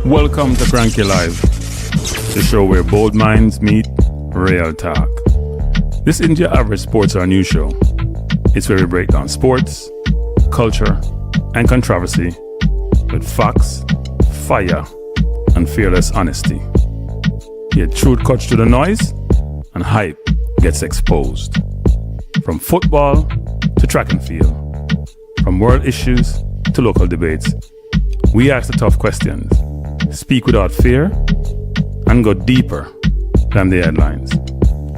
Welcome to Kranky Live, the show where bold minds meet real talk. This isn't your average sports or news show. It's where we break down sports, culture, and controversy with facts, fire, and fearless honesty. Here, truth cuts through the noise, and hype gets exposed. From football to track and field, from world issues to local debates, we ask the tough questions, speak without fear, and go deeper than the headlines.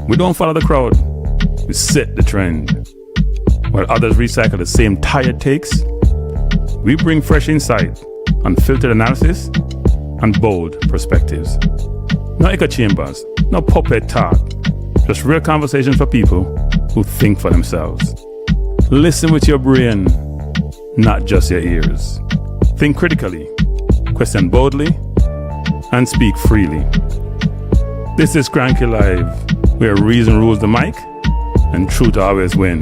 We don't follow the crowd, we set the trend. While others recycle the same tired takes, we bring fresh insight, unfiltered analysis, and bold perspectives. No echo chambers, no puppet talk, just real conversations for people who think for themselves. Listen with your brain, not just your ears. Think critically, question boldly, and speak freely. This is Kranky Live, where reason rules the mic and truth always win.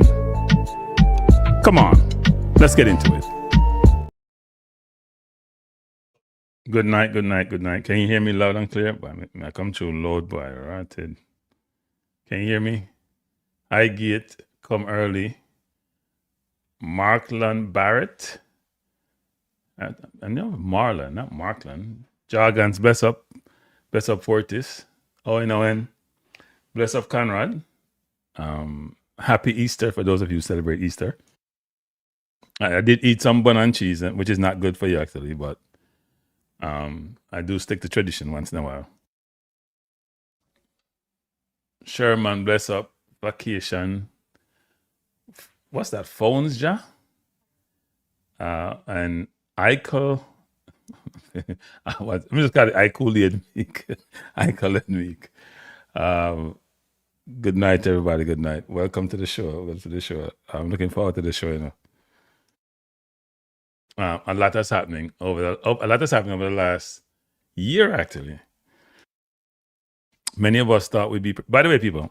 Come on, let's get into it. Good night, good night, good night. Can you hear me loud and clear? I come through loud, boy. Right? Can you hear me? I get come early. Markland Barrett. I know Marlon, not Markland. Jargons, bless up Fortis. Owen Owen. Bless up Conrad. Happy Easter for those of you who celebrate Easter. I did eat some bun and cheese, which is not good for you actually, but I do stick to tradition once in a while. Sherman, bless up. Vacation. What's that? Phones, ja? And Eichel. Let me just call it Eichel and Meek. Eichel and Meek. Good night, everybody. Good night. Welcome to the show. Welcome to the show. I'm looking forward to the show, you know. A lot is happening over the last year, actually. Many of us thought we'd be. By the way, people,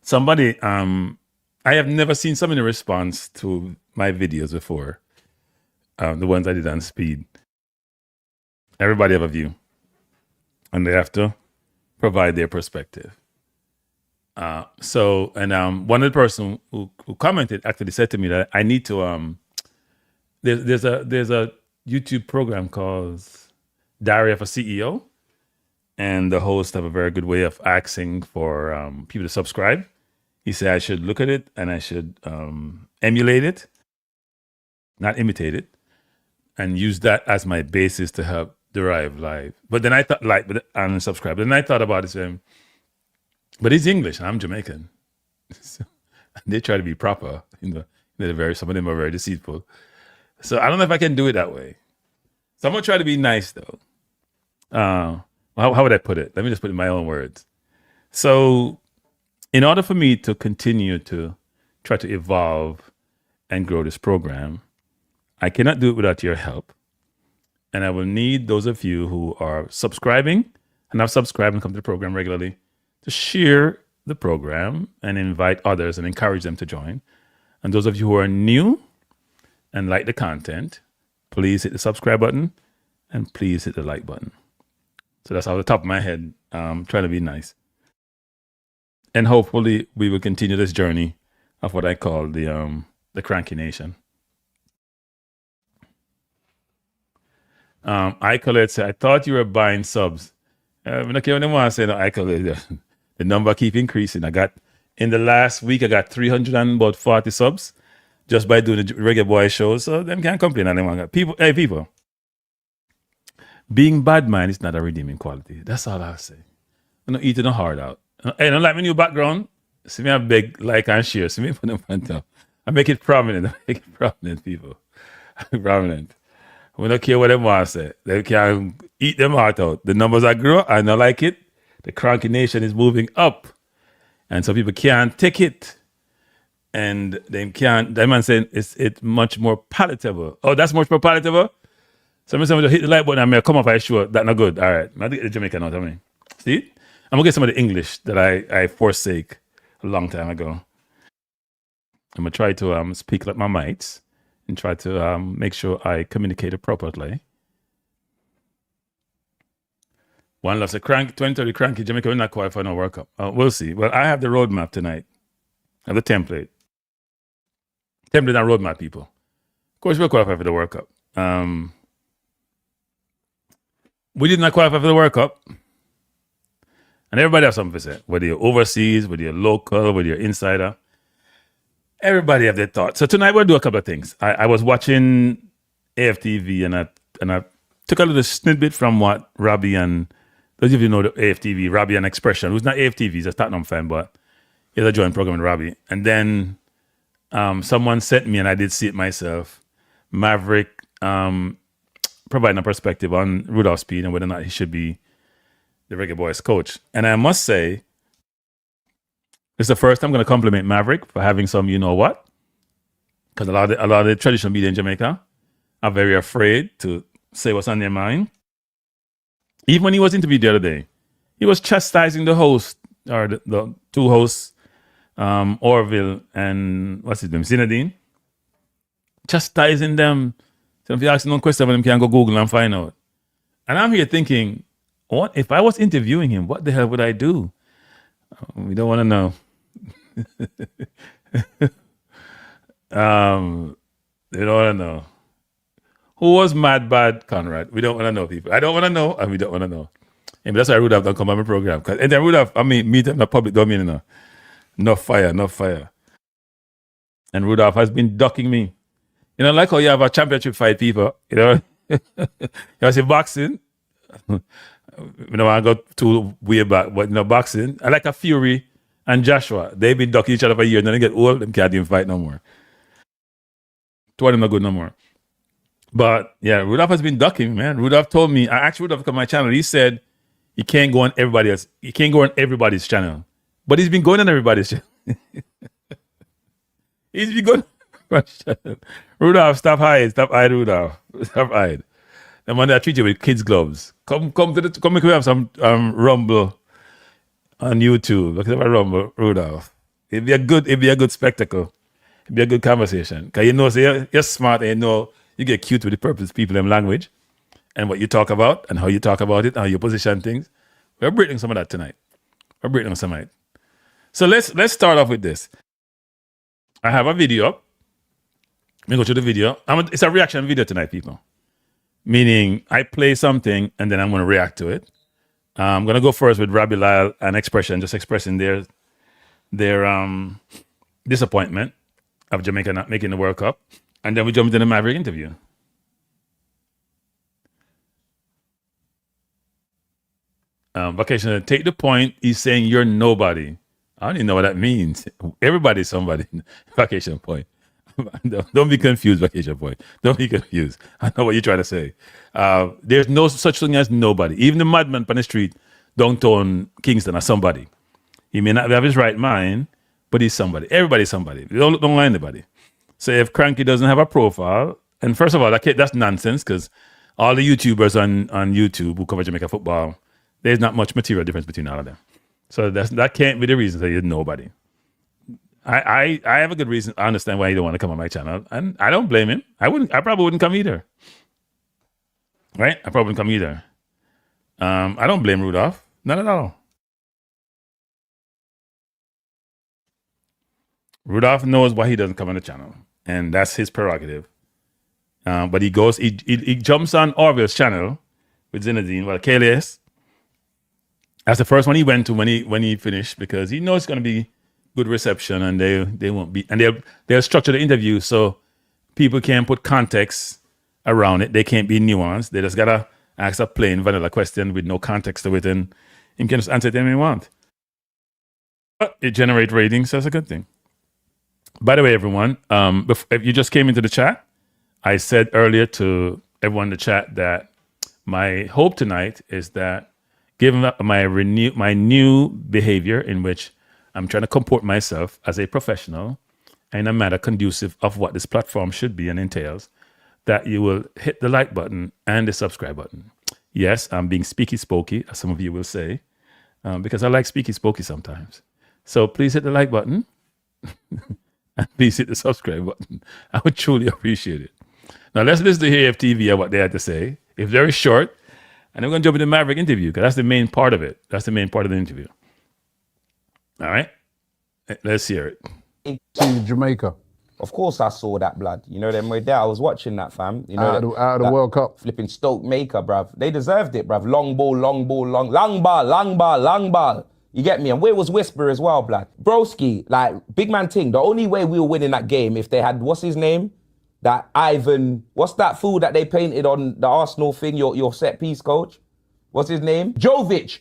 somebody, I have never seen somebody in response to my videos before. The ones I did on Speed. Everybody have a view, and they have to provide their perspective. One of the person who commented actually said to me that I need to there's a YouTube program called Diary of a CEO, and the hosts have a very good way of asking for people to subscribe. He said I should look at it and I should emulate it, not imitate it, and use that as my basis to help derive live. But then I thought and subscribe. Then I thought about it, but he's English and I'm Jamaican. So, they try to be proper, you know. Some of them are very deceitful. So I don't know if I can do it that way. So I'm gonna try to be nice though. How would I put it? Let me just put it in my own words. So in order for me to continue to try to evolve and grow this program, I cannot do it without your help. And I will need those of you who are subscribing and have subscribed and come to the program regularly to share the program and invite others and encourage them to join. And those of you who are new and like the content, please hit the subscribe button and please hit the like button. So that's off the top of my head, trying to be nice. And hopefully we will continue this journey of what I call the Kranky Nation. Eichel said, I thought you were buying subs. I'm not kidding when I say no, Eichel, the number keep increasing. In the last week, I got 340 subs just by doing the Reggae Boyz shows. So them can't complain anymore. People, being bad mind is not a redeeming quality. That's all I'll say. I'm not eating a heart out. Hey, don't like my new background? See me a big like and share. See me put them on top. I make it prominent. I make it prominent, people. Prominent. We don't care what them want to say. They can eat them heart out. The numbers are grow. I don't like it. The Kranky Nation is moving up. And so people can't take it. And they can't, that man saying it's much more palatable. Oh, that's much more palatable? So I'm going to hit the like button and I'll come off, I sure that's not good. All right. I'll get the Jamaican out of me. See? I'm going to get some of the English that I forsake a long time ago. I'm going to try to speak like my mates and try to make sure I communicate it properly. One loss. A crank 2030 cranky. Jamaica will not qualify for no World Cup. We'll see. Well, I have the roadmap tonight. I have the template. Template and roadmap, people. Of course, we'll qualify for the World Cup. We did not qualify for the World Cup. And everybody has something to say. Whether you're overseas, whether you're local, whether you're insider. Everybody have their thoughts. So tonight we'll do a couple of things. I was watching AFTV and I took a little snippet from what Robbie and those of you know the AFTV, Robbie and Expression, who's not AFTV, he's a Tottenham fan, but he's a joint program with Robbie. And then someone sent me, and I did see it myself, Maverick providing a perspective on Rudolph Speid and whether or not he should be the Reggae Boyz coach. And I must say, it's the first time I'm going to compliment Maverick for having some you know what, because a lot of the traditional media in Jamaica are very afraid to say what's on their mind. Even when he was interviewed the other day, he was chastising the host, or the two hosts, Orville and what's his name, Zinedine, chastising them. So if you ask no question, them can go Google and find out. And I'm here thinking, what if I was interviewing him? What the hell would I do? We don't want to know. They don't want to know. Who was Mad Bad Conrad? We don't want to know, people. I don't want to know, and we don't want to know. And that's why Rudolph don't come on my program. Because and then Rudolph, meet him in the public domain, you know. No fire, no fire. And Rudolph has been ducking me. You know, like how you have a championship fight, people. You know, you see boxing. You know, I go too way back, but you know, boxing. I like a Fury and Joshua. They've been ducking each other for years. Then they get old, they can't even fight no more. Two of them not good no more. But yeah, Rudolph has been ducking, man. Rudolph told me, I asked Rudolph to come on my channel. He said he can't go on everybody else. He can't go on everybody's channel. But he's been going on everybody's channel. He's been going on everybody's channel. Rudolph, stop hide, Rudolph. Stop hide. The man that treat you with kids' gloves. Come make we have some rumble on YouTube. Look at my rumble, Rudolph. It'd be a good spectacle. It'd be a good conversation. Because you know, so you're smart and you know you get cute with the purpose people in language and what you talk about and how you talk about it and how you position things. We're breaking some of that tonight. So let's start off with this. I have a video up. Let me go to the video. It's a reaction video tonight, people. Meaning I play something and then I'm going to react to it. I'm going to go first with Robbie Lyle and Expression, just expressing their disappointment of Jamaica not making the World Cup. And then we jump into the Maverick interview. Vacation, take the point. He's saying you're nobody. I don't even know what that means. Everybody's somebody. Vacation point. Don't be confused, vacation point. Don't be confused. I know what you're trying to say. There's no such thing as nobody. Even the madman on the street downtown Kingston are somebody. He may not have his right mind, but he's somebody. Everybody's somebody. Don't lie anybody. So if Kranky doesn't have a profile, and first of all, that's nonsense because all the YouTubers on YouTube who cover Jamaica football, there's not much material difference between all of them. So that can't be the reason that he's nobody. I have a good reason. I understand why he don't want to come on my channel, and I don't blame him. I probably wouldn't come either. Right? I probably wouldn't come either. I don't blame Rudolph. Not at all. Rudolph knows why he doesn't come on the channel, and that's his prerogative. But he jumps on Orville's channel with Zinedine, KLS. That's the first one he went to when he finished because he knows it's going to be good reception and they won't be, and they'll structure the interview so people can put context around it. They can't be nuanced. They just gotta ask a plain vanilla question with no context to it, and he can just answer it anything he wants. But it generates ratings, so that's a good thing. By the way, everyone, if you just came into the chat, I said earlier to everyone in the chat that my hope tonight is that given my new behavior in which I'm trying to comport myself as a professional in a manner conducive of what this platform should be and entails, that you will hit the like button and the subscribe button. Yes, I'm being speaky-spokey, as some of you will say, because I like speaky-spokey sometimes. So please hit the like button and please hit the subscribe button. I would truly appreciate it. Now let's listen to AFTV and what they had to say. It's very short. And then we're going to jump into the Maverick interview because that's the main part of it. That's the main part of the interview. All right? Let's hear it. To Jamaica. Of course I saw that, blood. You know them way there. I was watching that, fam. You know out of the World Cup. Flipping Stoke Maker, bruv. They deserved it, bruv. Long ball, long ball. You get me? And where was Whisper as well, blood? Broski, like, big man ting. The only way we were winning that game if they had, what's his name? That Ivan, what's that fool that they painted on the Arsenal thing, your set piece coach? What's his name? Jovic.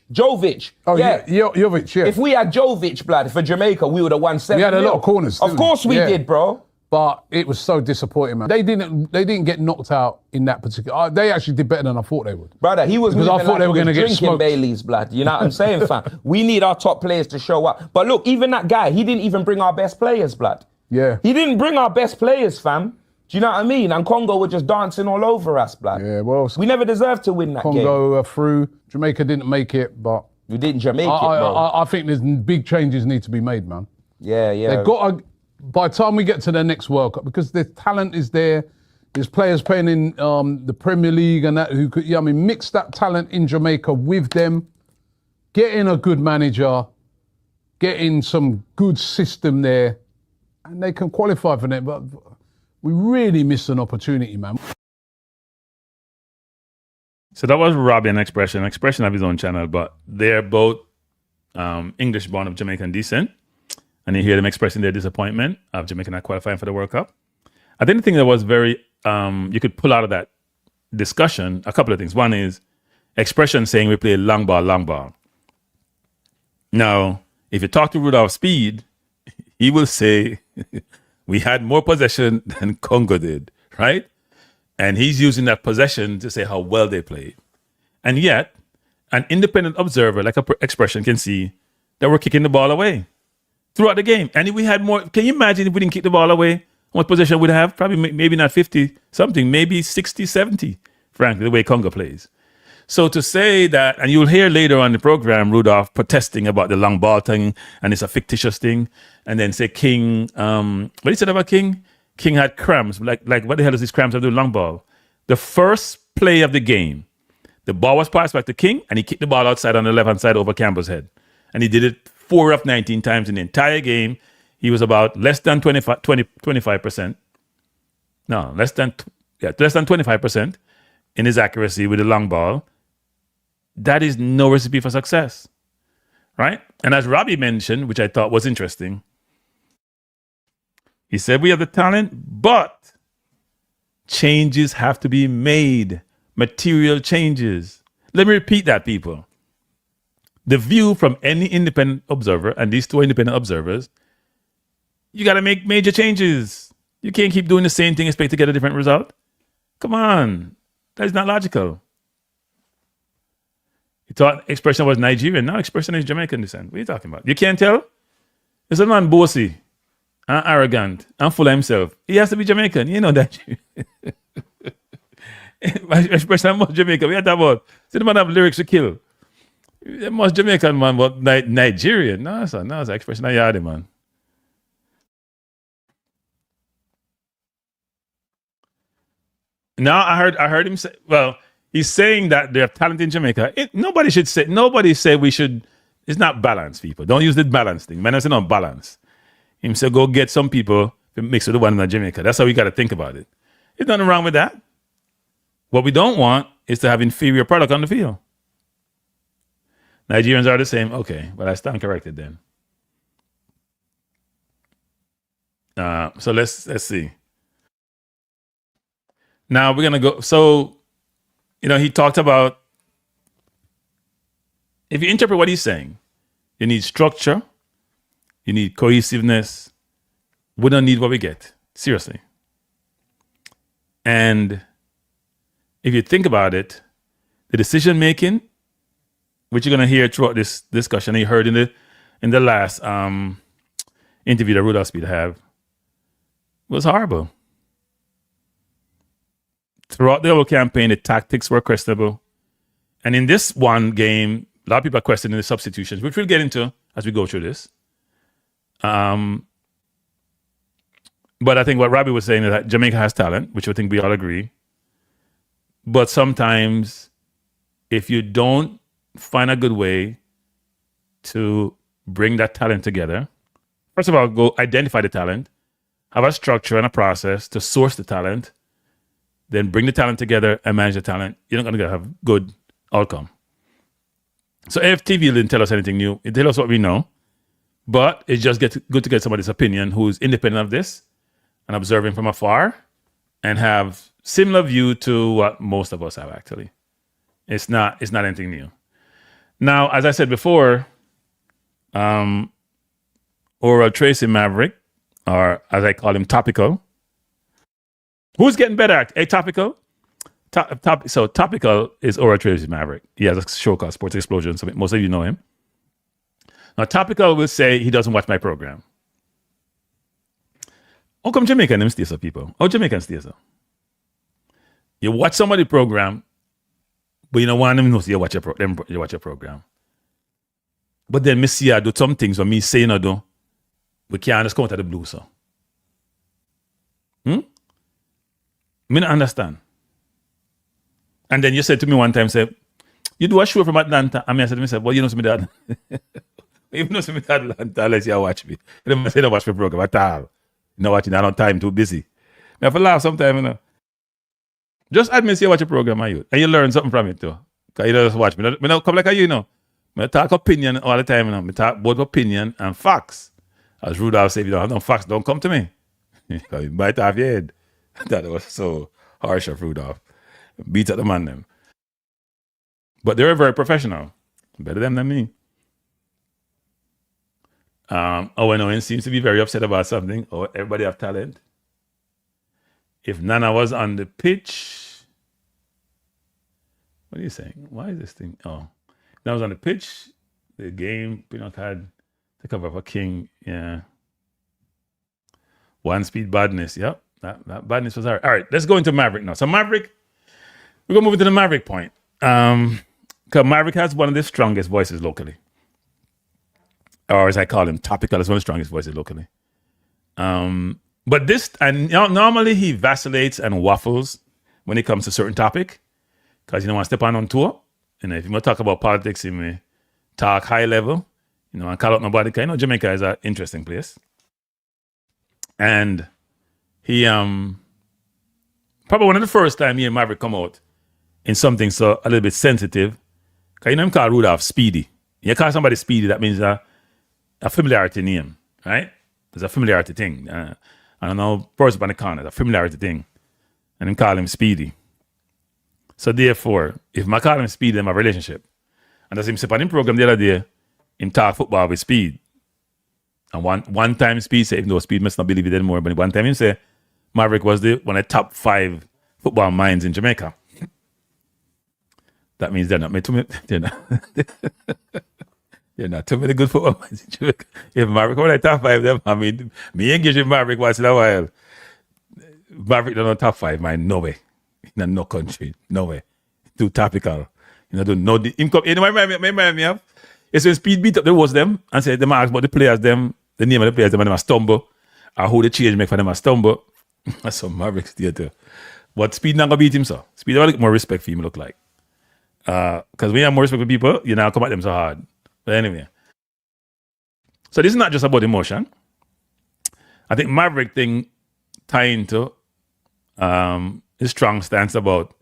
Oh, yeah. Jovic, yeah. If we had Jovic, blood, for Jamaica, we would have won 7-0. We had a lot of corners. Of course we did, bro. But it was so disappointing, man. They didn't get knocked out in that particular. They actually did better than I thought they would. Brother, he was because I thought they were going to get drinking smoked. Bailey's, blood. You know what I'm saying, fam? We need our top players to show up. But look, even that guy, he didn't even bring our best players, blood. Yeah. He didn't bring our best players, fam. Do you know what I mean? And Congo were just dancing all over us, blood. Yeah, well, we never deserved to win that game. Congo through. Jamaica didn't make it, but we didn't Jamaica it, bro. I think there's big changes need to be made, man. Yeah. They've got to, by the time we get to the next World Cup, because the talent is there, there's players playing in the Premier League and that who could, mix that talent in Jamaica with them, get in a good manager, get in some good system there, and they can qualify for that. But we really missed an opportunity, man. So that was Robbie and Expression of his own channel, but they're both English born of Jamaican descent. And you hear them expressing their disappointment of Jamaica not qualifying for the World Cup. I think the thing that was very, you could pull out of that discussion, a couple of things. One is Expression saying we play long ball. Now, if you talk to Rudolph Speid, he will say we had more possession than Congo did, right? And he's using that possession to say how well they played. And yet, an independent observer like Expression can see that we're kicking the ball away throughout the game. And if we had more, can you imagine if we didn't kick the ball away, what possession we'd have? Probably maybe not 50 something, maybe 60, 70, frankly, the way Congo plays. So to say that, and you'll hear later on the program, Rudolph protesting about the long ball thing, and it's a fictitious thing, and then say King, what he said about King? King had cramps, like what the hell is these cramps of the long ball? The first play of the game, the ball was passed back to King, and he kicked the ball outside on the left-hand side over Campbell's head. And he did it 4 of 19 times in the entire game. He was about less than 25%. No, less than 25% in his accuracy with the long ball. That is no recipe for success, right? And as Robbie mentioned, which I thought was interesting, he said we have the talent, but changes have to be made. Material changes. Let me repeat that, people. The view from any independent observer, and these two independent observers, you got to make major changes. You can't keep doing the same thing and expect to get a different result. Come on. That is not logical. You thought Expression was Nigerian. Now Expression is Jamaican descent. What are you talking about? You can't tell? It's a man bossy and arrogant and full of himself. He has to be Jamaican. You know that. Expression was Jamaican. We had that about. See, the man have lyrics to kill. The most Jamaican man, but Nigerian. No, it's an Expression. I heard it, man. Now I heard him say, well, he's saying that they have talent in Jamaica. Nobody say we should. It's not balance, people. Don't use the balance thing. Man, I say not balance. Him say go get some people to mix with the one in Jamaica. That's how we got to think about it. There's nothing wrong with that. What we don't want is to have inferior product on the field. Nigerians are the same. Okay, but I stand corrected then. So let's see. Now we're gonna go. So, he talked about, if you interpret what he's saying, you need structure, you need cohesiveness. We don't need what we get. Seriously. And if you think about it, the decision making, which you're gonna hear throughout this discussion, you heard in the last interview that Rudolph Speid had, was horrible. Throughout the whole campaign, the tactics were questionable. And in this one game, a lot of people are questioning the substitutions, which we'll get into as we go through this. But I think what Robbie was saying is that Jamaica has talent, which I think we all agree. But sometimes if you don't find a good way to bring that talent together, first of all, go identify the talent, have a structure and a process to source the talent, then bring the talent together and manage the talent, you're not going to have good outcome. So AFTV didn't tell us anything new. It tells us what we know, but it's just good to get somebody's opinion who's independent of this and observing from afar and have similar view to what most of us have, actually. It's not anything new. Now, as I said before, Oral Tracey Maverick, or as I call him, Topical. Who's getting better at Topical? So Topical is Oral Tracey Maverick. He has a show called Sports Explosion, so most of you know him. Now, Topical will say he doesn't watch my program. How come Jamaican stay so, people? How Jamaicans stay so? You watch somebody's program, but you don't want them to know you watch your program. But then me see I do some things when me say no do, we can't just come out of the blue, so. Me not understand. And then you said to me one time, say, you do a show from Atlanta. And I said to myself, well, you know me that. You know me that Atlanta unless you watch me. You don't say no watch my program at all. You know watching, I don't time, too busy. I have to laugh sometime, you know. Just admit you watch a program, and you learn something from it too. Because you don't just watch me. I don't come like you know. I talk opinion all the time, you know. I talk both opinion and facts. As Rudolph Speid, if you don't have no facts, don't come to me. You might have your head. That was so harsh of Rudolph. Beats at the man them. But they were very professional. Better them than me. Owen Owen seems to be very upset about something. Oh, everybody have talent. If Nana was on the pitch, what are you saying? Why is this thing? Oh, Nana was on the pitch. The game, Pinnock had to cover for King. Yeah. One speed badness. Yep. That badness was all right. All right, let's go into Maverick now. So Maverick, we're going to move into the Maverick point. Because Maverick has one of the strongest voices locally. Or as I call him, Topical is one of the strongest voices locally. But this, and normally he vacillates and waffles when it comes to certain topic. Because you don't want to step on tour. And if you want to talk about politics, you may talk high level. You know, and call out nobody. Because you know Jamaica is an interesting place. And he, probably one of the first time he and Maverick come out in something so a little bit sensitive. Because you know him called Rudolph Speedy. You call somebody Speedy, that means a familiarity name, right? It's a familiarity thing. I don't know, person on the corner, a familiarity thing. And him call him Speedy. So therefore, if I call him Speedy, then my relationship. And as him say on him program the other day, him talk football with Speed. And one time Speed said, even though Speed must not believe it anymore, but one time him say, Maverick was one of the top 5 football minds in Jamaica. That means they're not made to me. They're not too many good football minds in Jamaica. If Maverick was like top 5, them, I mean, me engage with Maverick once in a while. Maverick don't know top 5, man. No way. In no country. No way. Too topical. You know, don't know the income. You know, remind me of? It's when Speed beat up the was them and said them ask about the players, them, the name of the players, them and them a stumble. Or who the change make for them a stumble. That's some Maverick's theater. But Speed not gonna beat him, so. Speed have more respect for him, look like. Because when you have more respect for people, you now come at them so hard. But anyway. So this is not just about emotion. I think Maverick thing tying to his strong stance about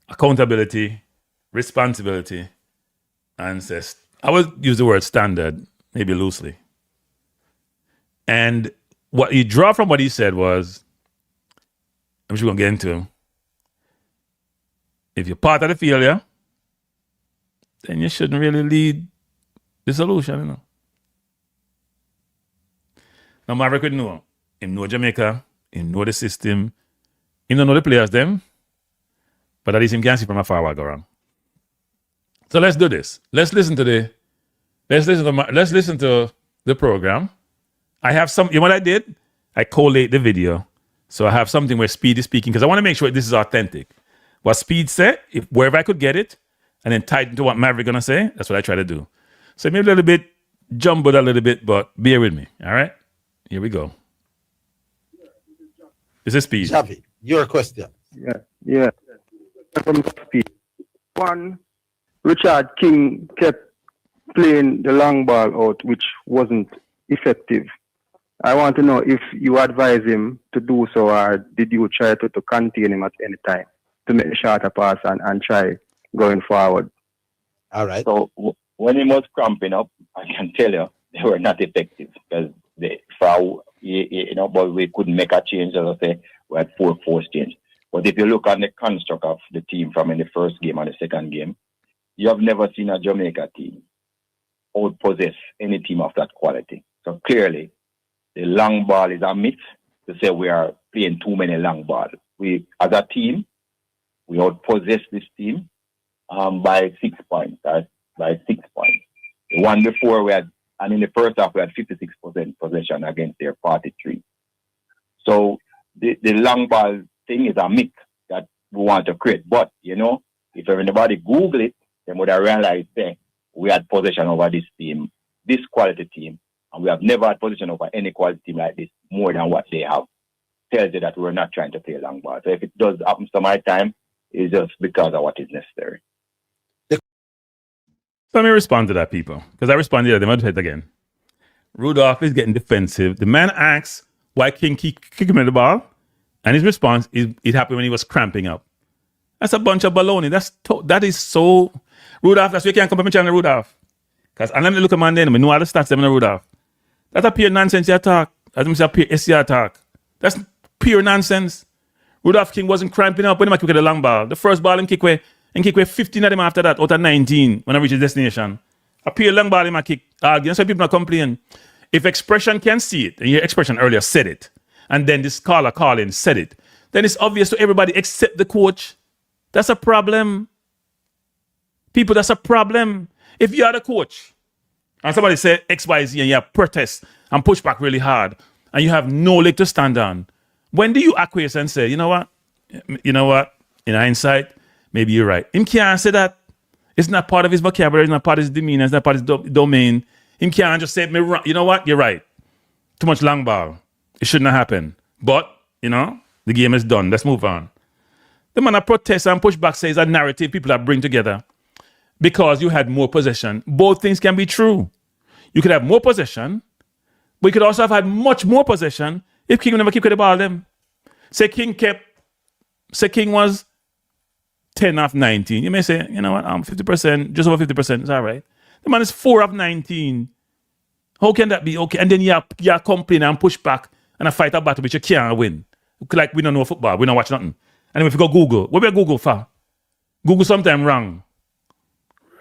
accountability, responsibility, and says, I would use the word standard, maybe loosely. And what you draw from what he said was, I'm just going to get into, if you're part of the failure, then you shouldn't really lead the solution, you know. Now Maverick would know. Him know Jamaica, him know the system, him don't know the players them, but at least him can see from afar what go wrong. So let's do this. Let's listen to the program. I have some, you know what I did? I collate the video. So I have something where Speed is speaking, because I want to make sure this is authentic. What Speed said, wherever I could get it, and then tied into what Maverick gonna say, that's what I try to do. So maybe a little bit, jumbled a little bit, but bear with me, all right? Here we go. This is Speed. Javi, your question. Yeah. From Speed. One, Richard King kept playing the long ball out, which wasn't effective. I want to know if you advise him to do so, or did you try to contain him at any time to make a shorter pass and try going forward? All right. So when he was cramping up, I can tell you they were not effective because but we couldn't make a change. As I say, we had 4 forced change. But if you look at the construct of the team from in the first game and the second game, you have never seen a Jamaica team outpossess any team of that quality. So clearly, the long ball is a myth to say we are playing too many long balls. We, as a team, we outpossess this team by 6 points. By 6 points. The one before we had, and in the first half we had 56% possession against their 43. So the long ball thing is a myth that we want to create. But if everybody Google it, then would have realized that we had possession over this team, this quality team, and we have never had possession over any quality team like this more than what they have. Tells you that we're not trying to play long ball. So if it does happen to my time, it's just because of what is necessary. Let me respond to that, people, because I responded to them. I'll do it again. Rudolph is getting defensive. The man asks why King kick him in the ball, and his response is it happened when he was cramping up. That's a bunch of baloney. That is so Rudolph. That's why you can't come up and channel Rudolph. Because and let me look at man then. I know all the stats them in Rudolph. That's a pure nonsense you talk. As I say, a pure SCR talk. That's pure nonsense. Rudolph King wasn't cramping up when he kicked the long ball. The first ball him kick away 15 of them after that, out of 19 when I reach his destination. A pure long ball in my kick. That's why people not complain. If expression can see it, and your expression earlier said it, and then this caller calling said it, then it's obvious to everybody except the coach. That's a problem. People, that's a problem. If you are the coach, and somebody say X, Y, Z, and you have protest and push back really hard, and you have no leg to stand on, when do you acquiesce and say, you know what? In hindsight, maybe you're right. Him can't say that. It's not part of his vocabulary. It's not part of his demeanor. It's not part of his domain. Him can't just say, you know what? You're right. Too much long ball. It shouldn't have happened. But, the game is done. Let's move on. The man that protests and push back says a narrative people that bring together because you had more possession. Both things can be true. You could have more possession, but you could also have had much more possession if King never kept the ball them. Say King was 10 off 19. You may say, you know what, I'm 50%, just over 50%, it's all right. The man is 4 off 19. How can that be okay? And then you complain and push back and a fight a battle which you can't win. Like we don't know football, we don't watch nothing. And then if you go Google, what we Google for? Google sometime wrong.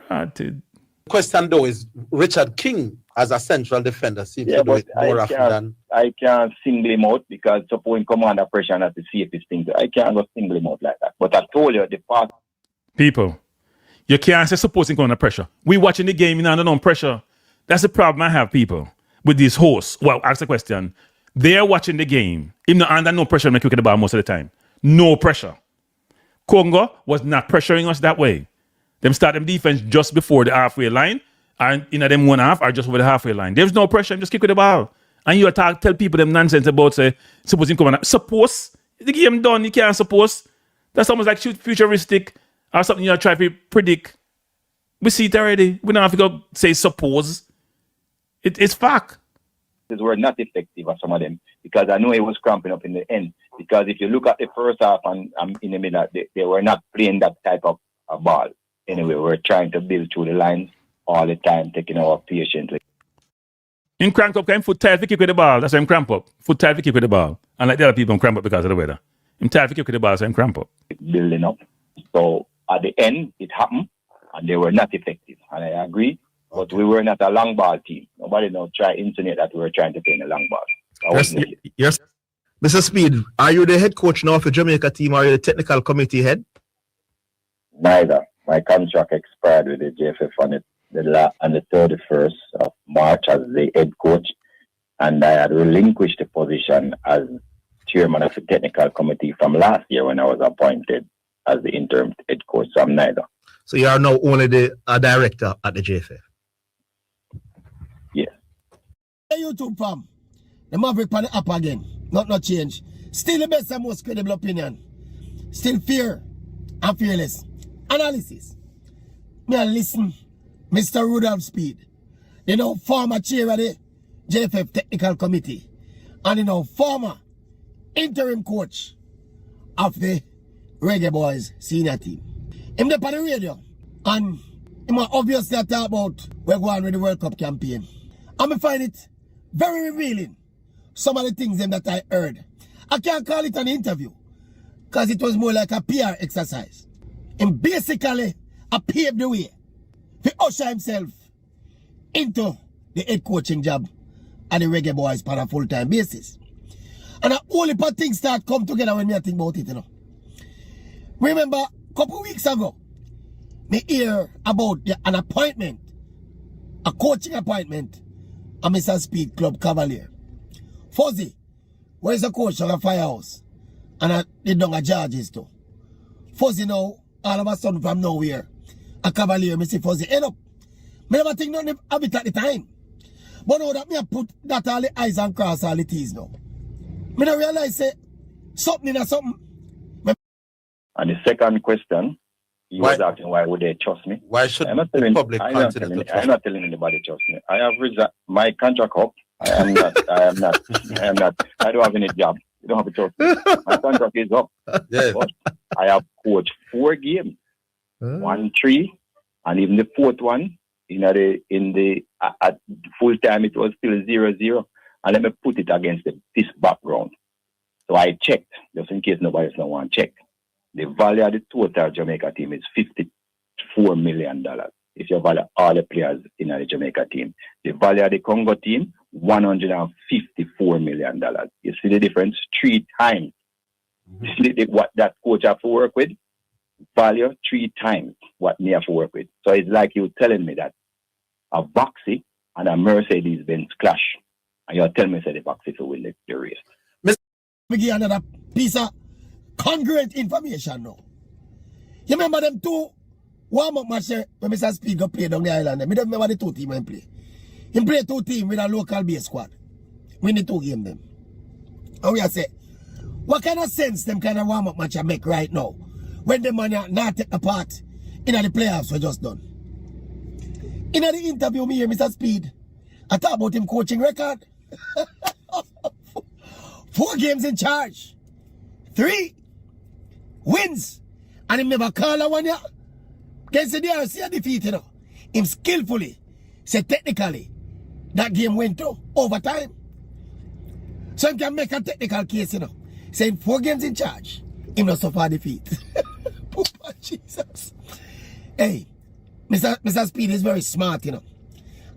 Rotted. Question though is Richard King as a central defender seems to do it more often than... I can't single him out because suppose he come under pressure and have to see if his thing. I can't go single him out like that. But I told you the past. People, you can't say suppose he come under pressure. We watching the game under no pressure. That's the problem I have, people, with these hosts. Well, ask the question. They're watching the game. Even not under no pressure, make you get the ball most of the time. No pressure. Congo was not pressuring us that way. Them start them defense just before the halfway line, and them 1/2 are just over the halfway line. There's no pressure. Just kick with the ball. And you tell people them nonsense about say suppose him come on. Suppose the game done. You can't suppose. That's almost like futuristic or something you try to predict. We see it already. We don't have to go say suppose. It's fact. Were not effective at some of them because I know he was cramping up in the end. Because if you look at the first half and in the middle, they were not playing that type of ball. Anyway, we're trying to build through the lines all the time, taking our patience. In crank up, him foot tight to kick with the ball. That's why him cramp up. Foot tight to kick with the ball. And like the other people, cramp up because of the weather. Him tight to kick with the ball, so him cramp up. Building up. So at the end, it happened, and they were not effective. And I agree, but we were not a long ball team. Nobody try to insinuate that we were trying to play in a long ball. Yes. Mr. Speid, are you the head coach now for Jamaica team or are you the technical committee head? Neither. My contract expired with the JFF on the 31st of March as the head coach, and I had relinquished the position as chairman of the technical committee from last year when I was appointed as the interim head coach. So I'm neither. So you are now only the director at the JFF? Yes. Hey, YouTube fam, the Maverick on the app again. Not change. Still the best and most credible opinion. Still fair and fearless analysis. me a listen, Mr. Rudolph Speid, you know, former chair of the JFF Technical Committee, and you know, former interim coach of the Reggae Boyz senior team. Him there on the radio, and him obviously talk about we're going with the World Cup campaign. And I find it very revealing, some of the things them that I heard. I can't call it an interview, because it was more like a PR exercise. And basically, I paved the way to usher himself into the head coaching job at the Reggae Boyz on a full-time basis. And the only part things start come together when me think about it, you know. Remember, a couple of weeks ago, me hear about an appointment, a coaching appointment at Mr. Speid Club Cavalier. Fuzzy, where is the coach of a Firehouse? And they done a Georges too. Fuzzy now, all of a sudden from nowhere, a Cavalier, me see Fuzzy end up. Me never think nothing of it at the time. But now that me have put that all the eyes and cross all the T's now. Me don't realize say something or something. And the second question, he was asking why would they trust me? Why should I'm not the telling, public I'm not continue telling, to trust I'm not telling anybody to trust me. I have my contract up. I am not. I don't have any job. You don't have to trust me. My contract is up. Yeah. But I have coached 4 games, 1-3, and even the 4th one at full time it was still 0-0. And let me put it against this background. So I checked, just in case nobody else don't want to check. The value of the total Jamaica team is $54 million. If you value all the players in the Jamaica team. The value of the Congo team, $154 million. You see the difference? 3 times. What that coach have to work with, value 3 times what me have to work with. So it's like you telling me that a Boxy and a Mercedes-Benz clash, and you're telling me that the Boxy will win the race. Me give another piece of congruent information now. You remember them 2 warm-up matches when Mr. Speid go play down the island? Me don't remember the 2 teams he play. He play 2 teams with a local base squad. Win the 2 games them. And we are say, what kind of sense them kind of warm-up match I make right now when the man not take a part in the playoffs we just done? In the interview me hear Mr. Speid, I talk about him coaching record. 4 games in charge, 3 wins, and he never call a one year. Against the DRC a defeat, you know. Him skillfully, say technically, that game went to overtime. So he can make a technical case, you know. Saying 4 games in charge, him not suffer defeat. Poor Jesus. Hey, Mr. Speid is very smart, you know.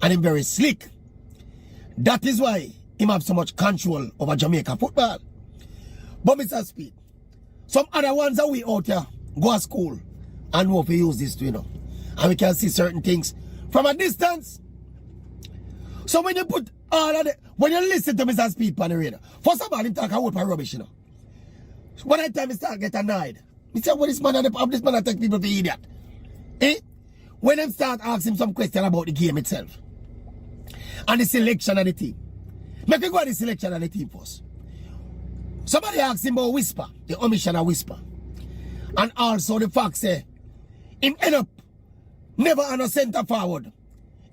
And him very slick. That is why him have so much control over Jamaica football. But Mr. Speid, some other ones that we out here go to school and know if we use this to, you know. And we can see certain things from a distance. So when you put all of the, when you listen to Mr. Speid on the radio, first of all, him talk about rubbish, you know. When I time he start get annoyed, he say, well, this man take people for idiot. Eh? When them start asking some question about the game itself and the selection of the team. Make me go at the selection of the team first. Somebody asked him about Whisper, the omission of Whisper. And also the fact say, him end up never on a centre forward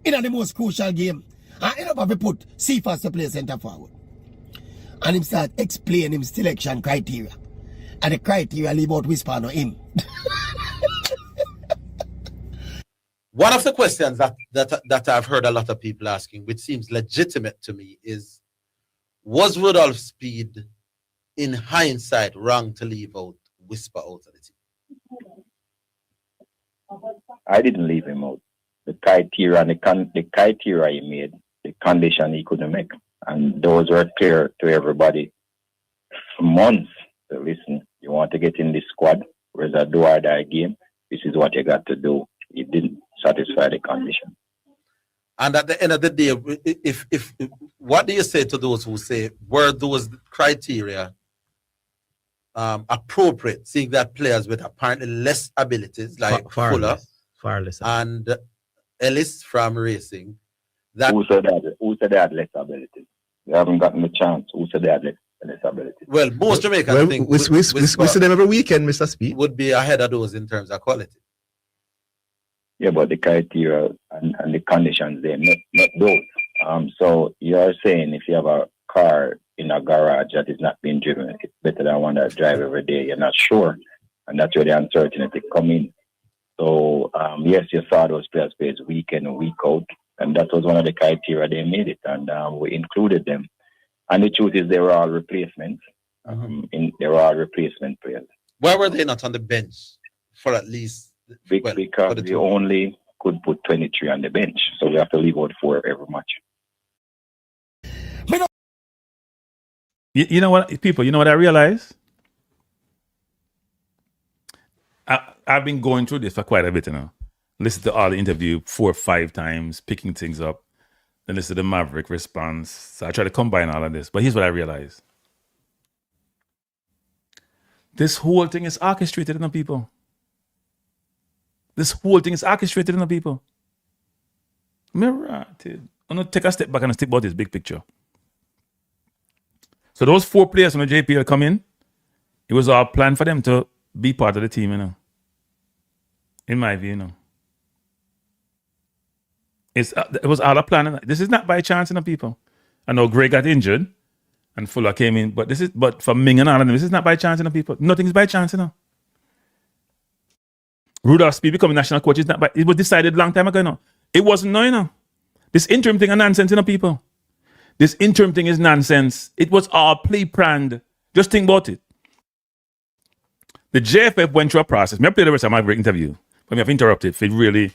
in the most crucial game. And end up have to put Cephas to play centre forward. And him start explaining him selection criteria. And the criteria leave out Whisper no him. One of the questions that I've heard a lot of people asking, which seems legitimate to me, is, was Rudolph Speid, in hindsight, wrong to leave out Whisper out of the team? I didn't leave him out. The criteria and the criteria he made, the condition he couldn't make, and those were clear to everybody for months. So listen, you want to get in this squad, where's a do or die game, this is what you got to do. He didn't satisfy the condition. And at the end of the day, if what do you say to those who say, were those criteria appropriate, seeing that players with apparently less abilities, like Fuller and Ellis from Racing, that who said they had less abilities? They haven't gotten the chance. Who said they had less abilities? Well, most Jamaicans think we see them every weekend, Mr. Speid. would be ahead of those in terms of quality. Yeah, but the criteria and the conditions there, not those. So you're saying if you have a car in a garage that is not being driven, it's better than one that drive every day. You're not sure, and that's where the uncertainty come in. So yes, you saw those players play week in and week out, and that was one of the criteria they made it, and we included them. And the truth is, they were all replacements. They were all replacement players. Why were they not on the bench for at least? Because we only could put 23 on the bench, so we have to leave out 4 every match. You know what, people? You know what I realize? I've been going through this for quite a bit, you know. Listen to all the interview 4 or 5 times, picking things up. Then listen to the Maverick response. So I try to combine all of this. But here's what I realized. This whole thing is orchestrated in the people. This whole thing is orchestrated in the people. I'm going to take a step back and think about this big picture. So those 4 players from the JPL come in, it was all planned for them to be part of the team, you know. In my view, you know. It was all a plan. This is not by chance, you know, people. I know Gray got injured and Fuller came in, but for Ming and all of them, this is not by chance, you know, people. Nothing is by chance, you know. Rudolph Speid becoming national coach is not by, it was decided a long time ago, you know. It wasn't, no, you know. This interim thing is nonsense, you know, people. This interim thing is nonsense. It was all planned. Just think about it. The JFF went through a process. I played the rest of my great interview, but I have interrupted. It really,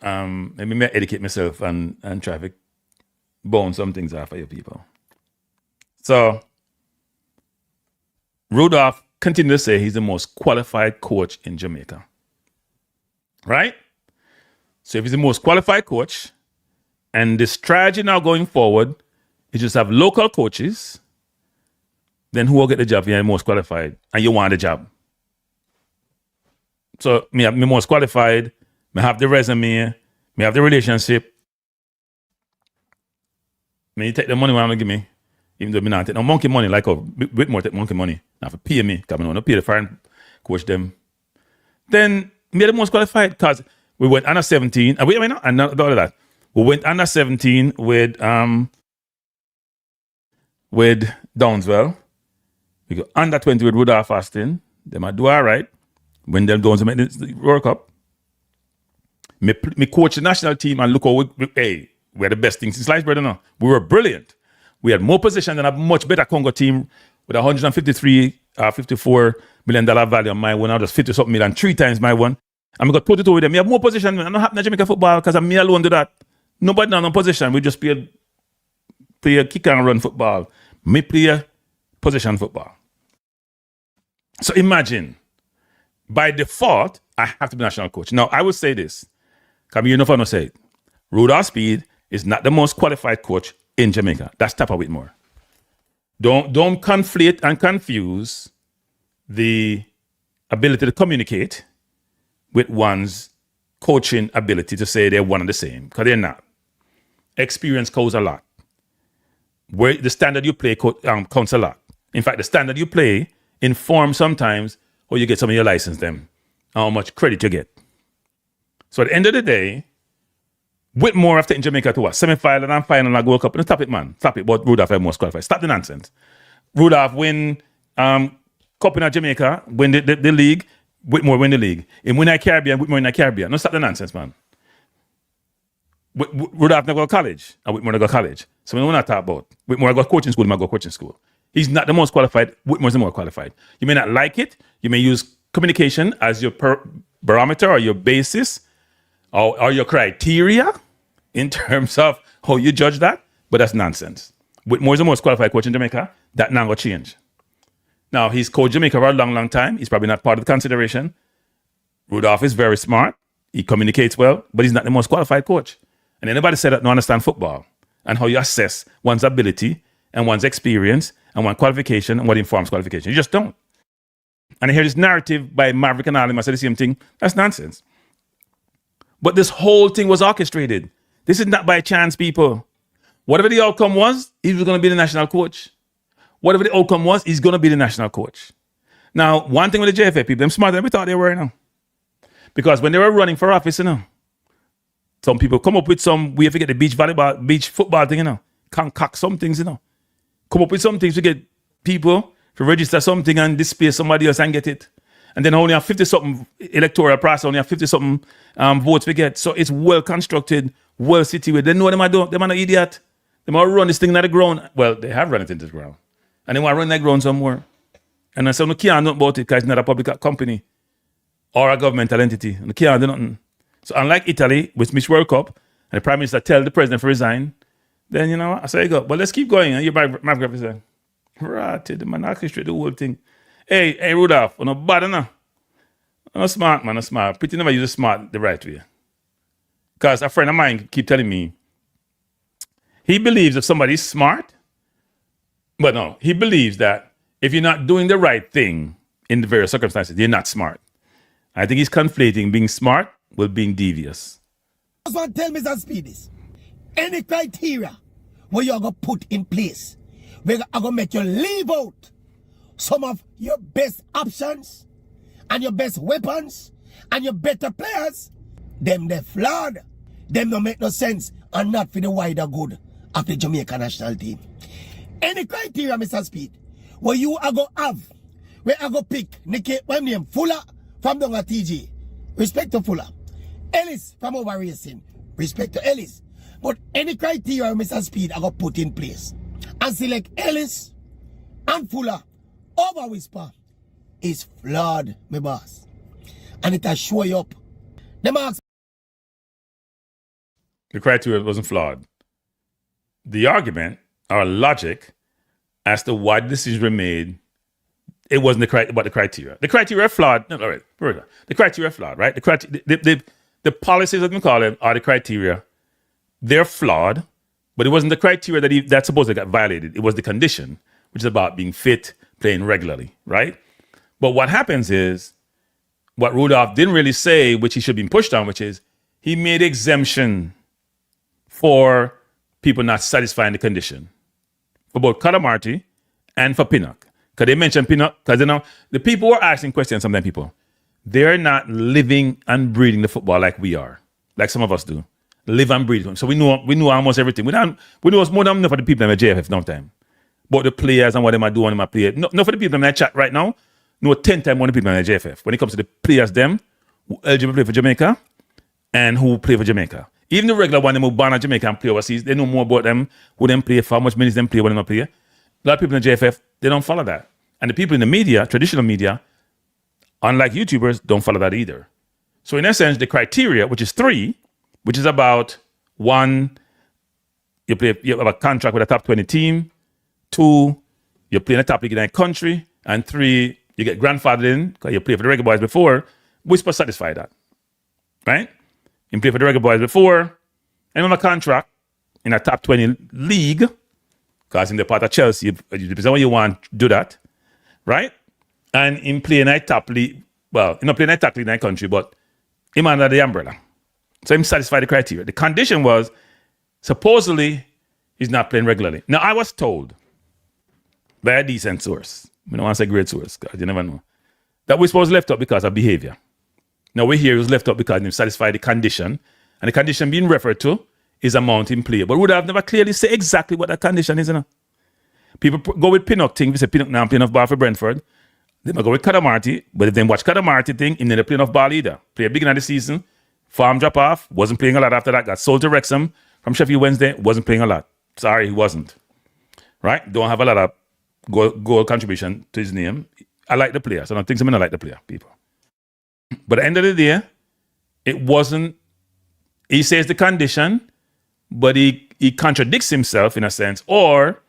let me educate myself and try to bone some things out for you people. So, Rudolph continued to say he's the most qualified coach in Jamaica. Right? So if he's the most qualified coach, and the strategy now going forward is just have local coaches, then who will get the job if you're the most qualified and you want the job? So me most qualified, me have the resume, me have the relationship. Me take the money when I'm going to give me, even though me not take no monkey money, like Whitmore take monkey money. Now for pay me, because I don't pay the foreign coach them. Then me the most qualified because we went under 17. And not all of that. We went under 17 with Downswell. We go under 20 with Rudolph Austin. They might do all right. When they're going to make the World Cup. Me coach the national team and look how we're the best thing since sliced bread, no. We were brilliant. We had more possession than a much better Congo team with $54 million value on my one. I just 50-something million, 3 times my one. And we got 22 with them. We have more possession. I'm not happy in Jamaica football because I'm me alone do that. Nobody now no possession. We just play a kick and run football. Me play possession football. So imagine, by default, I have to be national coach. Now, I would say this. Come you know if I don't say it. Rudolph Speid is not the most qualified coach in Jamaica. That's Tapper Whitmore. Don't conflate and confuse the ability to communicate with one's coaching ability to say they're one and the same, because they're not. Experience counts a lot. Where the standard you play counts a lot. In fact, the standard you play informs sometimes how you get some of your license them, how much credit you get. So at the end of the day, Whitmore after in Jamaica to what? Semi-final and final and World Cup. No, stop it, man. Stop it. But Rudolph is most qualified. Stop the nonsense. Rudolph win Cup in Jamaica, win the league. Whitmore win the league. And win the Caribbean, Whitmore in the Caribbean. No, stop the nonsense, man. Rudolph never go to college, and Whitmore never go to college. So we don't want to talk about. Whitmore go to coaching school, might go to coaching school. He's not the most qualified. Whitmore's the more qualified. You may not like it. You may use communication as your barometer or your basis or your criteria in terms of how you judge that, but that's nonsense. Whitmore's the most qualified coach in Jamaica. That now going to change. Now, he's coached Jamaica for a long, long time. He's probably not part of the consideration. Rudolph is very smart. He communicates well, but he's not the most qualified coach. And anybody said that don't understand football and how you assess one's ability and one's experience and one's qualification and what informs qualification. You just don't. And I hear this narrative by Maverick and all them, I said the same thing. That's nonsense. But this whole thing was orchestrated. This is not by chance, people. Whatever the outcome was, he was going to be the national coach. Whatever the outcome was, he's going to be the national coach. Now, one thing with the JFA people, them smarter than we thought they were now. Because when they were running for office, some people come up with some, we have to get the beach football thing, concoct some things, come up with some things to get people to register something and display somebody else and get it. And then only have 50-something electoral process, only have 50-something votes we get. So it's well constructed, well situated. They know them are not idiot. They might run this thing into the ground. Well, they have run it into the ground. And they want to run that ground somewhere. And I say, no can't know about it because it's not a public company or a governmental entity. And they can't do nothing. So unlike Italy, with Miss World Cup, and the Prime Minister tell the President to resign, then, I say, go. But let's keep going. And you're Maverick said, right, the man orchestrate the whole thing. Hey, Rudolph, you're not bad enough. I'm not smart, man, I'm smart. Pretty never use the smart the right way. Because a friend of mine keep telling me, he believes if somebody's smart, but no, he believes that if you're not doing the right thing in the various circumstances, you're not smart. I think he's conflating being smart with being devious. That's what tell me that Speid is. Any criteria where you're going to put in place, where I'm going to make you leave out some of your best options and your best weapons and your better players, them they're flawed. Them don't make no sense and not for the wider good of the Jamaica national team. Any criteria, Mr. Speid, where you are going to have, where I go pick Nicky, what name, Fuller from down at TG, respect to Fuller. Ellis from over racing, respect to Ellis. But any criteria, Mr. Speid, I got put in place and select Ellis and Fuller over Whisper is flawed, my boss. And it has show you up. The marks. The criteria wasn't flawed. The argument or logic as to why the decisions were made, it wasn't about the criteria. The criteria are flawed. No, all right. The criteria are flawed, right? The policies, as we call them, are the criteria. They're flawed, but it wasn't the criteria that supposedly got violated. It was the condition, which is about being fit, playing regularly, right? But what happens is, what Rudolph didn't really say, which he should be pushed on, which is he made exemption for people not satisfying the condition for both Calamarty and for Pinnock. Because they mentioned Pinnock, because the people were asking questions, sometimes people, they're not living and breathing the football like we are, like some of us do. Live and breathe. So we know almost everything. We know more than enough for the people in the JFF no time. But the players and what they might do when they play. No for the people in the chat right now, know 10 times more than people in the JFF. When it comes to the players, them, who eligible play for Jamaica and who play for Jamaica. Even the regular one, them who born in Jamaica and play overseas, they know more about them, who them play, for how much minutes them play, when they not play. A lot of people in the JFF, they don't follow that. And the people in the media, traditional media, unlike YouTubers, don't follow that either. So in essence, the criteria, which is 3, which is about 1, you have a contract with a top 20 team. 2, you play in a top league in a country. And 3, you get grandfathered in because you played for the Reggae Boyz before. We're supposed to satisfy that, right? You play for the Reggae Boyz before, and have a contract in a top 20 league, because in the part of Chelsea, it depends on what you want to do that, right? And in playing a top league, well, not playing a top league in a country, but him under the umbrella. So him satisfy the criteria. The condition was, supposedly, he's not playing regularly. Now, I was told by a decent source, we don't want to say great source, because you never know, that we supposed left up because of behavior. Now, we hear he was left up because he satisfied the condition, and the condition being referred to is amount in play. But would have never clearly say exactly what that condition is, People go with Pinnock thing. We say Pinnock now playing off ball for Brentford. They might go with Calamarty, but if they watch Calamarty thing, he never playing off ball either. Play a beginning of the season, farm drop off, wasn't playing a lot after that, got sold to Wrexham from Sheffield Wednesday, wasn't playing a lot. Sorry, he wasn't. Right? Don't have a lot of goal contribution to his name. I like the player, so I don't think I like the player, people. But at the end of the day, it wasn't, he says the condition, but he contradicts himself in a sense, or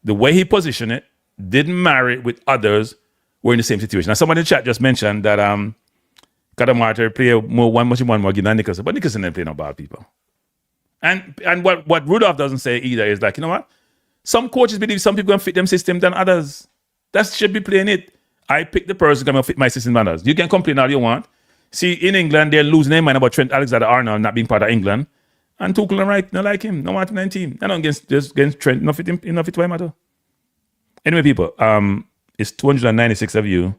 the way he positioned it didn't marry with others who were in the same situation. Now, somebody in the chat just mentioned that Calamarty play much more game than Nicholson, but Nicholson didn't play no ball, people. And what Rudolph doesn't say either is like, you know what? Some coaches believe some people can fit them system than others. That should be playing it. I pick the person who can fit my system than others. You can complain all you want. See, in England, they're losing their mind about Trent Alexander-Arnold not being part of England. And Tuchel and Wright, not like him. No one in team. They're not against Trent. Not fit him. Not fit him at all. Anyway, people, it's 296 of you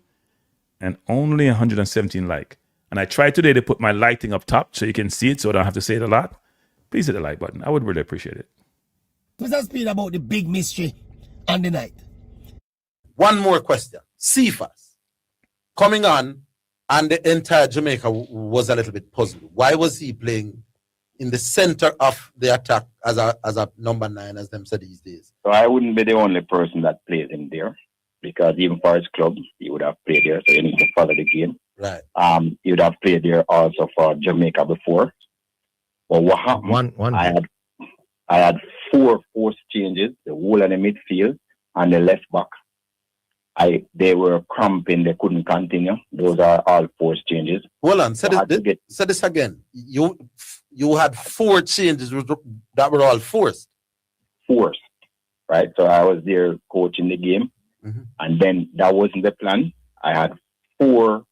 and only 117 like. And I tried today to put my lighting up top so you can see it so I don't have to say it a lot. Please hit the like button. I would really appreciate it. Mr. Speid about the big mystery on the night. One more question. Cephas coming on, and the entire Jamaica was a little bit puzzled. Why was he playing in the center of the attack as a number 9, as them say these days? So I wouldn't be the only person that plays him there, because even for his club, he would have played there. So you need to follow the game. Right. He would have played there also for Jamaica before. But what happened? I had 4 forced changes: the whole of the midfield and the left back. They were cramping, they couldn't continue. Those are all forced changes. Hold on, say this again. You had 4 changes that were all forced. Forced, right? So I was there coaching the game, and then that wasn't the plan. I had 4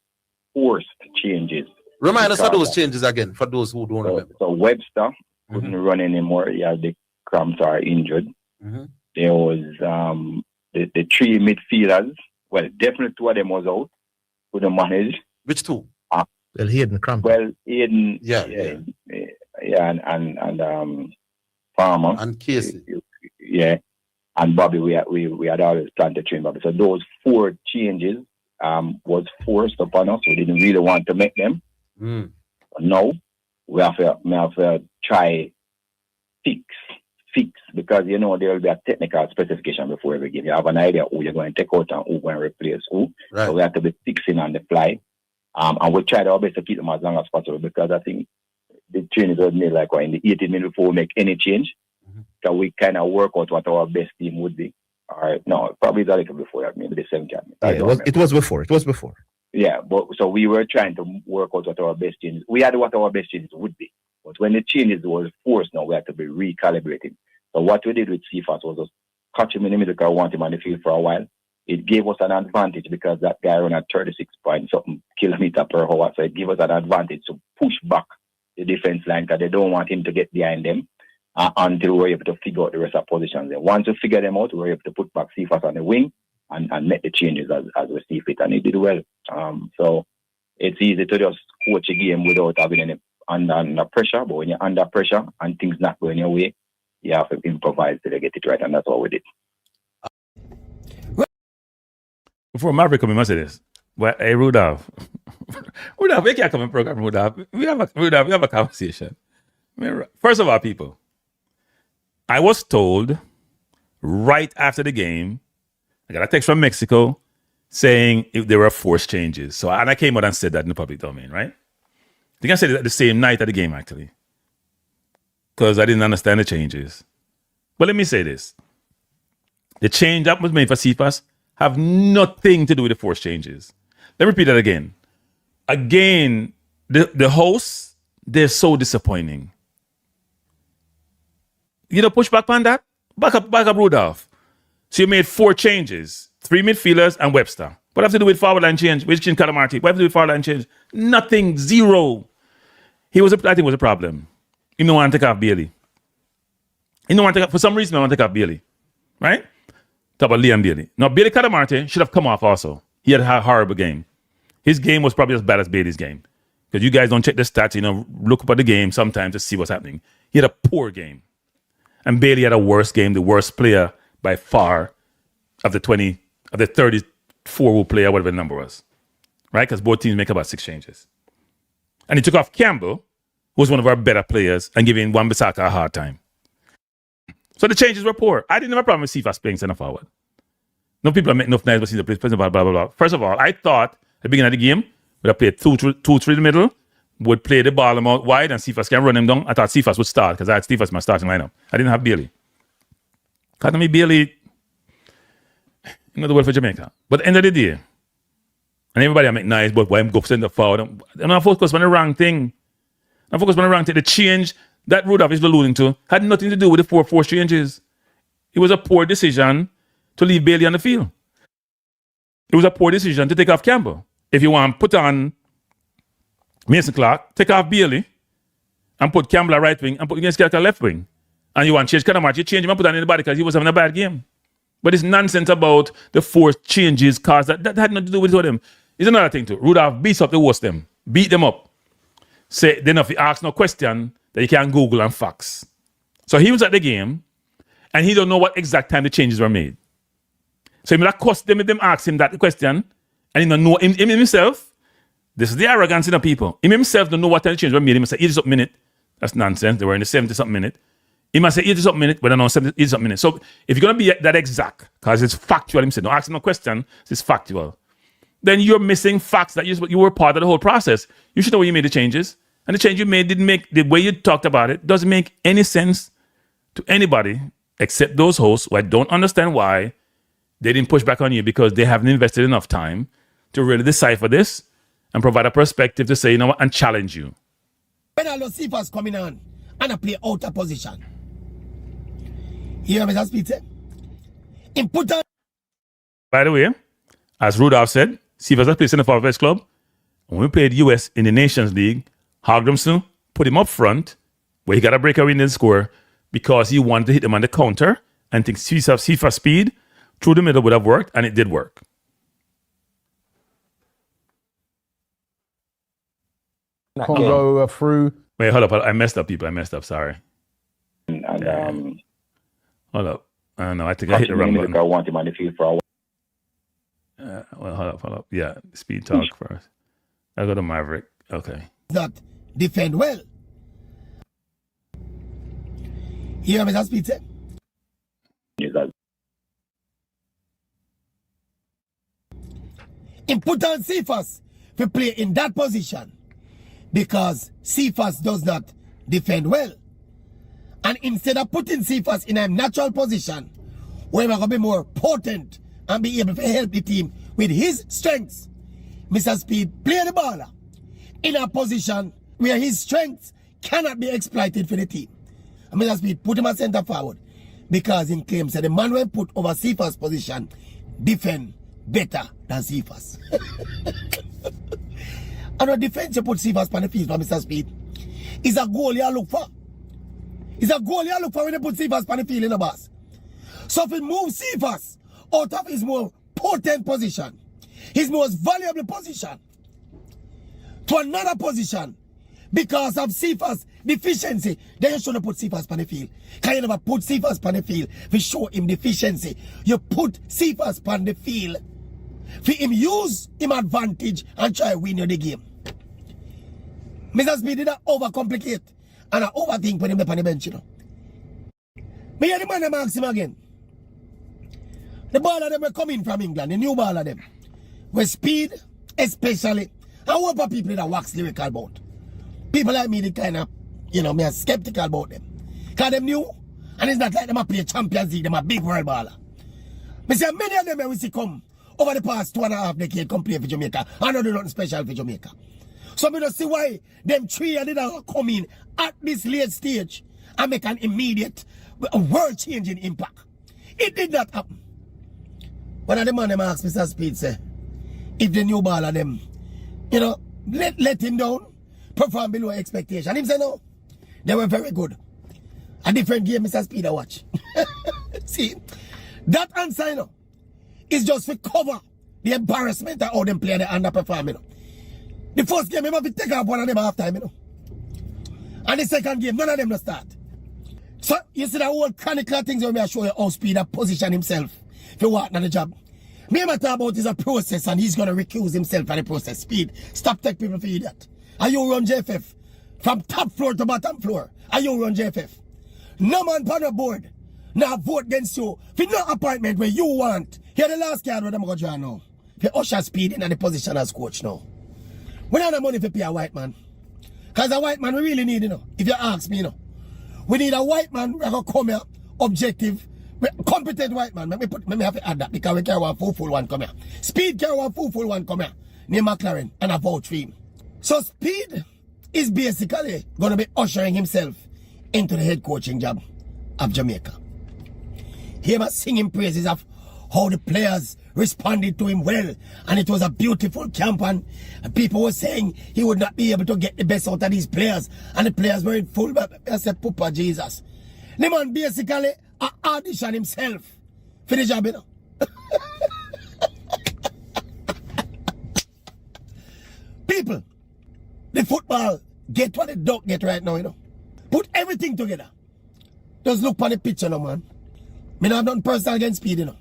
forced changes. Remind us of those changes again, for those who don't remember. So Webster couldn't run anymore. He had the cramps or injured. There was the 3 midfielders. Well, definitely 2 of them was out. Couldn't manage. Which 2? Well, Hayden cramp. Well, Hayden. And Farmer. And Casey. Yeah. And Bobby, we had always planned to train Bobby. So those 4 changes was forced upon us. We didn't really want to make them. But now we have to try fix, because there will be a technical specification before every game. You have an idea who you're going to take out and who going to replace who. Right. So we have to be fixing on the fly. And we try our best to keep them as long as possible, because I think the training was made like in the 80 minutes before we make any change. So we kind of work out what our best team would be. Or no, probably a little before, maybe the 70th. It was before. Yeah, but so we were trying to work out what our best changes. We had what our best changes would be. But when the changes were forced, now we had to be recalibrating. So what we did with Cephas was just catch him in the middle, because I want him on the field for a while. It gave us an advantage because that guy ran at 36-point-something kilometer per hour. So it gave us an advantage to push back the defense line, because they don't want him to get behind them until we're able to figure out the rest of positions. And once we figure them out, we're able to put back Cephas on the wing and make the changes as we see fit. And he did well. So it's easy to just coach a game without having any under pressure. But when you're under pressure and things not going your way, you have to improvise till they get it right. And that's what we did. Before Maverick come in, I say this. Well, hey, Rudolph, we can't come in program, Rudolph. We have a conversation. First of all, people, I was told right after the game, I got a text from Mexico saying if there were forced changes. And I came out and said that in the public domain, right? I think I said it the same night of the game, actually, because I didn't understand the changes. But let me say this. The change that was made for Cephas have nothing to do with the forced changes. Let me repeat that again. Again, the hosts, they're so disappointing. Push back on that? Back up Rudolph. So you made 4 changes, 3 midfielders and Webster. What have to do with forward line change? Which in Calamarti? What have to do with forward line change? Nothing, 0. I think it was a problem. He didn't want to take off Bailey. For some reason, I want to take off Bailey. Right? Talk about Liam Bailey. Now, Bailey Calamarti should have come off also. He had a horrible game. His game was probably as bad as Bailey's game. Because you guys don't check the stats, look up at the game sometimes to see what's happening. He had a poor game. And Bailey had a worse game, the worst player by far of the 34 who play, whatever the number was. Right? Because both teams make about 6 changes. And he took off Campbell, who was one of our better players, and giving Wan-Bissaka a hard time. So the changes were poor. I didn't have a problem with Cephas playing center forward. No people are making enough nice, but blah, blah, blah. First of all, I thought at the beginning of the game, we'd have played 2-3 in the middle, would play the ball out wide, and Cephas can run him down. I thought Cephas would start, because I had Cephas in my starting lineup. I didn't have Bailey. Because to me, Bailey, not the world for Jamaica. But at the end of the day, and everybody I make nice, but why I'm go center forward. And I focus on the wrong thing. The change that Rudolph is alluding to had nothing to do with the 4 forced changes. It was a poor decision to leave Bailey on the field. It was a poor decision to take off Campbell. If you want to put on Mason Clark, take off Bailey, and put Campbell at right wing, and put against Clark at left wing. And you want to change Canamarch, you change him and put on anybody because he was having a bad game. But it's nonsense about the forced changes, cause that had nothing to do with them. It's another thing too. Rudolph beats up the worst them. beat them up. Say, then if you ask no question, that you can Google and fax. So he was at the game, and he don't know what exact time the changes were made. So he cost them ask him that question, and he don't know him himself. This is the arrogance in the people. Him himself don't know what time the changes were made. He must say 80-something minute. That's nonsense. They were in the 70-something minute. He must say 80-something minute, but I know 80-something minute. So if you're going to be that exact, because it's factual, him said, don't ask him no question, it's factual. Then you're missing facts that you were part of the whole process. You should know when you made the changes. And the change you made didn't make, the way you talked about it, doesn't make any sense to anybody except those hosts who I don't understand why they didn't push back on you, because they haven't invested enough time to really decipher this and provide a perspective to say, you know what, and challenge you. When I see us coming on and I play out of position. You hear Mr. Speid say? Important. By the way, as Rudolph said, Cephas has played in the Forward Club. When we played US in the Nations League, Hogdomson put him up front where he got a breakaway in the score because he wanted to hit him on the counter and think Cephas Speid through the middle would have worked, and it did work. Congo through. Wait, hold up. I messed up, people. I messed up. Sorry. And Hold up. I don't know. I think I hit the wrong button. I want him on the field for a while. Well, hold up. Yeah, Speed talk first. I'll go to Maverick. Okay. Not defend well. You hear Mr. Speid say? Important Cephas to play in that position because Cephas does not defend well. And instead of putting Cephas in a natural position where we're going to be more potent and be able to help the team with his strengths, Mr. Speid play the baller in a position where his strengths cannot be exploited for the team. And Mr. Speid put him at center forward because he claims that the man when put over Cephas' position defend better than Cephas. And the defense you put Cephas on the field for Mr. Speid is a goal you look for. It's a goal you look for when you put Cephas on the field in the boss. So if it moves Cephas out of his more potent position, his most valuable position, to another position, because of Cephas' deficiency, then you shouldn't put Cephas on the field. Because you never put Cephas on the field to show him deficiency. You put Cephas on the field for him use him advantage and try to win you the game. Mr. Speid did not overcomplicate and I overthink when him on the bench, you know. Me hear the man them ask him again. The ball of them were coming from England, the new ball of them. With Speid, especially, I hope people that wax lyrical about. People like me, the kind of, you know, me are skeptical about them. Because them new, and it's not like them a play Champions League, them a big world baller. Me say many of them we see come over the past 2.5 decades come play for Jamaica. I know do nothing special for Jamaica. So me don't see why them three didn't come in at this late stage and make an immediate world-changing impact. It did not happen. One of the man them asked Mr. Speid say, if the new ball of them, you know, let him down, perform below expectation. Him say no. They were very good. A different game Mr. Speid I watch. See, that answer, you know, is just to cover the embarrassment of how them play the underperform, you know. The first game, he have to take off one of them half time, you know. And the second game, none of them will start. So, you see that whole chronicle things when I show you how Speid have position himself for what on the job. Me talk about is a process and he's going to recuse himself from the process. Speid, stop take people for idiot. Are you run JFF? From top floor to bottom floor. Are you run JFF? No man on the board. Now vote against you for no appointment where you want. Here the last card where I'm going to draw now. For usher Speid in the position as coach now. We don't have money to pay a white man. Because a white man we really need, you know. If you ask me, you know. We need a white man who will come here, objective, competent white man. Let me have to add that because we carry one full one come here. Speid carry one full one come here. Name McLaren and a vote for him. So Speid is basically going to be ushering himself into the head coaching job of Jamaica. He must sing in praises of how the players responded to him well, and it was a beautiful camp, and people were saying he would not be able to get the best out of these players, and the players were in full. I said, Papa Jesus. The man basically auditioned himself for the job, you know. People, the football get what it don't get right now, you know. Put everything together. Just look on the picture, no man. Me not have nothing personal against Speed, you know.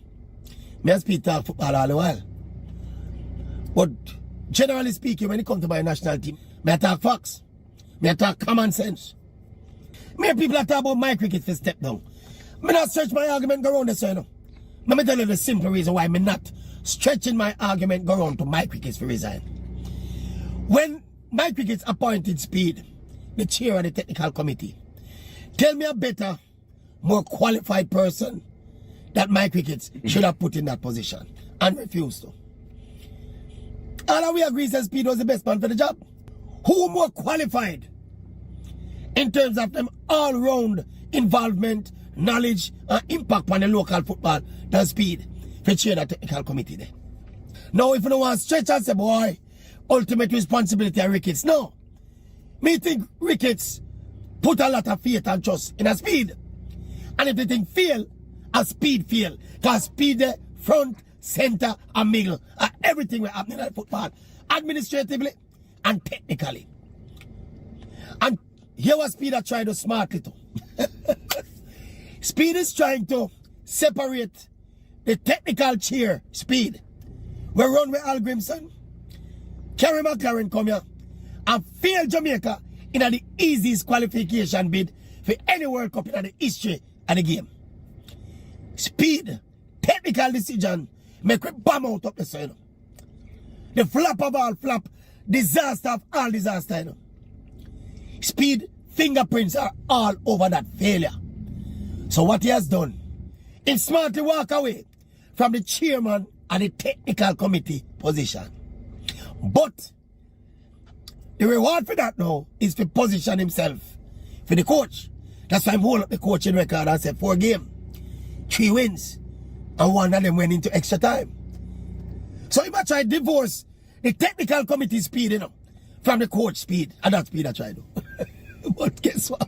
Me and Speed talk football all the while. But generally speaking, when it comes to my national team, me I talk facts. Me I talk common sense. Me people that talk about my cricket for step down. Me not search my argument go around this, you know. Let me tell you the simple reason why me not stretching my argument go around to my crickets for resign. When my crickets appointed Speed, the chair of the technical committee, tell me a better, more qualified person that my crickets should have put in that position and refused to. All we agree that Speed was the best man for the job. Who more qualified in terms of them all-round involvement, knowledge, and impact on the local football than Speed for chair that technical committee there? Now, if you don't want to stretch and say, boy, ultimate responsibility of Ricketts, no. Me think Ricketts put a lot of faith and trust in a Speed. And if the thing fail, a Speed fail. Because Speed there, front, center, and middle, and everything will happen in football, administratively and technically. And here was Speed that tried to smartly too. Speed is trying to separate the technical chair, Speed. We run with Al Grimson, Kerry McLaren come here, and fail Jamaica in the easiest qualification bid for any World Cup in the history of the game. Speed, technical decision, make we bomb out up the side. The flop of all flop, disaster of all disaster. You know. Speed, fingerprints are all over that failure. So what he has done, he smartly walk away from the chairman and the technical committee position. But the reward for that now is to position himself for the coach. That's why I'm holding up the coaching record and say 4 games, 3 wins, and 1 of them went into extra time. So if I try to divorce the technical committee Speed, you know, from the coach Speed, and that Speed I try to. But guess what?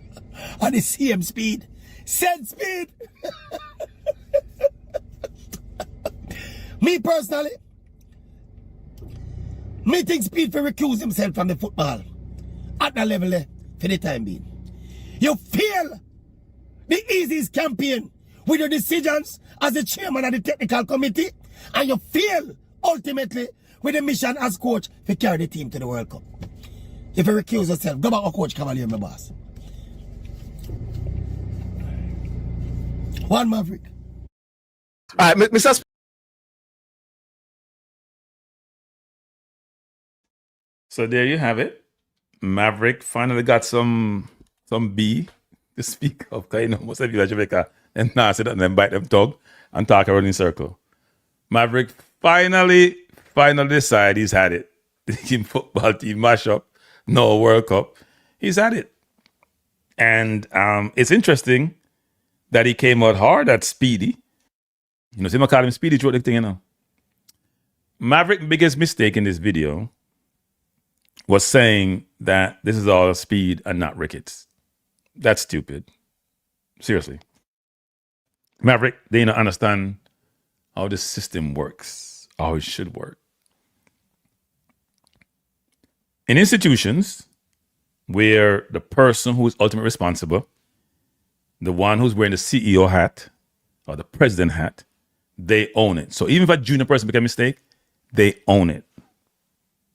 And the same Speed, said Speed. Me personally, me think Speed for recuse himself from the football at that level there for the time being. You fail the easiest campaign with your decisions as the chairman of the technical committee, and you fail ultimately with the mission as coach to carry the team to the World Cup. If you recuse yourself, go back to Coach Cavalier, my boss. One Maverick. All right, Mr. So there you have it. Maverick finally got some B to speak of. Because you know, most of you in Jamaica and now sit and then bite them tongue and talk around in circle. Maverick finally decided he's had it. The team football team mashup, no World Cup. He's had it. And it's interesting that he came out hard at Speedy. You know, see, I call him Speedy throughout the thing, you know. Maverick's biggest mistake in this video was saying that this is all Speed and not Ricketts. That's stupid. Seriously. Maverick, they don't understand how this system works, how it should work. In institutions where the person who is ultimately responsible, the one who's wearing the CEO hat or the president hat, they own it. So even if a junior person makes a mistake, they own it.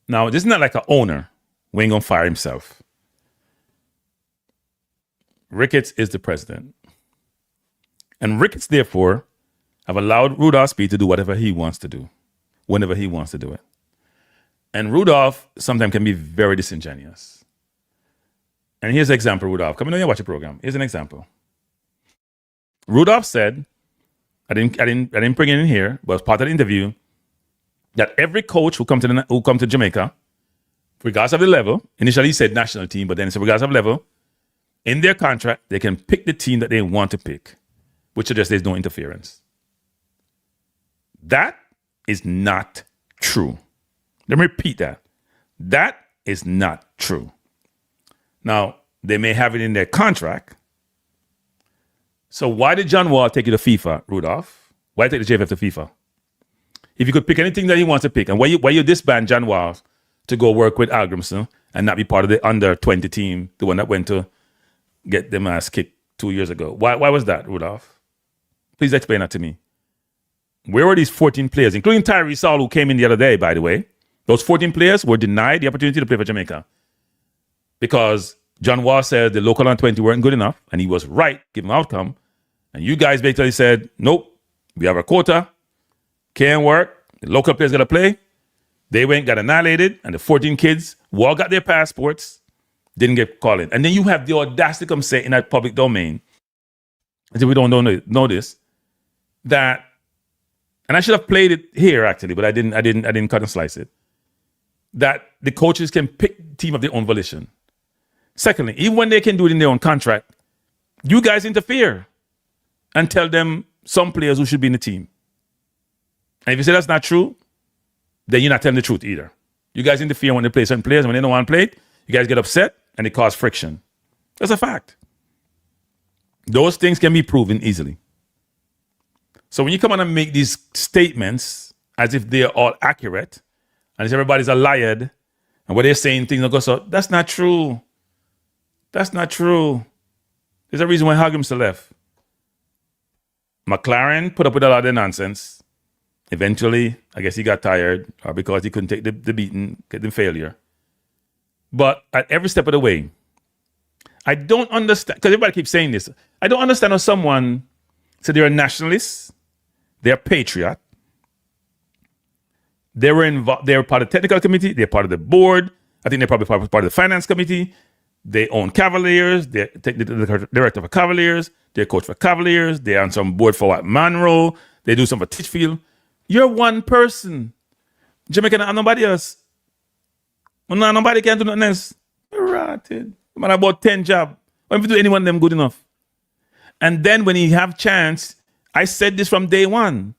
Now, this is not like an owner who ain't gonna fire himself. Ricketts is the president. And Ricketts, therefore, have allowed Rudolph Speid to do whatever he wants to do, whenever he wants to do it. And Rudolph sometimes can be very disingenuous. And here's an example, Rudolph. Come in and watch the program. Here's an example. Rudolph said, I didn't bring it in here, but as part of the interview, that every coach who come to Jamaica, regardless of the level, initially he said national team, but then he said regardless of level, in their contract, they can pick the team that they want to pick, which suggests there's no interference. That is not true. Let me repeat that. That is not true. Now, they may have it in their contract. So why did John Wall take you to FIFA, Rudolph? Why take the JFF to FIFA? If you could pick anything that he wants to pick, and why you disband John Wall to go work with Al Grimson and not be part of the under 20 team, the one that went to get them ass kicked 2 years ago. Why was that, Rudolph? Please explain that to me. Where were these 14 players, including Tyree Saul, who came in the other day, by the way? Those 14 players were denied the opportunity to play for Jamaica because John Wall said the local under 20 weren't good enough, and he was right, given outcome. And you guys basically said, nope, we have a quota, can't work, the local players got to play. They went, got annihilated, and the 14 kids all got their passports, didn't get called in. And then you have the audacity to come say in that public domain, as if we don't know this, that, and I should have played it here actually, but I didn't cut and slice it, that the coaches can pick team of their own volition. Secondly, even when they can do it in their own contract, you guys interfere and tell them some players who should be in the team. And if you say that's not true, then you're not telling the truth either. You guys interfere when they play certain players, and when they don't want to play it, you guys get upset and it causes friction. That's a fact. Those things can be proven easily. So when you come on and make these statements as if they're all accurate, and as everybody's a liar, and what they're saying things don't go so, that's not true. That's not true. There's a reason why Hagrimson left. McLaren put up with a lot of nonsense. Eventually, I guess he got tired, or because he couldn't take the beating, get the failure. But at every step of the way, I don't understand, because everybody keeps saying this, I don't understand how someone said they're a nationalist, they're a patriot, they were part of the technical committee, they're part of the board, I think they're probably part of the finance committee, they own Cavaliers, they're the director for Cavaliers, they're coach for Cavaliers, they're on some board for Monroe, they do something for Titchfield. You're one person. Jamaica and nobody else. Well, nobody can do nothing else. Rotted. Man, about 10 jobs. Why don't you do anyone of them good enough? And then when he have chance, I said this from day one.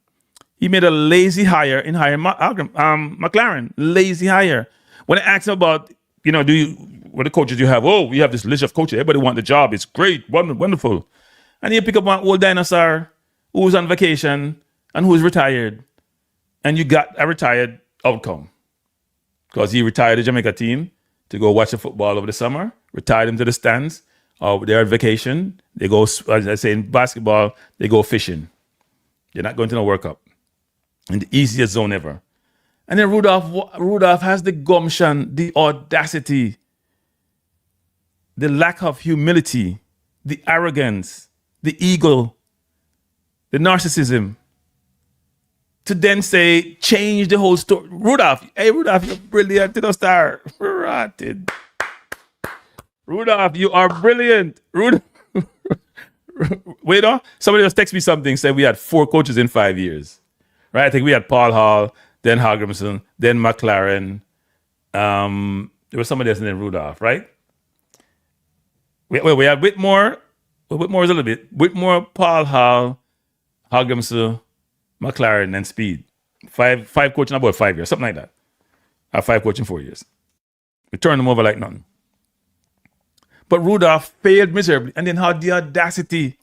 He made a lazy hire in McLaren. Lazy hire. When I asked him about, what the coaches you have? Oh, we have this list of coaches. Everybody want the job. It's great. Wonderful. And he pick up one old dinosaur who was on vacation and who is retired. And you got a retired outcome. Because he retired the Jamaica team to go watch the football over the summer, retired them to the stands, or they're on vacation. They go, as I say in basketball, they go fishing. They're not going to no World Cup. In the easiest zone ever. And then Rudolph has the gumption, the audacity, the lack of humility, the arrogance, the ego, the narcissism, to then say, change the whole story. Rudolph, you're brilliant, star. Rotted. Rudolph, you are brilliant. Wait on. Somebody just text me something, said we had 4 coaches in 5 years. Right? I think we had Paul Hall, then Hagrimson, then McLaren. There was somebody else and then Rudolph, right? We had Whitmore. Well, Whitmore is a little bit. Whitmore, Paul Hall, Hagrimson, McLaren, and Speid. Five coaching about 5 years, something like that. 5 coaching 4 years. We turned them over like nothing. But Rudolph failed miserably and then had the audacity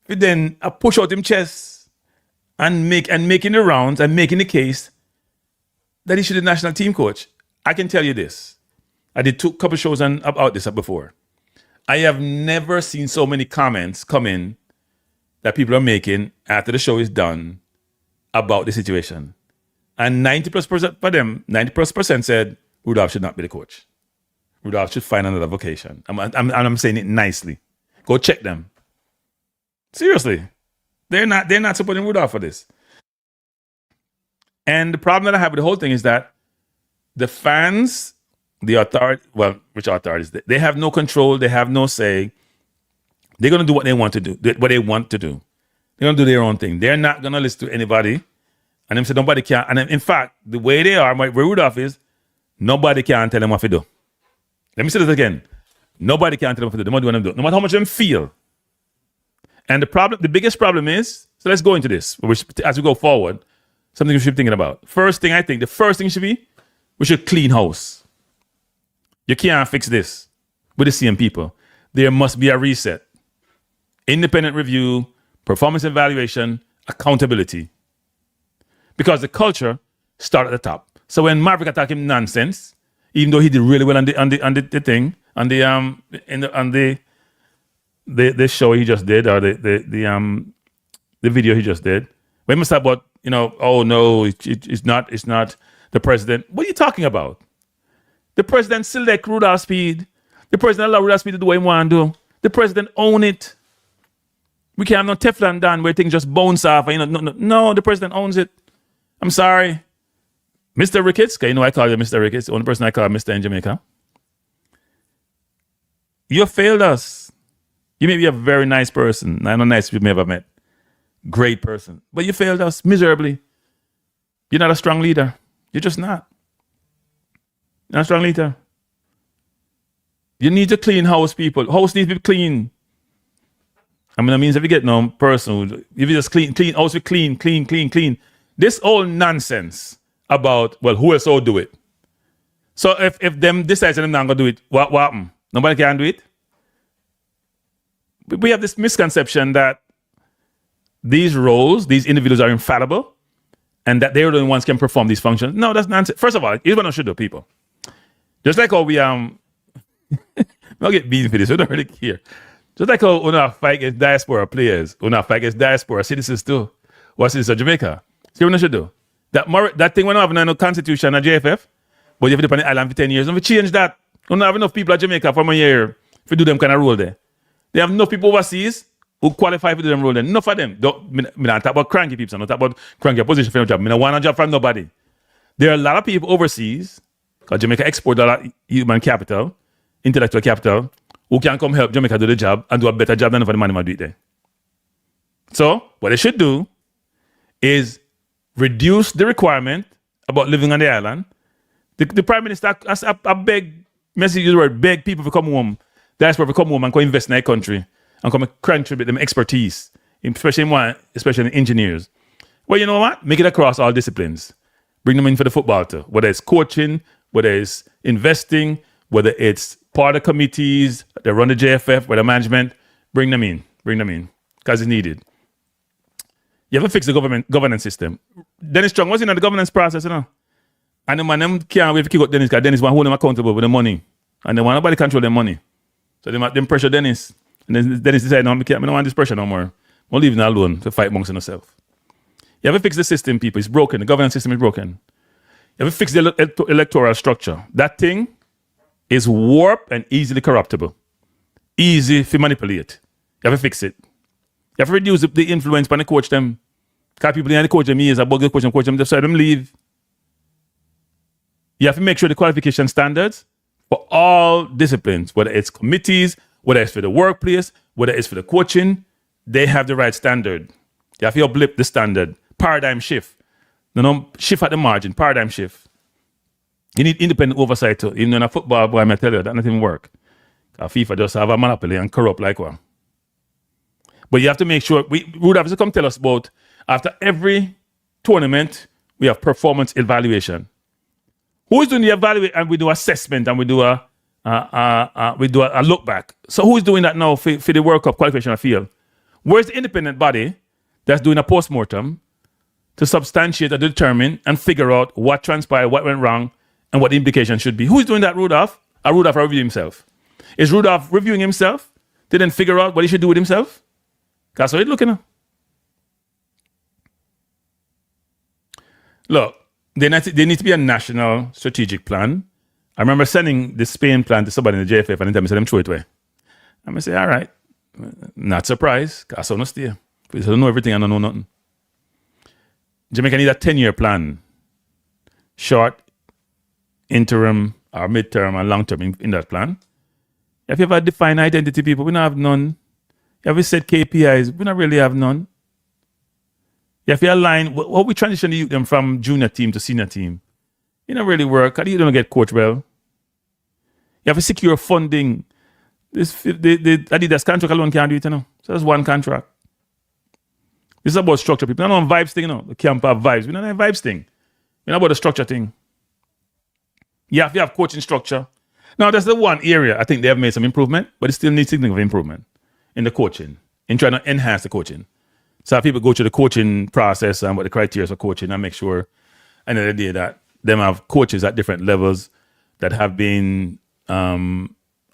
to then push out him chest and making the rounds and making the case that he should be national team coach. I can tell you this. I did a couple shows about this before. I have never seen so many comments come in that people are making after the show is done about the situation. And 90% for them, 90% said Rudolph should not be the coach. Rudolph should find another vocation. I'm saying it nicely. Go check them. Seriously. They're not supporting Rudolph for this. And the problem that I have with the whole thing is that the fans, the authority, well, which authorities, they have no control, they have no say. They're going to do what they want to do, They're going to do their own thing. They're not going to listen to anybody. And them say nobody can. And in fact, the way they are, where Rudolph is, nobody can tell them what to do. Let me say this again. Nobody can tell them what to do. They want to do. No matter how much them feel. And the biggest problem is, so let's go into this, as we go forward, something we should be thinking about. The first thing should be, we should clean house. You can't fix this with the same people. There must be a reset. Independent review, performance evaluation, accountability. Because the culture starts at the top. So when Maverick attacked him nonsense, even though he did really well on the thing, on the show he just did, or the video he just did. We must have about, oh no, it's not the president. What are you talking about? The president select Rudolph Speid. The president allow Rudolph Speid to do what he want to do. The president own it. We can't have no Teflon done where things just bounce off. No, the president owns it. I'm sorry. Mr. Ricketts, I call you Mr. Ricketts, the only person I call Mr. in Jamaica. You failed us. You may be a very nice person. I know nice people may have met. Great person. But you failed us miserably. You're not a strong leader. You're just not. You're not a strong leader. You need to clean house, people. House needs to be clean. I mean, that means if you get no personal, if you just clean, house be clean. This all nonsense about, well, who else will do it? So if them decides they're not going to do it, what happen? Nobody can do it? We have this misconception that these roles, these individuals are infallible and that they're the only ones can perform these functions. No, that's nonsense. First of all, here's what I should do, people. Just like how we, I'll get beaten for this, we don't really care. Just like how we fight against diaspora players, we fight against diaspora citizens too, or citizens of Jamaica. See what I should do? That thing we don't have no constitution at JFF, but you have to on the island for 10 years. Don't we change that? We don't have enough people at Jamaica for 1 year to do them kind of role there. They have enough people overseas who qualify for do them role there. Enough of them. Me not talk about cranky people, I don't talk about cranky opposition for no job. Me don't want a job from nobody. There are a lot of people overseas, because Jamaica export a lot of human capital, intellectual capital, who can come help Jamaica do the job and do a better job than the money might do it there. So, what they should do is reduce the requirement about living on the island. The Prime Minister, I beg, message use the word, beg people to come home, diaspora to come home and go invest in their country and come contribute them expertise, especially in engineers. Well, you know what? Make it across all disciplines. Bring them in for the football too. Whether it's coaching, whether it's investing, whether it's part of committees that run the JFF, whether management, bring them in, because it's needed. You have to fix the governance system. Dennis Strong was in the governance process, And the man them can't wait to kick out Dennis, because Dennis want to hold him accountable with the money. And they want nobody control their money. So they pressure Dennis. And then Dennis decided, no, I don't want this pressure no more. I'll leave him alone to fight amongst himself. You have to fix the system, people. It's broken. The governance system is broken. You have to fix the electoral structure. That thing is warped and easily corruptible. Easy to manipulate. You have to fix it. You have to reduce the influence when they coach them. Because people in the coach them years, about the coach them, they decide them leave. You have to make sure the qualification standards for all disciplines, whether it's committees, whether it's for the workplace, whether it's for the coaching, they have the right standard. You have to uplift the standard. Paradigm shift. Shift at the margin, paradigm shift. You need independent oversight too. Even in a football boy, I tell you, that doesn't work. FIFA just have a monopoly and corrupt like one. But you have to make sure, Rudolph has to come tell us about, after every tournament, we have performance evaluation. Who is doing the evaluation and we do assessment and we do a look back? So who is doing that now for the World Cup qualification field? Where's the independent body that's doing a post-mortem to substantiate and determine and figure out what transpired, what went wrong, and what the implication should be? Who is doing that, Rudolph? Or Rudolph reviewing himself? Is Rudolph reviewing himself to then figure out what he should do with himself? That's how he's looking at. Look, there needs to be a national strategic plan. I remember sending the Spain plan to somebody in the JFF and then I said, throw it away. I'm going to say, all right, not surprised, because I don't stay. Because I don't know everything, I don't know nothing. Jamaica need a 10-year plan. Short, interim, or midterm, and long-term in that plan. If you have a defined identity, people, we don't have none. If you set KPIs, we don't really have none. If you align, what we transition them from junior team to senior team, it don't really work. How do you don't get coached well? You have to secure funding. The Adidas contract alone can't do it, So that's one contract. This is about structure, people. Not on vibes thing, The camp have vibes. We don't have vibes thing. We're not about the structure thing. You have to have coaching structure. Now, that's the one area I think they have made some improvement, but it still needs significant improvement in the coaching, in trying to enhance the coaching. So if people go through the coaching process and what the criteria for coaching and make sure, end of the day, that them have coaches at different levels, that have been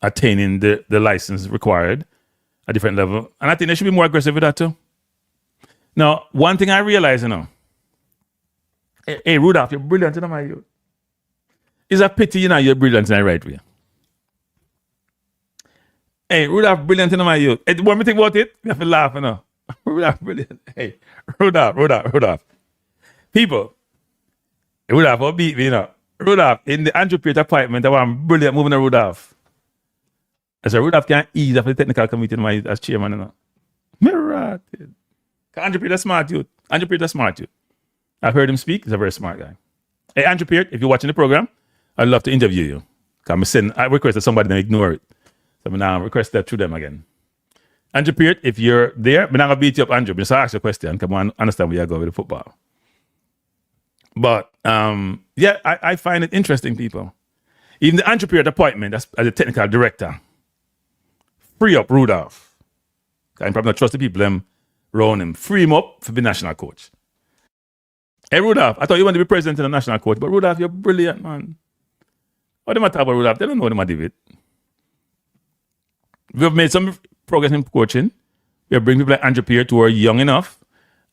attaining the license required at different level. And I think they should be more aggressive with that too. Now, one thing I realize, hey, Rudolph, you're brilliant, my youth. It's a pity, you're brilliant in the right way. Hey, Rudolph, brilliant, my youth. Hey, when we think about it, we have to laugh, Rudolph, brilliant. Hey, Rudolph. People, Rudolph will beat me, Rudolph, in the Andrew Peart appointment, I want brilliant moving to Rudolph. I said, Rudolph can't ease after the technical committee as chairman, Right. Andrew Peart is smart youth. I've heard him speak. He's a very smart guy. Hey, Andrew Peart, if you're watching the program, I'd love to interview you. I requested somebody to ignore it. So I'm now request that through them again. Andrew Peart, if you're there, I'm not going to beat you up, Andrew. Just ask a question. Come on, understand where you go with the football. But, I find it interesting, people. Even the Andrew Peart appointment as a technical director, free up Rudolph. I probably not trust the people around him. Free him up for the national coach. Hey, Rudolph, I thought you wanted to be president and a national coach, but Rudolph, you're brilliant, man. What do they talk about Rudolph? They don't know what they do with. We've made some progress in coaching. We have bring people like Andrew Peart who are young enough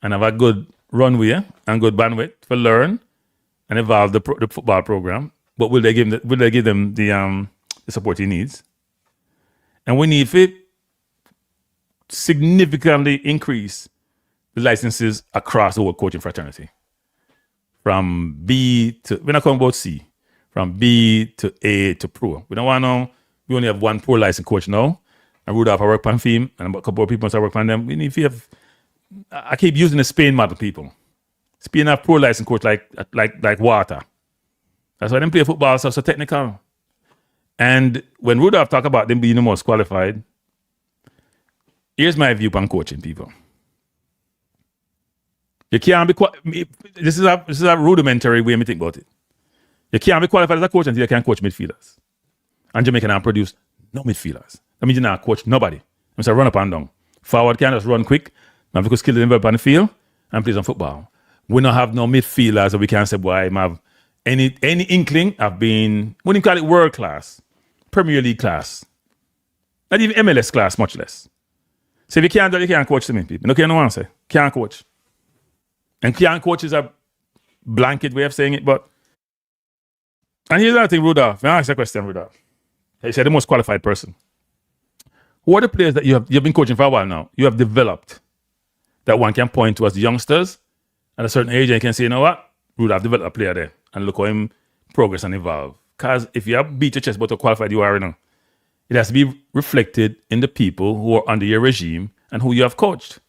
and have a good runway and good bandwidth to learn and evolve the football program. But will they give them the support he needs? And we need to significantly increase the licenses across the whole coaching fraternity. From B to, we're not talking about C, from B to A to Pro. We don't want to we only have one Pro license coach now, and Rudolph, I work on him, and a couple of people I work on them. We need to have, I keep using the Spain model, people. Spain have Pro license coach like water. That's why they play football so technical. And when Rudolph talk about them being the most qualified, here's my view on coaching, people. You can't be this is a rudimentary way I think about it. You can't be qualified as a coach until you can coach midfielders. And Jamaica can produce no midfielders. That means you not coach nobody. I'm saying run up and down. Forward can just run quick. Now because skill them up on the field and play some football. We don't have no midfielders, so we can't say, boy, I have any inkling of being, what do you call it, world class, Premier League class. Not even MLS class, much less. So if you can't do it, you can't coach to me, people. No care no one say. Can't coach. And can't coach is a blanket way of saying it, but and here's another thing, Rudolph. I'll ask you a question, Rudolph. You said the most qualified person. Who are the players that you've been coaching for a while now? You have developed that one can point to as the youngsters at a certain age and you can say, you know what? Rudolph developed a player there and look how him progress and evolve. Because if you have beat your chest about how qualified you are right now, it has to be reflected in the people who are under your regime and who you have coached.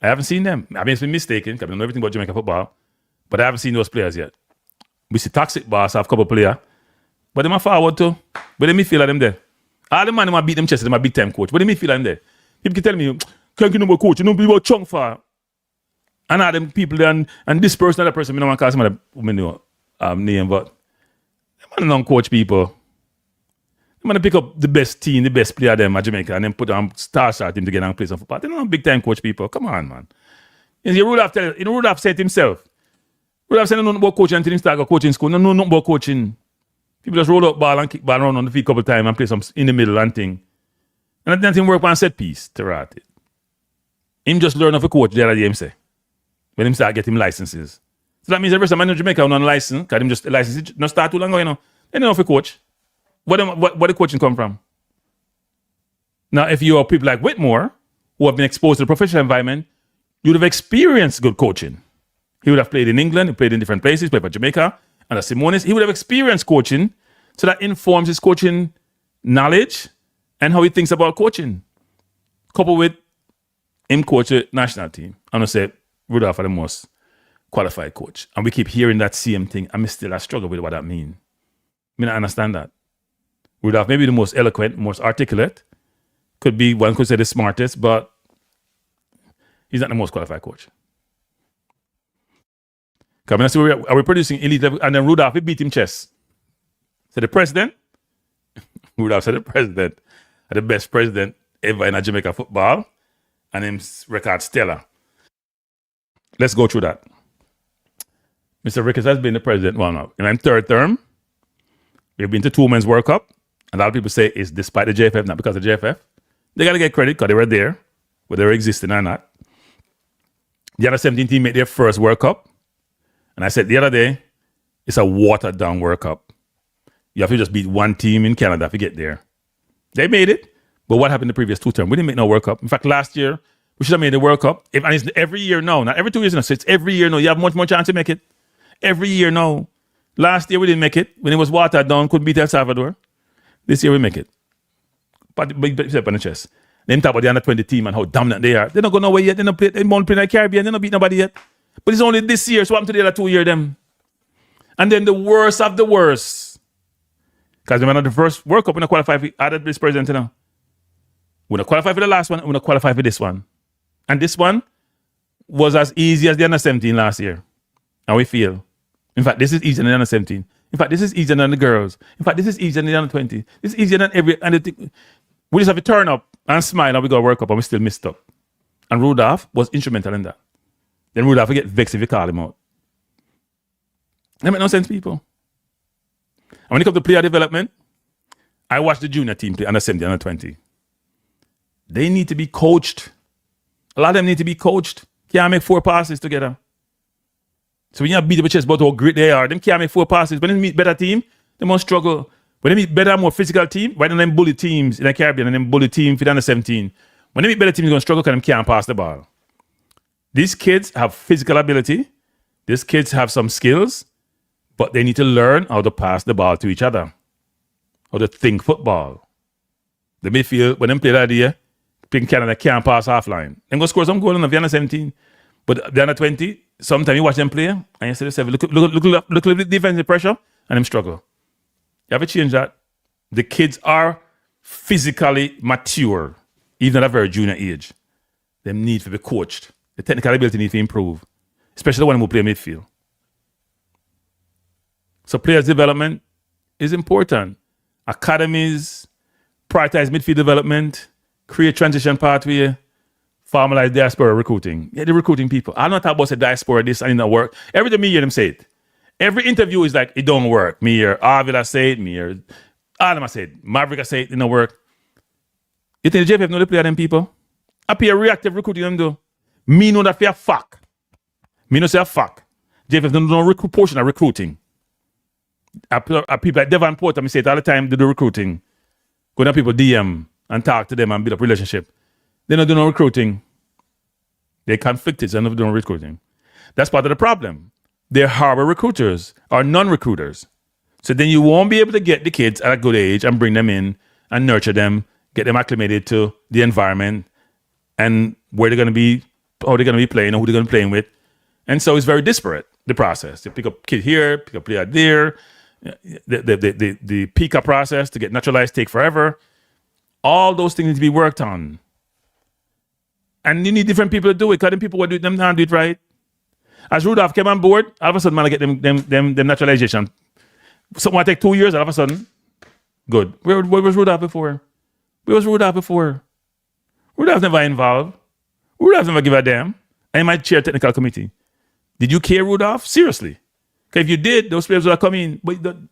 I haven't seen them. I mean, it's been mistaken because I don't know everything about Jamaica football, but I haven't seen those players yet. We see Toxic Boss have a couple of players, but they are forward too. But they feel like them there. All the man who beat them chest, they're a big time coach, but they feel like them there. People can tell me, can't you know about coach? You know about Chung for. And all them people there, and this person, that person, I don't want to call somebody name, but they don't coach people. I'm going to pick up the best team, the best player them at Jamaica, and then put on star team together and play some football. They don't big time coach people. Come on, man. Rudolph said himself. Rudolph said nothing about coaching until he started coaching school. No, nothing about coaching. People just roll up ball and kick ball around on the field a couple of times and play some in the middle and thing. And that thing work on set piece to rat it. Him just learn of a coach the other day, him say. When him start getting licenses. So that means every time I know Jamaica on license, because him just license not start too long ago, you know. They don't know if a coach. Where the coaching come from? Now, if you are people like Whitmore, who have been exposed to the professional environment, you would have experienced good coaching. He would have played in England, he played in different places, played for Jamaica, and as Simonis, he would have experienced coaching, so that informs his coaching knowledge and how he thinks about coaching. Coupled with him coach the national team. I'm going to say Rudolph are the most qualified coach. And we keep hearing that same thing, and I struggle with what that means. I mean, I understand that. Rudolph may be the most eloquent, most articulate. Could be, one could say the smartest, but he's not the most qualified coach. Come and see, are we producing elite level? And then Rudolph, he beat him chess. So the president, Rudolph said the president, the best president ever in Jamaica football, and his record stellar. Let's go through that. Mr. Ricketts has been the president, well now, in my third term. We've been to 2 Women's World Cup. A lot of people say it's despite the JFF, not because of the JFF. They got to get credit because they were there, whether they were existing or not. The under 17 team made their first World Cup. And I said the other day, it's a watered down World Cup. You have to just beat one team in Canada to get there. They made it. But what happened the previous 2 terms? We didn't make no World Cup. In fact, last year, we should have made the World Cup. And it's every year now. Not every 2 years now. So it's every year now. You have much more chance to make it. Every year now. Last year, we didn't make it. When it was watered down, couldn't beat El Salvador. This year, we make it. But big step on the chest. Then talk about the under 20 team and how dominant they are. They don't go nowhere yet. They don't play in the Caribbean. They don't beat nobody yet. But it's only this year. So what happened to the other 2 years, them? And then the worst of the worst. Because remember the first World Cup, we don't qualify for added this president now. We don't qualify for the last one. We don't qualify for this one. And this one was as easy as the under 17 last year. And we feel. In fact, this is easier than the under 17. In fact, this is easier than the girls. In fact, this is easier than the under 20. This is easier than every. And we just have to turn up and smile and we go to World Cup and we still missed up. And Rudolph was instrumental in that. Then Rudolph will get vexed if you call him out. That makes no sense, people. And when it comes to player development, I watch the junior team play under 17, under 20. They need to be coached. A lot of them need to be coached. Can't make 4 passes together. So when you beat the chest about how great they are, them can't make 4 passes. When they meet better team, they must struggle. When they meet better, more physical team, right, and then bully teams in the Caribbean and then bully team for the under 17. When they meet better teams, they're going to struggle because they can't pass the ball. These kids have physical ability. These kids have some skills, but they need to learn how to pass the ball to each other, how to think football. The midfield, when they play that year, playing Canada can't pass half line. They're going to score some goal on the under 17. But the under 20, sometimes you watch them play and you say to yourself, look at the defensive pressure and them struggle. You have to change that. The kids are physically mature, even at a very junior age. They need to be coached. The technical ability needs to improve, especially the one who play midfield. So players' development is important. Academies, prioritize midfield development, create transition pathway, formalize diaspora recruiting. Yeah, they're recruiting people. I don't talk about the diaspora, this and it don't work. Every time me hear them say it. Every interview is like, it don't work. Me hear Avila say it, me hear Adam say it, Maverick say it don't work. You think the JFF know they play them people? I pay a reactive recruiting them do. Me know that for a fact. Me know say a fact. JFF don't know portion of recruiting. People like Devon Porter, me say it all the time, they do recruiting. Go to people DM and talk to them and build up relationship. They don't do no recruiting. They conflicted, so they're not doing recruiting. That's part of the problem. They're harbor recruiters or non-recruiters. So then you won't be able to get the kids at a good age and bring them in and nurture them, get them acclimated to the environment and where they're going to be, how they're going to be playing, or who they're going to be playing with. And so it's very disparate, the process. You pick up kid here, pick up player there. The pick-up process to get naturalized take forever. All those things need to be worked on. And you need different people to do it, because people will do it, them can't do it right. As Rudolph came on board, all of a sudden, man, I get them naturalization. Something might take 2 years, all of a sudden, good. Where was Rudolph before? Where was Rudolph before? Rudolph never involved. Rudolph never give a damn. And he might chair technical committee. Did you care, Rudolph? Seriously. Because if you did, those players would have come in,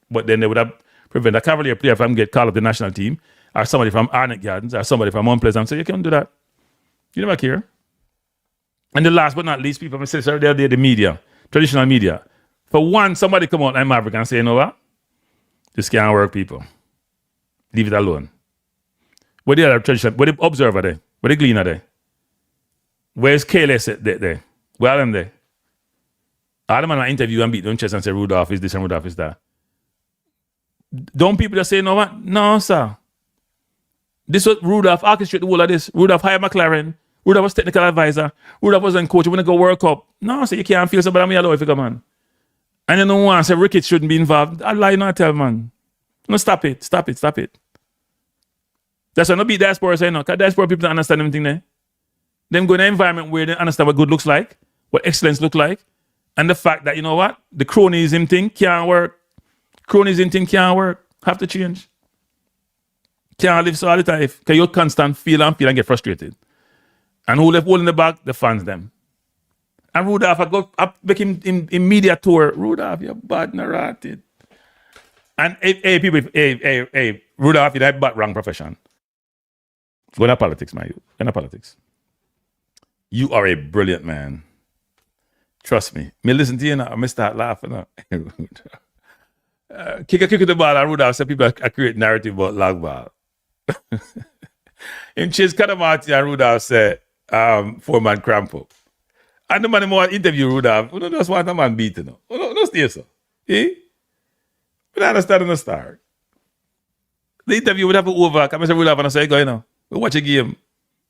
but then they would have prevented a Cavalier player from getting called up the national team, or somebody from Arnett Gardens, or somebody from Mount Pleasant. So you can't do that. You never care. And the last but not least, people say, sorry, they're the media, traditional media. For one, somebody come out and Maverick and say, you know what? This can't work, people. Leave it alone. Where the other traditional, where the observer there? Where the gleaner there? Where's KLS there? Where are them there? All them on an interview and beat them chest and say Rudolph is this and Rudolph is that. Don't people just say, you know what? No, sir. This was Rudolph orchestrated the whole of this. Rudolph hired McLaren. Rudolph was technical advisor. Rudolph was coach. When they go World Cup. No, so you can't feel somebody me allow if you come on. And you know one say Ricketts shouldn't be involved. I lie not tell man. No, stop it. Stop it. That's why no beat diaspora say no. Because diaspora people don't understand anything there. Them go in an environment where they understand what good looks like, what excellence look like. And the fact that, you know what? The cronyism thing can't work. Cronyism thing can't work. Have to change. Can't live so all the time. Because you're constant feel and get frustrated. And who left all in the back? The fans them. And Rudolph, I make him in media tour. Rudolph, you're bad narrated. And people, Rudolph, you have but wrong profession. Go to politics, man. Go to politics. You are a brilliant man. Trust me. Me listen to you now, I start laughing. Kick the ball and Rudolph said people create narrative about long ball. In Chase Kadamati and Rudolph said, 4-man cramp up. And the man more interview Rudolph, you don't just want a man beat, you know. No stay so. Eh? But I understand in the start. The interview would have to over. Come and say Rudolph and I say, go, you know, we watch a game.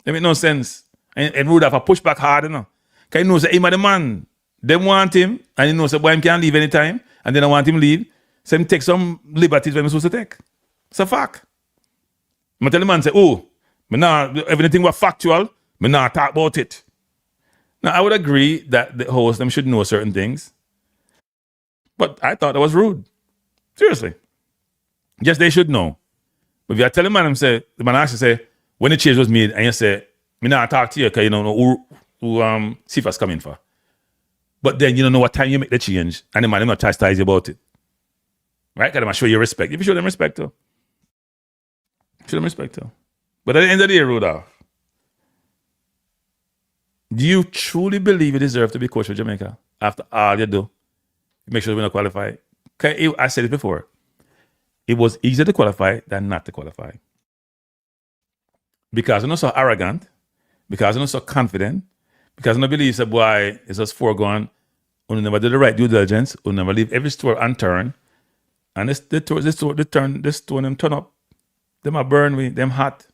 It make no sense. And Rudolph a push back hard, you know. Because he knows that him and the man, they want him, and he knows that boy him can't leave anytime, and then I want him to leave. So him take some liberties when he's supposed to take. It's a fact. I tell the man, say, everything was factual, me not talk about it. Now, I would agree that the host, them should know certain things. But I thought that was rude. Seriously. Yes, they should know. But if you tell the man, the man actually say, when the change was made, and you say, me not talk to you because you don't know who CFA's coming for. But then you don't know what time you make the change, and the man not chastise you about it. Right? Because they show you respect. If you show them respect, too. Show them respect, too. But at the end of the day, Rudolph, do you truly believe you deserve to be coach for Jamaica after all you do? Make sure we're not qualified. I said it before. It was easier to qualify than not to qualify. Because you're not so arrogant, because you're not so confident, because you don't believe that boy is just foregone, you never do the right due diligence, you never leave every store unturned, and this stone them turn up. Them are burn me, them hot.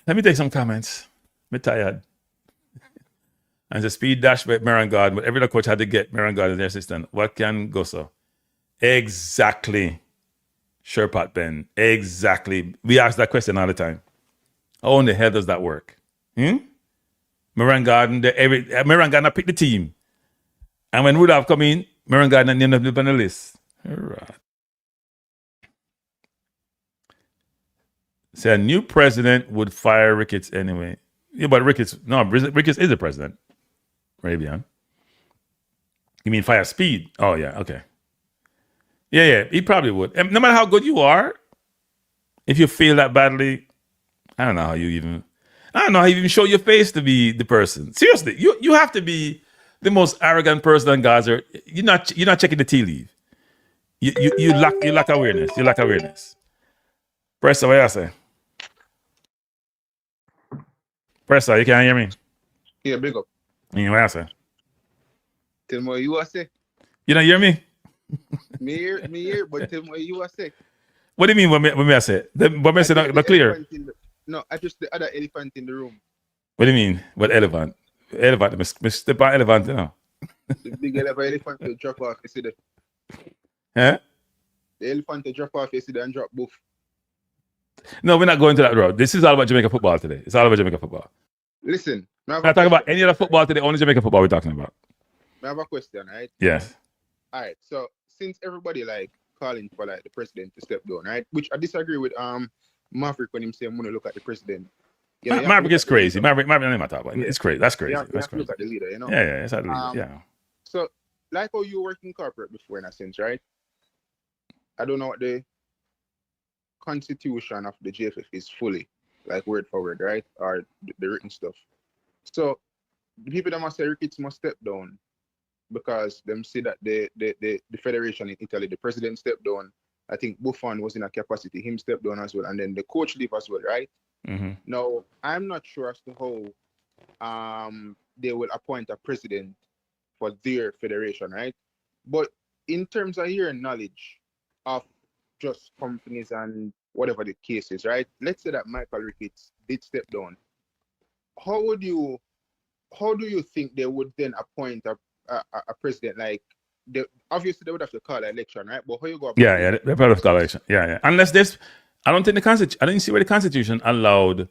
Let me take some comments. I'm tired. And the speed dash by Merangard, but every other coach had to get Merangard as their assistant. What can go so? Exactly. Sherpat Ben. Exactly. We ask that question all the time. How in the hell does that work? Merangard picked the team. And when Rudolph come in, Merangard named up on the list. All right. Say a new president would fire Ricketts anyway. Yeah, but Ricketts is the president. Rabian. You mean fire Speid? Oh, yeah, okay. Yeah, he probably would. And no matter how good you are, if you fail that badly, I don't know how you even show your face to be the person. Seriously, you have to be the most arrogant person on Gaza. You're not checking the tea leaf. You lack awareness. You lack awareness. Press what I say. Pressa, you can't hear me? Yeah, big up. You know what I say? Tell me what you are say. You don't hear me? me hear, but tell me what you are say. What do you mean when I say? What I say not clear? No, I just the other elephant in the room. What do you mean? What elephant? Elephant, step on elephant, you know. The big elephant to drop off yesterday. Huh? The elephant to drop off yesterday and drop both. No, we're not going to that road. This is all about Jamaica football today. It's all about Jamaica football. Listen. We're not talking about any other football today, only Jamaica football we're talking about. I have a question, right? Yes. All right. So since everybody calling for the president to step down, right? Which I disagree with Maverick when him say I'm gonna look at the president. Yeah, Maverick is crazy. Maverick name I talk about. It's crazy. That's crazy. That's crazy. Look at the leader, you know? Yeah, it's at the leader. Yeah. So like how you work in corporate before in a sense, right? I don't know what the constitution of the JFF is fully, word for word, right? Or the written stuff. So the people that must say Ricketts must step down because them say that the federation in Italy, the president stepped down. I think Buffon was in a capacity, him stepped down as well, and then the coach leave as well, right? Mm-hmm. Now, I'm not sure as to how they will appoint a president for their federation, right? But in terms of your knowledge of just companies and whatever the case is, right? Let's say that Michael Ricketts did step down. How do you think they would then appoint a president? Obviously they would have to call an election, right? But how you go? Yeah, they're part of the election. Yeah. Unless there's, I don't think I didn't see where the Constitution allowed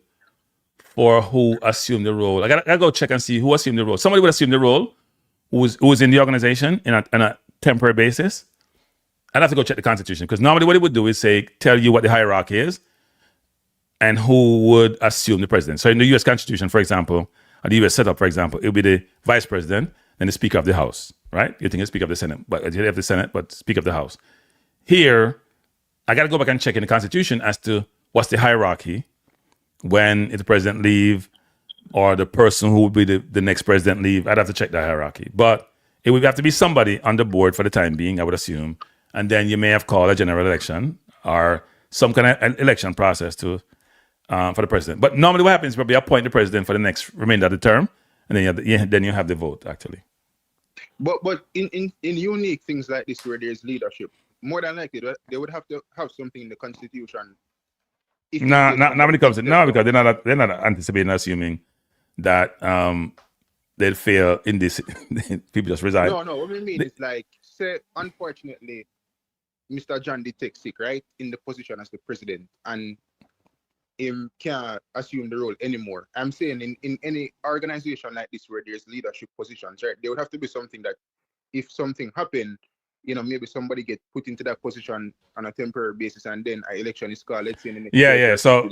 for who assumed the role. I gotta go check and see who assumed the role. Somebody would assume the role who was in the organization on a temporary basis. I'd have to go check the Constitution because normally what it would do is tell you what the hierarchy is and who would assume the president. So in the U.S. Constitution, for example, or the U.S. setup, for example, it would be the vice president and the Speaker of the House. right? You think you speak of the Senate, but you have the Senate, but speak of the House. Here, I got to go back and check in the Constitution as to what's the hierarchy when if the president leave or the person who would be the next president leave. I'd have to check that hierarchy. But it would have to be somebody on the board for the time being, I would assume. And then you may have called a general election or some kind of election process to for the president. But normally what happens is probably appoint the president for the next remainder of the term, and then you have the vote, actually. But in unique things like this where there's leadership, more than likely they would have to have something in the Constitution. Not when it comes to because they're not anticipating, assuming that they'll fail in this. People just resign. No. What I mean is like, say, unfortunately, Mr. John did take sick, right, in the position as the president, and him can't assume the role anymore. I'm saying in any organization like this where there's leadership positions, right, there would have to be something that if something happened, maybe somebody get put into that position on a temporary basis, and then an election is called. Let's say in the next yeah. So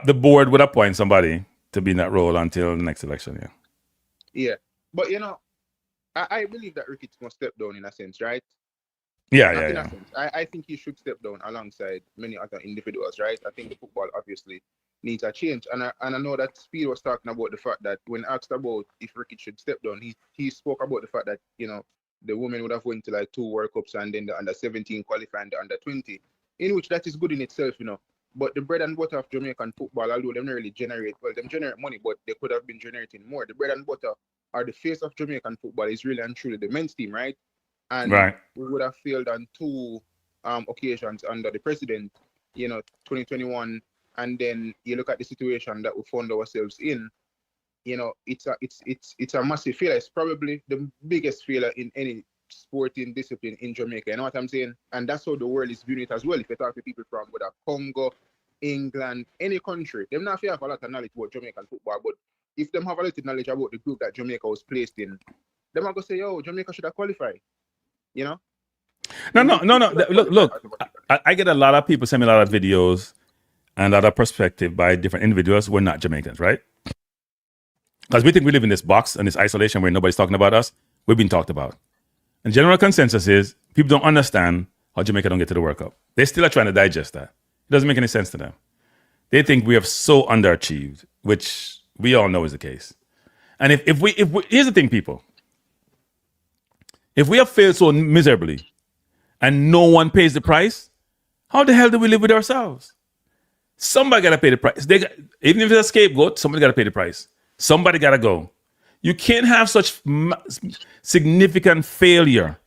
the board would appoint somebody to be in that role until the next election. Yeah, but I believe that Ricketts must step down in a sense, right? Yeah. I think he should step down alongside many other individuals, right? I think the football obviously needs a change, and I know that Speid was talking about the fact that when asked about if Ricketts should step down, he spoke about the fact that the women would have went to like 2 World Cups and then the under-17 qualifying the under-20, in which that is good in itself, But the bread and butter of Jamaican football, although they don't really generate money, but they could have been generating more. The bread and butter are the face of Jamaican football is really and truly the men's team, right? And we would have failed on 2 occasions under the president, 2021, and then you look at the situation that we found ourselves in. It's a massive failure. It's probably the biggest failure in any sporting discipline in Jamaica. You know what I'm saying? And that's how the world is viewing it as well. If you talk to people from whether Congo, England, any country, them not have a lot of knowledge about Jamaican football, but if them have a lot of knowledge about the group that Jamaica was placed in, them are gonna say, "Yo, Jamaica should have qualified." No. Look. I get a lot of people send me a lot of videos and a lot of perspective by different individuals who are not Jamaicans, right? Because we think we live in this box and this isolation where nobody's talking about us. We've been talked about. And general consensus is people don't understand how Jamaica don't get to the World Cup. They still are trying to digest that. It doesn't make any sense to them. They think we have so underachieved, which we all know is the case. And if we here's the thing, people. If we have failed so miserably and no one pays the price, how the hell do we live with ourselves? Somebody got to pay the price. Even if it's a scapegoat, somebody got to pay the price. Somebody got to go. You can't have such significant failure,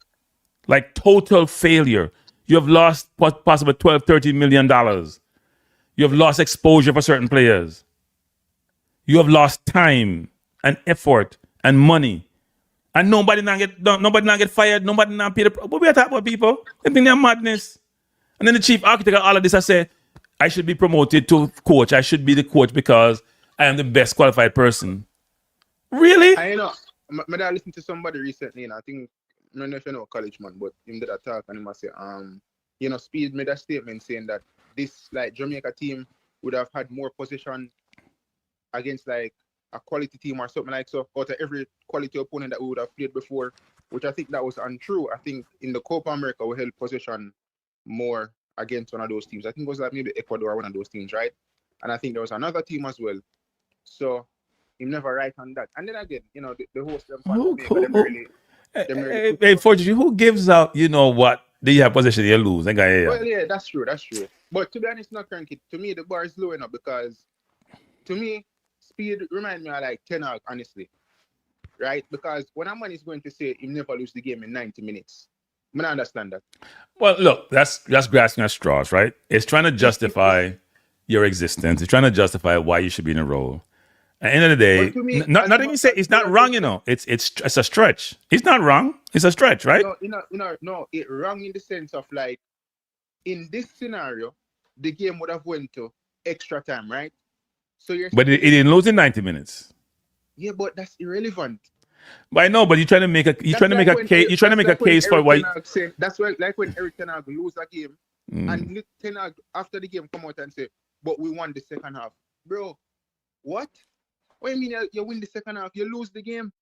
like total failure. You have lost possibly $12, $13 million. You have lost exposure for certain players. You have lost time and effort and money. And nobody not get fired. Nobody not pay the. What we are talking about, people? They think they're madness. And then the chief architect of all of this, I say, I should be promoted to coach. I should be the coach because I am the best qualified person. Really? I listened to somebody recently, and I think I don't know if you know college man, but him did a talk and he must say, Speid made a statement saying that this like Jamaica team would have had more possession against like a quality team or something like so, out of every quality opponent that we would have played before, which I think that was untrue. I think in the Copa America we held possession more against one of those teams. I think it was like maybe Ecuador, one of those teams, right? And I think there was another team as well. So him never right on that. And then again, the host Hey, Fortune, who gives out, what? Do you have possession, you lose? Well, yeah, that's true. But to be honest, not cranky. To me, the bar is low enough because to me, Speid remind me of like 10 out, honestly. Right? Because when a man is going to say he never lose the game in 90 minutes, I don't understand that. Well, look, that's grasping at straws, right? It's trying to justify your existence. It's trying to justify why you should be in a role. At the end of the day, nothing you say, it's not wrong, It's a stretch. It's not wrong. It's a stretch, right? No, it's wrong in the sense of like, in this scenario, the game would have went to extra time, right? So but it didn't lose in 90 minutes. Yeah, but that's irrelevant. But I know, but you're trying to make a case for why. That's why, like when Eric Ten Hag lose a game, and Ten Hag after the game come out and say, "But we won the second half, bro." What? What do you mean you win the second half? You lose the game.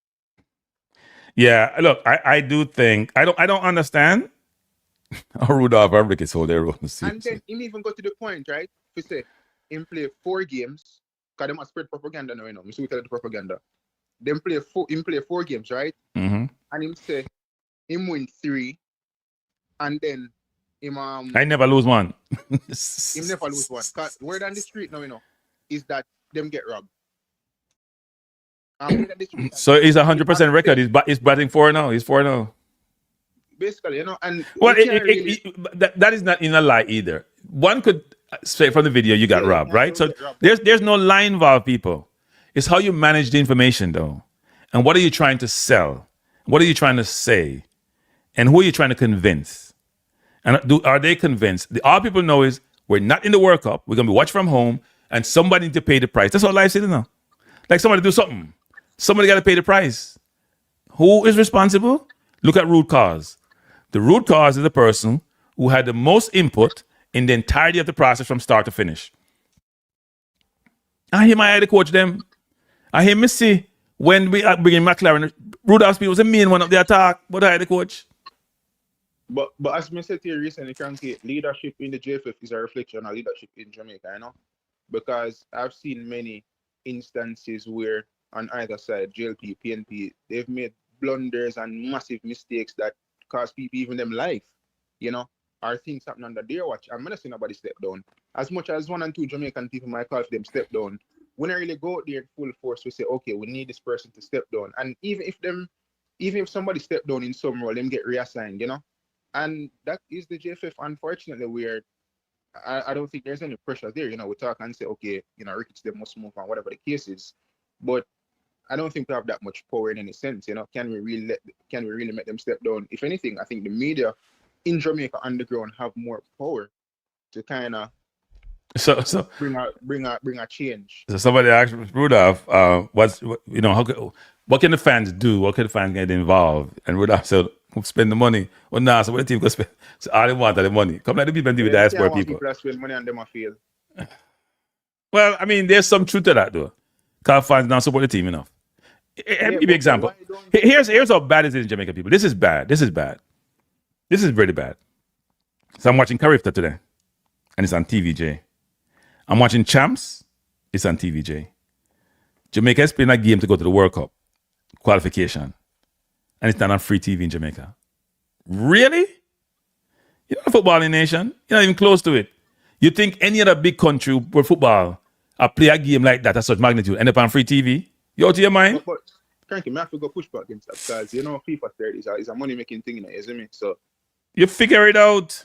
Yeah, look, I do think I don't understand how Rudolph and Ricky sold their own. And then him even got to the point, right? To say him play 4 games, because them a spread propaganda now, you know. So we tell the propaganda. Them play him play 4 games, right? Mm-hmm. And him say him win 3, and then him I never lose one. him never lose one. Cause word on the street now, you know, is that them get robbed. So he's 100% record. He's batting 4-0. He's 4-0. Basically, you know, and well, that is not in a lie either. One could say from the video you got robbed, right? So there's no lie involved, people. It's how you manage the information, though, and what are you trying to sell? What are you trying to say? And who are you trying to convince? And are they convinced? All people know is we're not in the World Cup. We're going to be watched from home, and somebody needs to pay the price. That's all life is now. Like somebody do something. Somebody got to pay the price. Who is responsible? Look at root cause. The root cause is the person who had the most input in the entirety of the process from start to finish. I hear my head coach them. I hear Missy when we are bringing McLaren. Rudolph Speid was the main one of the attack, but I had the coach. But as I said to you recently, Kranky, leadership in the JFF is a reflection of leadership in Jamaica, you know? Because I've seen many instances where on either side, JLP, PNP, they've made blunders and massive mistakes that cause people even them life, you know, or things happen under their watch. I'm not seeing nobody step down. As much as 1 and 2 Jamaican people might call for them step down, when I really go out there in full force, we say, okay, we need this person to step down. And even if somebody step down in some role, them get reassigned, you know? And that is the JFF, unfortunately, where I don't think there's any pressure there. You know, we talk and say, okay, you know, Ricketts, they must move on, whatever the case is. But I don't think we have that much power in any sense. You know, can we really make them step down? If anything, I think the media in Jamaica underground have more power to kind of bring a change. So somebody asked Rudolph, what can the fans do? What can the fans get involved? And Rudolph said, spend the money. Well, nah, so what the team go spend? So all they want are the money. Come like the people and do with diaspora people. People spend money on them, I feel. Well, I mean, there's some truth to that, though. Because fans don't support the team enough. Let me give you an example. Here's how bad it is in Jamaica, people. This is bad. This is really bad. So I'm watching Carifta today, and it's on TVJ. I'm watching Champs. It's on TVJ. Jamaica is playing a game to go to the World Cup qualification, and it's not on free TV in Jamaica. Really? You're not a footballing nation. You're not even close to it. You think any other big country where football play a game like that at such magnitude end up on free TV? You out of your mind? But Kranky, I have to go push back against that because, you know, FIFA 30 is a money-making thing, isn't it? So you figure it out.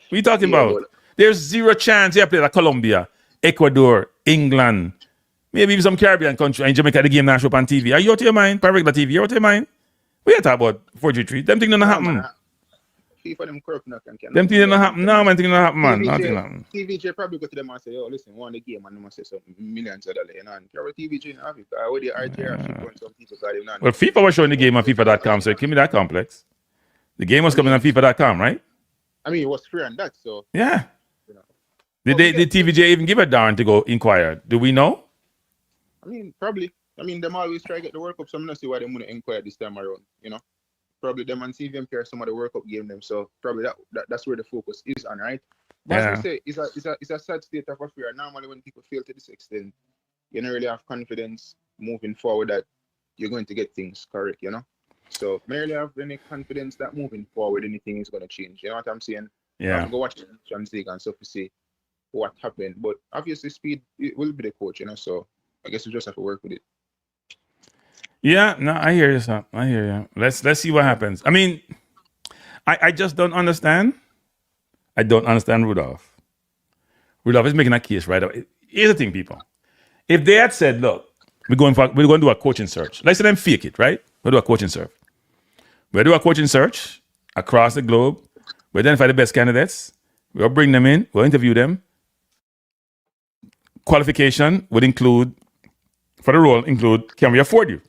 What are you talking about? But there's zero chance you play like Colombia, Ecuador, England, maybe even some Caribbean country, and Jamaica the game now show up on TV. Are you out of your mind? By regular TV, you out of your mind? We are talking about 4G3. Them things don't happen. FIFA them corrupt now, Kranky. Them things don't happen. No, man, things don't happen, man. Nothing happen. TVJ probably go to them and say, yo, listen, won the game, and them say some millions of dollars, you know, and TVJ in Africa, I would the RTR on some people got him now. Well, FIFA was showing the game on FIFA.com, so give me that complex. The game was coming on FIFA.com, right? I mean, it was free on that, so. Yeah. You know. Did TVJ even give a darn to go inquire? Do we know? I mean, probably. I mean, them always try to get the World Cup, so I'm not see why they want to inquire this time around, you know? Probably them and CVM care some of the World Cup game them, so probably that's where the focus is on, right? But as I say, it's a sad state of affairs. Normally, when people fail to this extent, you don't really have confidence moving forward that you're going to get things correct, you know? So, I really have any confidence that moving forward, anything is going to change. You know what I'm saying? Yeah. Go watch the Champions League and stuff to see what happened. But obviously, Speid it will be the coach, you know? So, I guess we just have to work with it. Yeah, no, I hear you, son. I hear you. Let's see what happens. I mean, I just don't understand. I don't understand Rudolph. Rudolph is making a case right away. Here's the thing, people. If they had said, look, we're going to do a coaching search. Let's say them fake it, right? We'll do a coaching search. We'll do a coaching search across the globe. We'll identify the best candidates. We'll bring them in. We'll interview them. Qualification would include, for the role, can we afford you?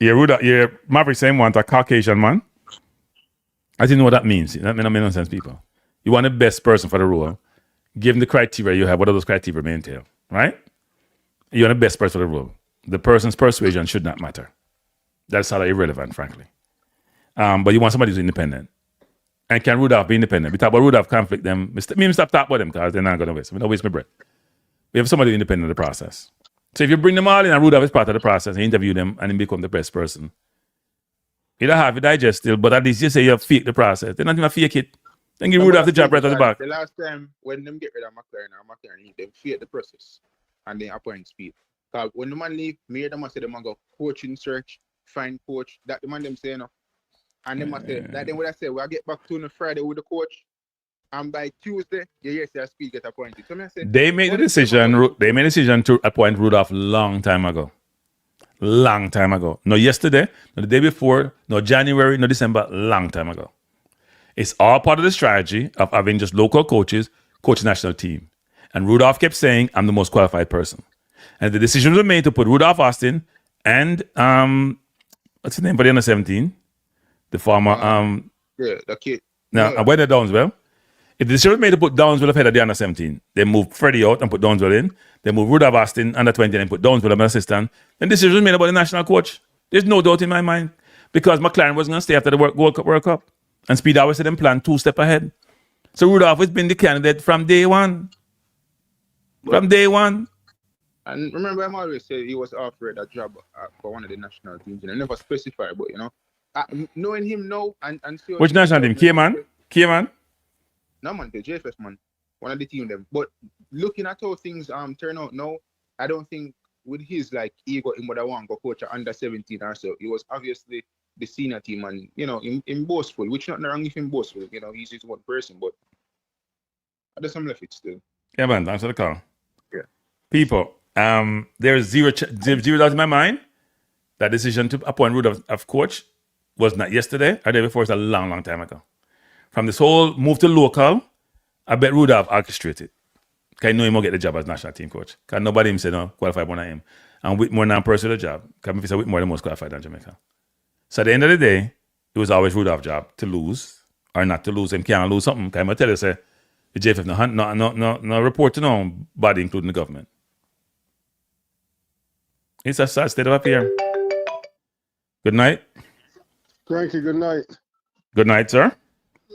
Yeah, Maverick saying want a Caucasian man. I didn't know what that means. That makes no sense, people. You want the best person for the role. Given the criteria you have, what are those criteria may entail, right? You want the best person for the role. The person's persuasion should not matter. That's sort of irrelevant, frankly. But you want somebody who's independent. And can Rudolph be independent? We talk about Rudolph conflict, them. Me stop talking about them because they're not going to waste. We don't waste my breath. We have somebody independent of the process. So if you bring them all in and Rudolph is part of the process and interview them and then become the best person, you don't have to digest still, but at least you say you fake the process. They're not going to fake it. Then give Rudolph the job right at the back. The last time when them get rid of McLaren, them fake the process and then appoint Speed. Because when the man leave, me them say them go coaching search, find coach. That the man them say no. And them say that then what I say, we'll get back to on Friday with the coach. And by Tuesday, yes, Speed get appointed. So I say, they made the decision. They made a decision to appoint Rudolph long time ago. Long time ago. No yesterday, no the day before, no January, no December, long time ago. It's all part of the strategy of having just local coaches coach the national team. And Rudolph kept saying, I'm the most qualified person. And the decision was made to put Rudolph Austin and what's his name for the under 17? The former the kid. Now I went to Downswell. If the decision was made to put Downswell ahead of the under 17, they moved Freddie out and put Downswell in. They moved Rudolph Austin under 20 and put Downswell as an assistant. Then the decision was made about the national coach. There's no doubt in my mind. Because McLaren wasn't going to stay after the World Cup. And Speed always said them plan 2 steps ahead. So Rudolph has been the candidate from day one. From day one. And remember, I'm always say he was offered a job for one of the national teams. And I never specified, but knowing him now and which national team? Cayman? No man, the JFS man. One of the team them. But looking at how things turn out now, I don't think with his ego in what I want to coach under 17 or so. He was obviously the senior team and in boastful, which not wrong if him boastful. He's just one person, but there's some left it still. Yeah, man, thanks for the call. Yeah. People, there's zero doubt in my mind that decision to appoint Rudolph of coach was not yesterday or the day before. It's a long, long time ago. From this whole move to local, I bet Rudolph orchestrated. Because I know him will get the job as national team coach. Because nobody him said no, qualified more than him. And Whitmore now pursued the job. Because if he said Whitmore the most qualified than Jamaica. So at the end of the day, it was always Rudolph's job to lose or not to lose. And can't lose something. Because I'm going to tell you, say, the JFF no report to no body, including the government. It's a sad state of affairs. Good night. Kranky, good night. Good night, sir.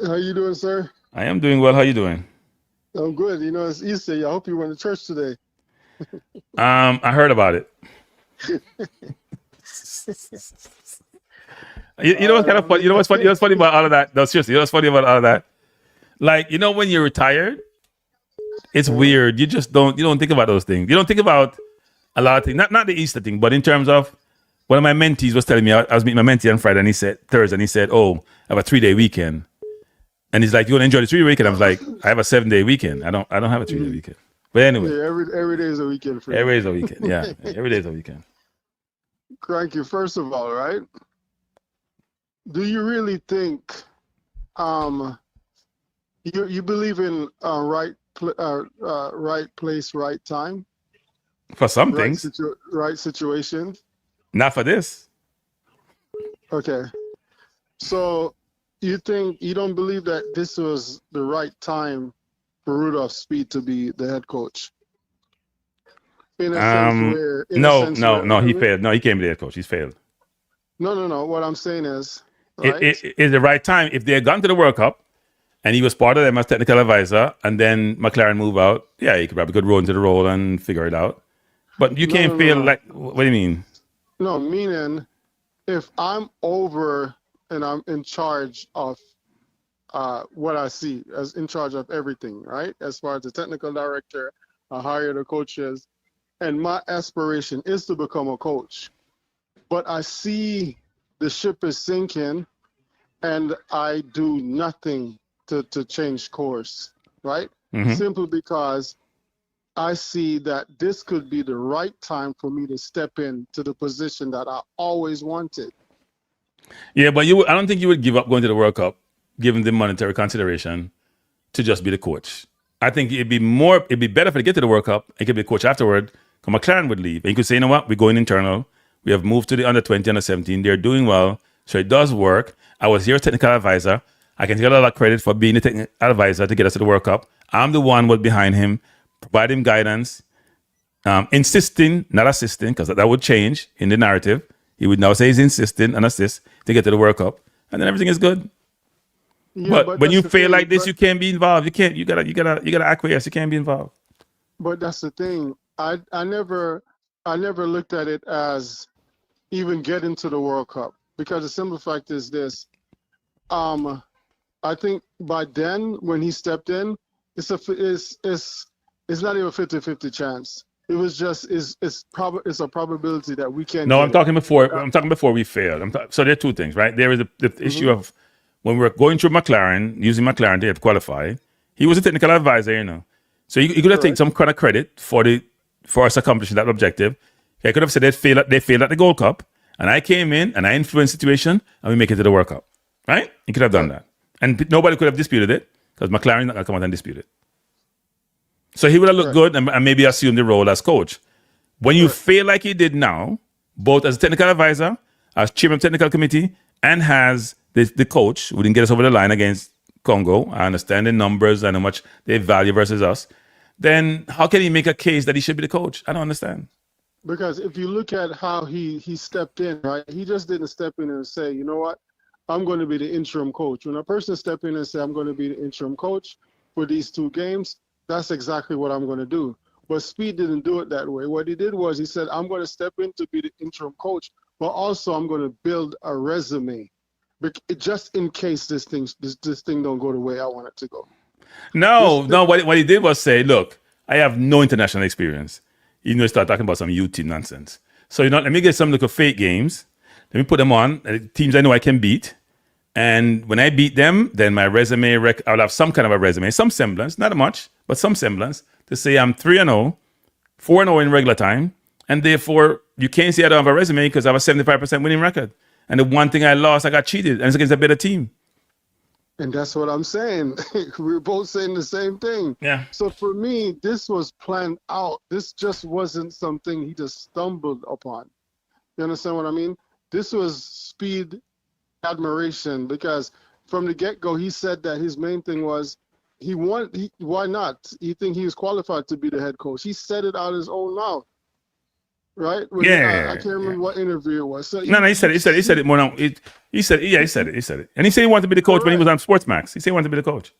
How you doing, sir? I am doing well. How you doing? I'm good. It's Easter. I hope you went to church today. I heard about it. you know what's kind of funny? You know what's funny? You know what's funny about all of that? No, seriously, you know what's funny about all of that? When you're retired, it's weird. You don't think about those things. You don't think about a lot of things. Not the Easter thing, but in terms of one of my mentees was telling me, I was meeting my mentee on Friday, and he said, Thursday, and he said, oh, I have a 3-day weekend. And he's like, you want to enjoy the 3-day weekend? I was like, I have a 7-day weekend. I don't have a 3-day weekend. But anyway. Yeah, every day is a weekend for you. Every day is a weekend, yeah. Every day is a weekend. Kranky, first of all, right? Do you really think you believe in right place, right time? For some things. Right situation? Not for this. Okay. So you don't believe that this was the right time for Rudolph Speid to be the head coach? In a sense where, no, he failed. No, he can't be the head coach. He's failed. No. What I'm saying is, right? It is the right time. If they had gone to the World Cup and he was part of them as technical advisor and then McLaren move out, yeah, he could probably roll into the role and figure it out. But you can't fail like, what do you mean? No, meaning if I'm over and I'm in charge of what I see, as in charge of everything, right? As far as the technical director, I hire the coaches, and my aspiration is to become a coach. But I see the ship is sinking, and I do nothing to change course, right? Mm-hmm. Simply because I see that this could be the right time for me to step into the position that I always wanted. Yeah, but I don't think you would give up going to the World Cup, given the monetary consideration, to just be the coach. I think it'd be better if they get to the World Cup and could be the coach afterward, because McLaren would leave. And you could say, you know what, we're going internal. We have moved to the under 20, under 17. They're doing well. So it does work. I was here as technical advisor. I can take a lot of credit for being the technical advisor to get us to the World Cup. I'm the one was behind him, provide him guidance, insisting, not assisting, because that would change in the narrative. He would now say he's insistent and assist to get to the World Cup, and then everything is good. Yeah, but when that's you the fail thing, like this, but- you can't be involved. You gotta acquiesce. You can't be involved. But that's the thing. I never looked at it as even getting to the World Cup, because the simple fact is this. I think by then when he stepped in, it's not even a 50-50 chance. It was just it's a probability that we can. No, I'm talking before we failed. So there are two things, right? There is the issue of when we were going through McLaren, using McLaren to get qualified. He was a technical advisor, you know, so you could have taken some kind of credit for us accomplishing that objective. I could have said they failed at the Gold Cup, and I came in and I influenced the situation, and we make it to the World Cup, right? You could have done that, and nobody could have disputed it because McLaren is not going to come out and dispute it. So he would have looked good and maybe assumed the role as coach. When you fail like he did now, both as a technical advisor, as chairman of the technical committee, and as the coach who didn't get us over the line against Congo, I understand the numbers and how much they value versus us, then how can he make a case that he should be the coach? I don't understand. Because if you look at how he stepped in, right, he just didn't step in and say, you know what, I'm going to be the interim coach. When a person step in and say, I'm going to be the interim coach for these 2 games, that's exactly what I'm going to do. But Speid didn't do it that way. What he did was he said, I'm going to step in to be the interim coach, but also I'm going to build a resume, just in case this thing don't go the way I want it to go. No. What he did was say, look, I have no international experience. You know, he started talking about some youth team nonsense. So, you know, let me get some little fake games. Let me put them on, teams I know I can beat. And when I beat them, then my resume, I'll have some kind of a resume, some semblance, not much, but some semblance, to say I'm 3-0, 4-0 in regular time. And therefore, you can't say I don't have a resume because I have a 75% winning record. And the one thing I lost, I got cheated, and it's against a better team. And that's what I'm saying. We're both saying the same thing. Yeah. So for me, this was planned out. This just wasn't something he just stumbled upon. You understand what I mean? This was Speid admiration, because from the get-go, he said that his main thing was why not? He think he was qualified to be the head coach. He said it out of his own mouth. Right? I can't remember what interview it was. So No, he said it more now. He said it. And he said he wanted to be the coach when he was on Sportsmax. He said he wanted to be the coach.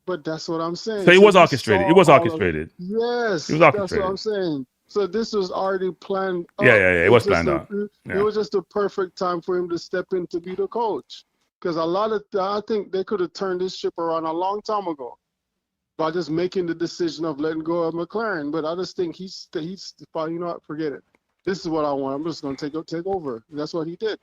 But that's what I'm saying. So it was orchestrated. It was orchestrated. Yes, it was orchestrated. That's what I'm saying. So this was already planned. Yeah. It was planned out. It was just the perfect time for him to step in to be the coach. Because I think they could have turned this ship around a long time ago by just making the decision of letting go of McLaren. But I just think he's you know what, forget it. This is what I want. I'm just going to take over. And that's what he did.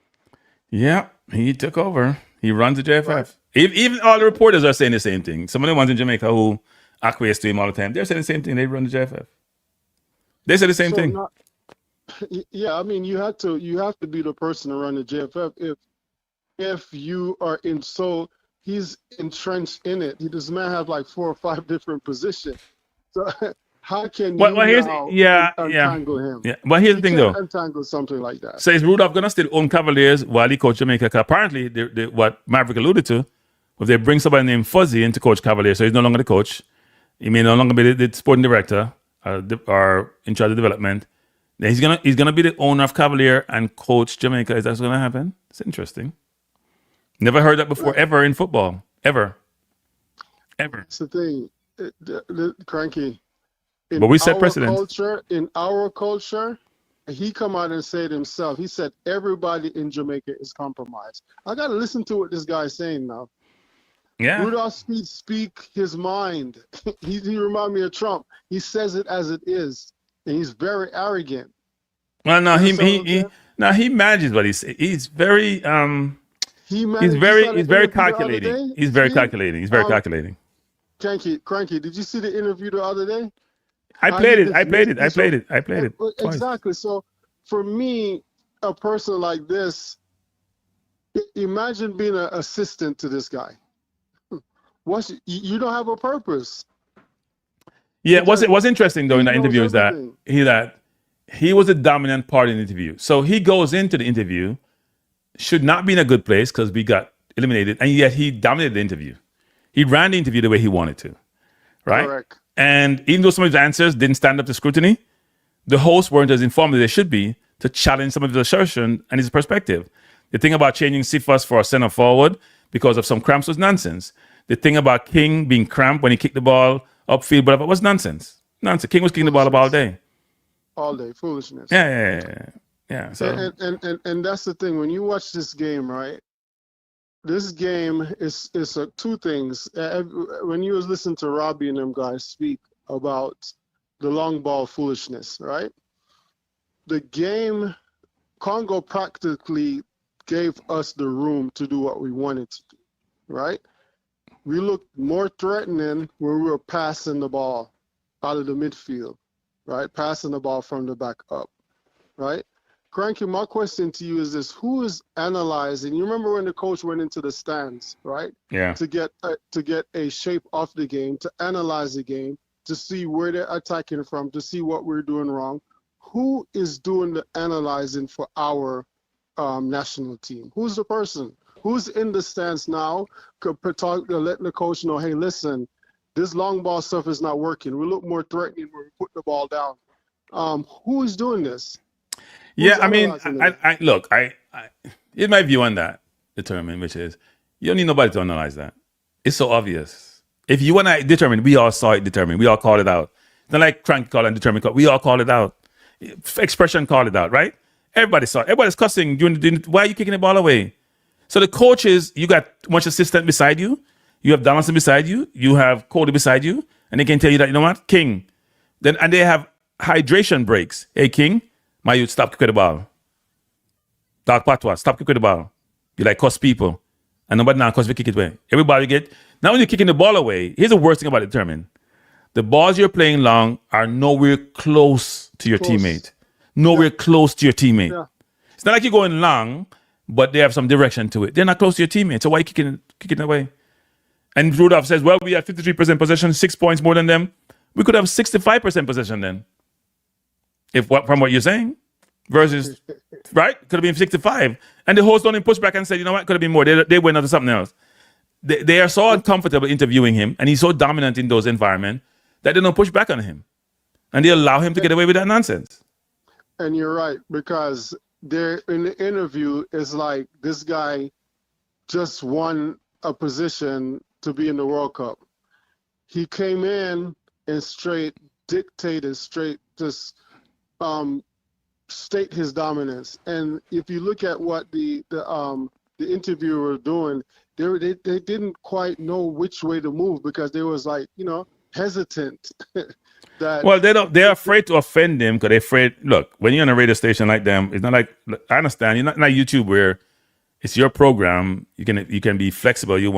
Yeah, he took over. He runs the JFF. Right. Even all the reporters are saying the same thing. Some of the ones in Jamaica who acquiesce to him all the time, they're saying the same thing. They run the JFF. They say the same thing. Yeah, I mean, you have to be the person to run the JFF if you are in. So he's entrenched in it. This man has like 4 or 5 different positions. So how can you untangle him? Yeah. But here's the thing, though. Untangle something like that. So is Rudolph going to still own Cavaliers while he coach Jamaica? Apparently, what Maverick alluded to, if they bring somebody named Fuzzy in to coach Cavaliers, so he's no longer the coach. He may no longer be the sporting director or in charge of development. Then he's gonna be the owner of Cavalier and coach Jamaica. Is that going to happen? It's interesting. Never heard that before, ever in football, ever. It's the thing, Kranky. But we set precedent. In our culture, he come out and said himself. He said everybody in Jamaica is compromised. I got to listen to what this guy's saying now. Yeah. Rudolph Speid speak his mind. he remind me of Trump. He says it as it is, and he's very arrogant. Well, no, he manages what he says. He's very he's very calculating. He's very calculating. He's very calculating. Kranky, did you see the interview the other day? I played it. Exactly. So for me, a person like this, imagine being an assistant to this guy. You don't have a purpose. Yeah, what's interesting though in that interview is that he was a dominant part in the interview. So he goes into the interview, should not be in a good place because we got eliminated, and yet he dominated the interview. He ran the interview the way he wanted to, right? Correct. And even though some of his answers didn't stand up to scrutiny, the hosts weren't as informed as they should be to challenge some of his assertion and his perspective. The thing about changing Cephas for a center forward because of some cramps was nonsense. The thing about King being cramped when he kicked the ball upfield, but it was nonsense. Nonsense. King was kicking the ball up all day. All day, foolishness. Yeah. So And that's the thing. When you watch this game, right? This game is two things. When you was listening to Robbie and them guys speak about the long ball foolishness, right? The game, Congo practically gave us the room to do what we wanted to do, right? We looked more threatening when we were passing the ball out of the midfield, right? Passing the ball from the back up, right? Kranky, my question to you is this: who is analyzing? You remember when the coach went into the stands, right? Yeah. To get a shape of the game, to analyze the game, to see where they're attacking from, to see what we're doing wrong. Who is doing the analyzing for our national team? Who's the person? Who's in the stands now? Letting the coach know, hey, listen, this long ball stuff is not working. We look more threatening when we put the ball down. Who is doing this? Yeah, I mean, look, here's my view on that, determine, which is you don't need nobody to analyze that. It's so obvious. If you want to determine, we all saw it determined. We all called it out. It's not like Kranky called and determined. We all called it out. Expression called it out, right? Everybody saw it. Everybody's cussing. Why are you kicking the ball away? So the coaches, you got much assistant beside you. You have Donaldson beside you. You have Cody beside you. And they can tell you that, you know what, King. And they have hydration breaks. Hey, King. My youth, stop kicking the ball. Dark Patois, stop kicking the ball. You like cuss people. And nobody now cuss we kick it away. Everybody get, now when you're kicking the ball away, here's the worst thing about it, determine. The balls you're playing long are nowhere close to your teammate. Nowhere close to your teammate. Yeah. It's not like you're going long, but they have some direction to it. They're not close to your teammate. So why are you kicking it away? And Rudolph says, well, we have 53% possession, 6 points more than them. We could have 65% possession then. From what you're saying, versus, right? Could have been 65. And the host don't even push back and say, you know what, could have been more. They went on to something else. They are so uncomfortable interviewing him, and he's so dominant in those environments that they don't push back on him. And they allow him to get away with that nonsense. And you're right, because they're in the interview, it's like this guy just won a position to be in the World Cup. He came in and dictated, just state his dominance. And if you look at what the interviewer were doing, they didn't quite know which way to move because they was like, hesitant. They're afraid to offend them because they're afraid. Look, when you're on a radio station like them, it's not like, I understand, you're not like YouTube where it's your program. You can be flexible. You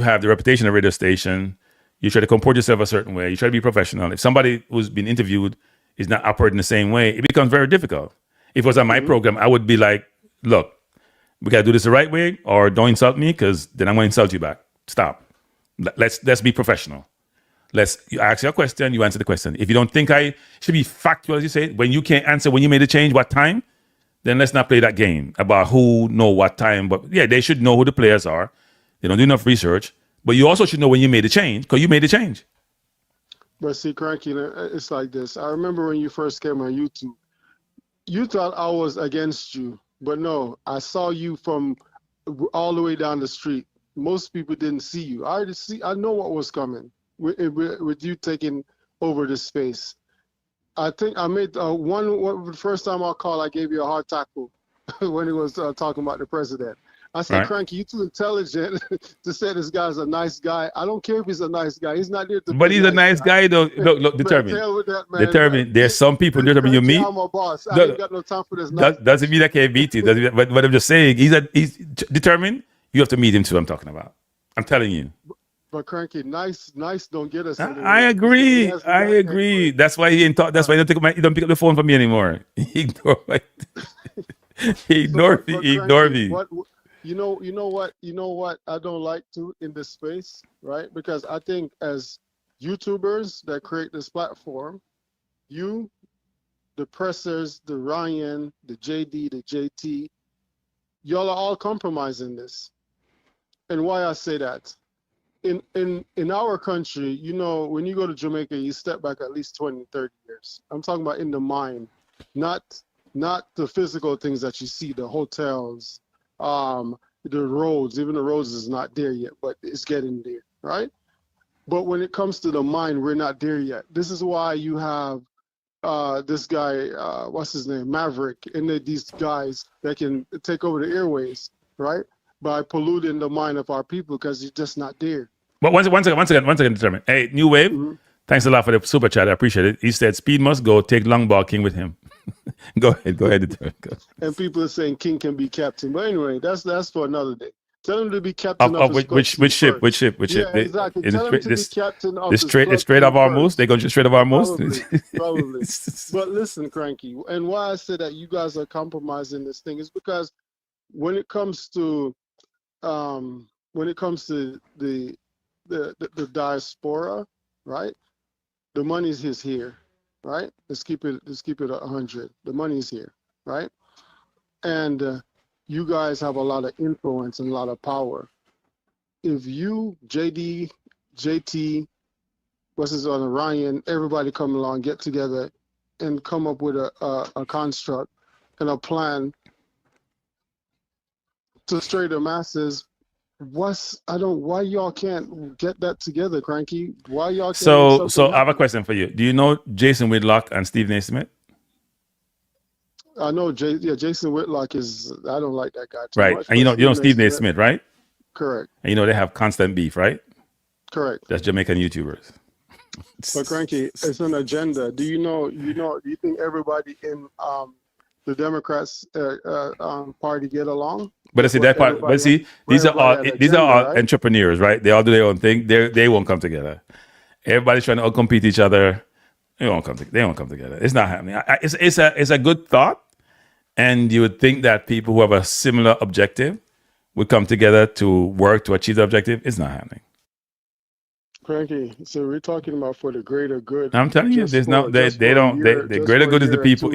have the reputation of a radio station. You try to comport yourself a certain way. You try to be professional. If somebody who's been interviewed is not operating the same way, it becomes very difficult. If it was on my program, I would be like, look, we got to do this the right way, or don't insult me because then I'm going to insult you back. Stop. Let's be professional. You ask your question, you answer the question. If you don't think I should be factual, as you say, when you can't answer when you made a change, what time, then let's not play that game about who know what time. But yeah, they should know who the players are. They don't do enough research. But you also should know when you made a change because you made a change. But see, Kranky, it's like this. I remember when you first came on YouTube, you thought I was against you. But no, I saw you from all the way down the street. Most people didn't see you. I know what was coming with you taking over the space. I think I made the first time I called, I gave you a hard tackle when he was talking about the president. I said, right. Kranky, you're too intelligent to say this guy's a nice guy. I don't care if he's a nice guy. He's not there to But he's a nice guy, though. Look, determinine. There's some people determine you meet. I'm a boss. I ain't got no time for this. Doesn't mean I can't beat you. But I'm just saying, he's determined. You have to meet him too, I'm talking about. I'm telling you. But Kranky, nice don't get us. I agree. That's why he ain't talk. That's why he don't pick up the phone for me anymore. He ignored me. You know what I don't like to in this space, right? Because I think as YouTubers that create this platform, you, the pressers, the Ryan, the JD, the JT, y'all are all compromising this. And why I say that? In our country, when you go to Jamaica, you step back at least 20, 30 years. I'm talking about in the mind, not not the physical things that you see, the hotels, the roads. Even the roads is not there yet, but it's getting there, right? But when it comes to the mind, we're not there yet. This is why you have this guy, what's his name, Maverick, and these guys that can take over the airways, right? By polluting the mind of our people because you're just not there. But once again, determine. Hey, New Wave, thanks a lot for the super chat. I appreciate it. He said, Speed must go. Take Long Ball King with him. Go ahead. Determine. Go. And people are saying King can be captain. But anyway, that's for another day. Tell him to be captain of which ship? Yeah, exactly. Tell him to be captain of the Strait of Hormuz. They go to Strait of Hormuz. Probably. But listen, Kranky, and why I say that you guys are compromising this thing is because when it comes to the diaspora, right? The money is here, right? Let's keep it 100. The money is here, right? And you guys have a lot of influence and a lot of power. If you, JD, JT, what's his other, Ryan, everybody come along, get together, and come up with a construct and a plan to stray the masses. Why y'all can't get that together, Kranky? Why y'all can't? So I have a question for you. Do you know Jason Whitlock and Stephen A. Smith? I know Jason Whitlock is. I don't like that guy too right. much. And you know Stephen A. Smith, right? Correct. And you know they have constant beef, right? Correct. That's Jamaican YouTubers. But Kranky, it's an agenda. Do you think everybody in the Democrats party get along? But see that part. But see, these are all entrepreneurs, right? They all do their own thing. They won't come together. Everybody's trying to outcompete each other. They won't come together. It's not happening. It's a good thought, and you would think that people who have a similar objective would come together to work to achieve the objective. It's not happening. Kranky, so we're talking about for the greater good. I'm telling you, there's no. The greater good is the people.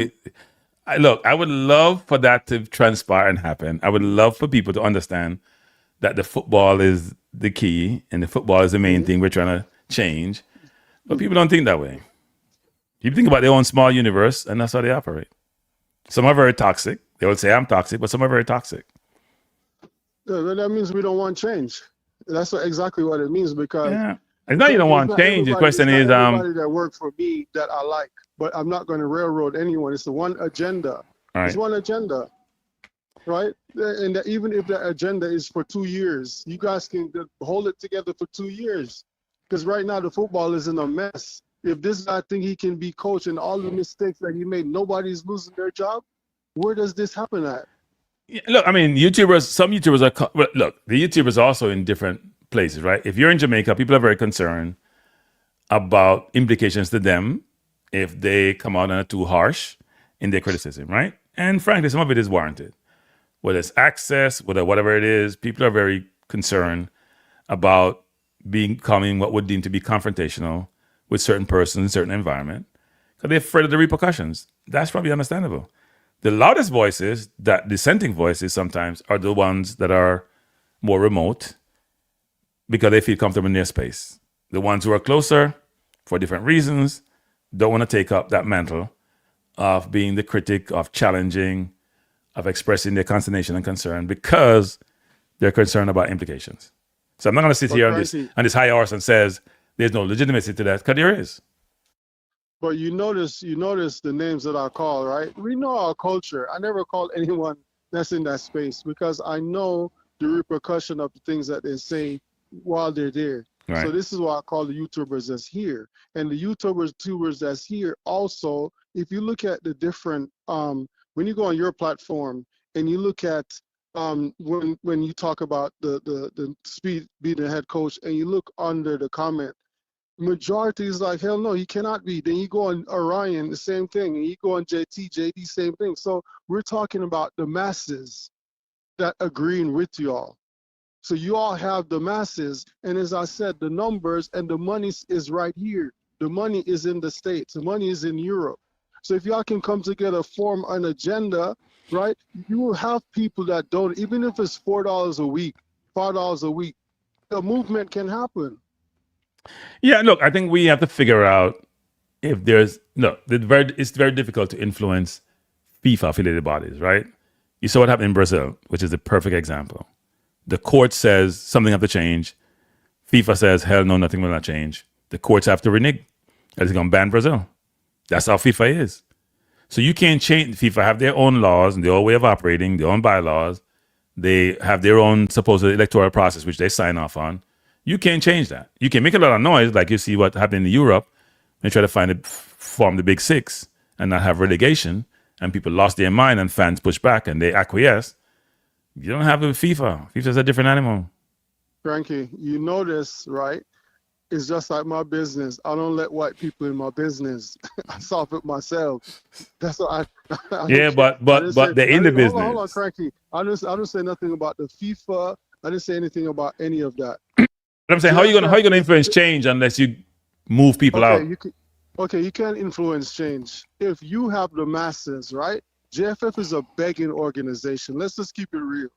Look, I would love for that to transpire and happen. I would love for people to understand that the football is the key and the football is the main thing we're trying to change. But people don't think that way. People think about their own small universe, and that's how they operate. Some are very toxic. They would say I'm toxic, but some are very toxic. That means we don't want change. That's exactly what it means because it's not you don't want change. The question is everybody that work for me that I like, but I'm not going to railroad anyone. It's the one agenda. Right. It's one agenda, right? And that even if that agenda is for 2 years, you guys can hold it together for 2 years. Because right now the football is in a mess. If this guy think he can be coach and all the mistakes that he made, nobody's losing their job. Where does this happen at? Look, I mean, some YouTubers are, look, the YouTubers are also in different places, right? If you're in Jamaica, people are very concerned about implications to them if they come out and are too harsh in their criticism, right? And frankly, some of it is warranted. Whether it's access, whatever it is, people are very concerned about becoming what would deem to be confrontational with certain persons, certain environment, because they're afraid of the repercussions. That's probably understandable. The loudest voices, that dissenting voices sometimes, are the ones that are more remote because they feel comfortable in their space. The ones who are closer, for different reasons, don't want to take up that mantle of being the critic, of challenging, of expressing their consternation and concern because they're concerned about implications. So I'm not going to sit here on this high horse and says there's no legitimacy to that, because there is. But you notice the names that I call, right? We know our culture. I never call anyone that's in that space because I know the repercussion of the things that they say while they're there. Right. So this is why I call the YouTubers that's here. And the YouTubers that's here also, if you look at the different, when you go on your platform and you look at when you talk about the Speed being the head coach and you look under the comment, majority is like, hell no, he cannot be. Then you go on Orion, the same thing. And you go on JD, same thing. So we're talking about the masses that agreeing with y'all. So you all have the masses. And as I said, the numbers and the money is right here. The money is in the States. The money is in Europe. So if y'all can come together, form an agenda, right? You will have people that don't, even if it's $4 a week, $5 a week, the movement can happen. Yeah, look, I think we have to figure out if there's it's very difficult to influence FIFA affiliated bodies, right? You saw what happened in Brazil, which is a perfect example. The court says something have to change. FIFA says, hell no, nothing will not change. The courts have to renege. It's going to ban Brazil. That's how FIFA is. So you can't change. FIFA have their own laws and their own way of operating, their own bylaws. They have their own supposed electoral process, which they sign off on. You can't change that. You can make a lot of noise, like you see what happened in Europe. They try to form the Big Six and not have relegation, and people lost their mind and fans push back and they acquiesce. You don't have it with FIFA. FIFA's a different animal. Kranky, you know this, right? It's just like my business. I don't let white people in my business. I solve it myself. That's what I Yeah, but they're in the business. Hold on, Kranky. I don't say nothing about the FIFA. I didn't say anything about any of that. But I'm saying, how are you gonna influence change unless you move people out? You can't influence change if you have the masses, right? JFF is a begging organization. Let's just keep it real.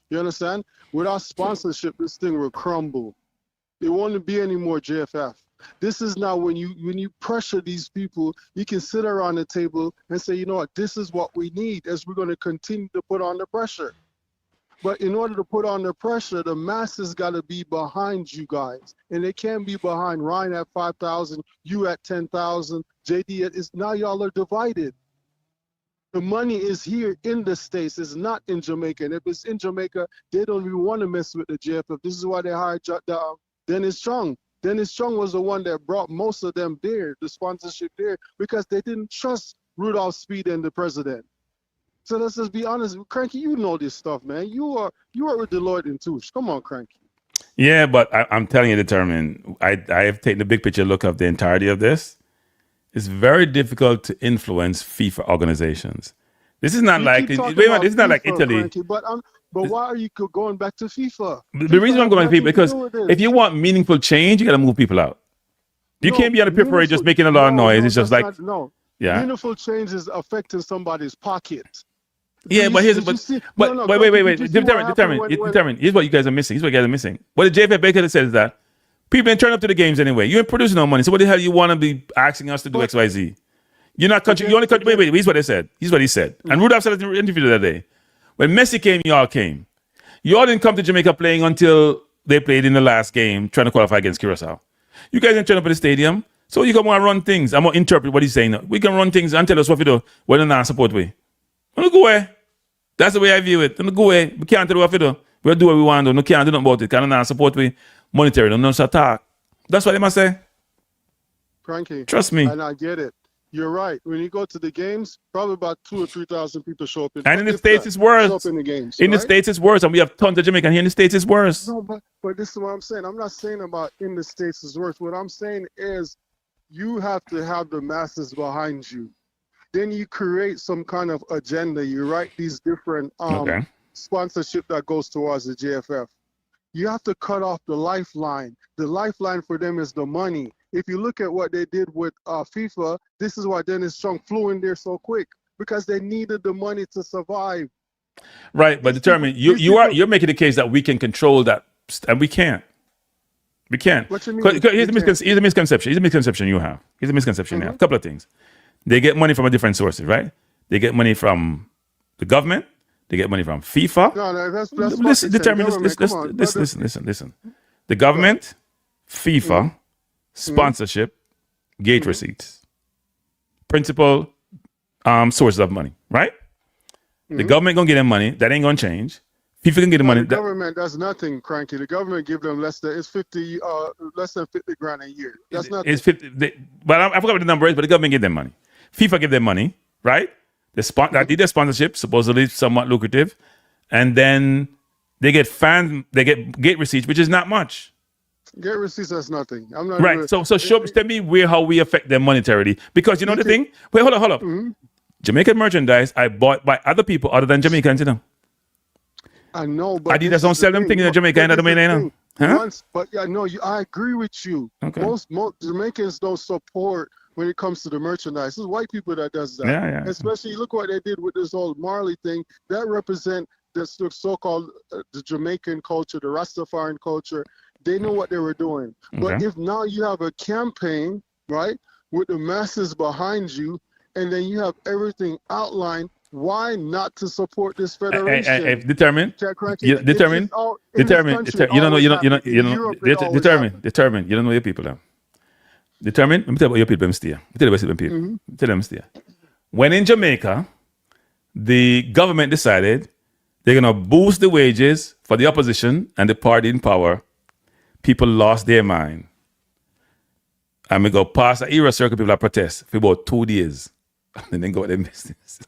You understand? Without sponsorship, this thing will crumble. There won't be any more JFF. This is now when you pressure these people, you can sit around the table and say, you know what, this is what we need as we're going to continue to put on the pressure. But in order to put on the pressure, the masses got to be behind you guys. And they can't be behind Ryan at 5,000, you at 10,000, JD now y'all are divided. The money is here in the States. It's not in Jamaica. And if it's in Jamaica, they don't even want to mess with the JFF. This is why they hired Dennis Chung. Dennis Chung was the one that brought most of them there, the sponsorship there, because they didn't trust Rudolph Speid and the president. So let's just be honest. Kranky, you know this stuff, man. You are with Deloitte and Touche. Come on, Kranky. Yeah, but I'm telling you, determined. I have taken the big picture look of the entirety of this. It's very difficult to influence FIFA organizations. This is not like this is not like Italy. Kranky, but why are you going back to FIFA? The reason I'm going to FIFA because if you want meaningful change, you got to move people out. You can't be on the periphery just making a lot of noise. It's just like meaningful change is affecting somebody's pocket. Yeah, but wait. Determine. Here's what you guys are missing. What the JFF Baker said is that people didn't turn up to the games anyway. You ain't producing no money. So what the hell you want to be asking us to do XYZ? You're not country. You only country. Wait. Here's what they said. Here's what he said. And Rudolph said in the interview the other day. When Messi came, y'all came. Y'all didn't come to Jamaica playing until they played in the last game, trying to qualify against Curacao. You guys didn't turn up at the stadium, so you can want to run things. I'm going to interpret what he's saying now. We can run things and tell us what we do. We're not support we. Don't go away. That's the way I view it. Don't go away. We can't tell what we do. We'll do what we want to do. No can't do nothing about it. Can't not support we. Monetary. No attack. That's what they must say. Kranky. Trust me. And I get it. You're right. When you go to the games, probably about 2,000 or 3,000 people show up. And in the States, it's worse. Show up in the games. In the States, it's worse. And we have tons of Jamaican here in the States, it's worse. No, but this is what I'm saying. I'm not saying about in the States is worse. What I'm saying is you have to have the masses behind you. Then you create some kind of agenda. You write these different sponsorship that goes towards the JFF. You have to cut off the lifeline. The lifeline for them is the money. If you look at what they did with FIFA, this is why Dennis Chung flew in there so quick, because they needed the money to survive. Right, but determine you're making the case that we can control that, and we can't. We can't. What you mean? Here's a misconception. Here's a misconception you have. Here's a misconception you have. A couple of things. They get money from a different sources, right? They get money from the government. They get money from FIFA. No, that's listen. The government, FIFA, sponsorship, gate receipts, principal sources of money, right? The government gonna get them money. That ain't gonna change. FIFA can get the money. The government does nothing, Kranky. The government give them less than 50 grand a year. That's nothing. It's 50. But I forgot what the number is. But the government give them money. FIFA give them money, right? That did their sponsorship, supposedly somewhat lucrative, and then they get gate receipts, which is not much. Gate receipts, that's nothing. I'm not right. So tell me how we affect them monetarily, because you know the thing. Wait, hold up. Jamaican merchandise I bought by other people other than Jamaicans, you know. I know, but Adidas don't sell them things in Jamaica and the Domain, huh? But yeah, no, I agree with you. Okay. Most Jamaicans don't support when it comes to the merchandise. It's white people that does that. Yeah. Especially look what they did with this whole Marley thing. That represent the so-called the Jamaican culture, the Rastafarian culture. They know what they were doing. Okay. But if now you have a campaign, right, with the masses behind you, and then you have everything outlined, why not to support this federation? Determine. Cranky, You determine. in this Determine. country, You don't know. You always don't. You happen. know. In Europe, it always Determine. happen. Determine. You don't know your people. Determine. Let me tell you about your people. Them stay. Let me tell you about people. Tell them stay. When in Jamaica, the government decided they're gonna boost the wages for the opposition and the party in power. People lost their mind. And we go past the era circle, people are protest for about 2 days. And then go with their business.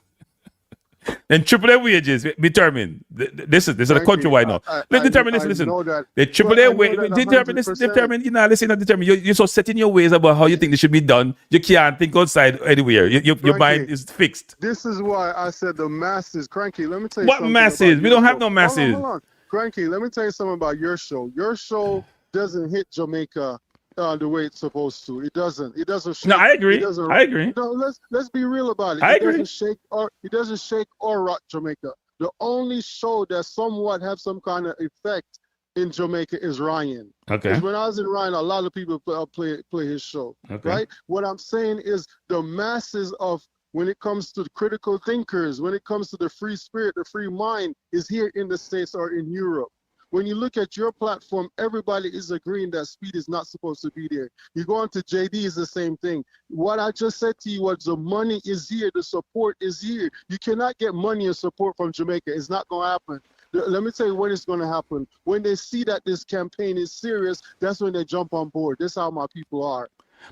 Then triple their wages, determine. This is a countrywide now. Let's determine this, listen. They triple their wages, determine, you know, listen, determine. You're so set in your ways about how you think this should be done. You can't think outside anywhere. Your mind is fixed. This is why I said the masses. Cranky, let me tell you something. What masses? We don't have no masses. Hold on. Cranky, let me tell you something about your show. Your show doesn't hit Jamaica the way it's supposed to. It doesn't. It doesn't shake. No, I agree. I agree. No, let's be real about it. I agree. It doesn't shake or rock Jamaica. The only show that somewhat have some kind of effect in Jamaica is Ryan. Okay. Because when I was in Ryan, a lot of people play his show. Okay. Right. What I'm saying is the masses of when it comes to the critical thinkers, when it comes to the free spirit, the free mind, is here in the States or in Europe. When you look at your platform, everybody is agreeing that Speid is not supposed to be there. You go on to JD, is the same thing. What I just said to you was the money is here, the support is here. You cannot get money and support from Jamaica. It's not going to happen. Let me tell you when it's going to happen. When they see that this campaign is serious, that's when they jump on board. That's how my people are.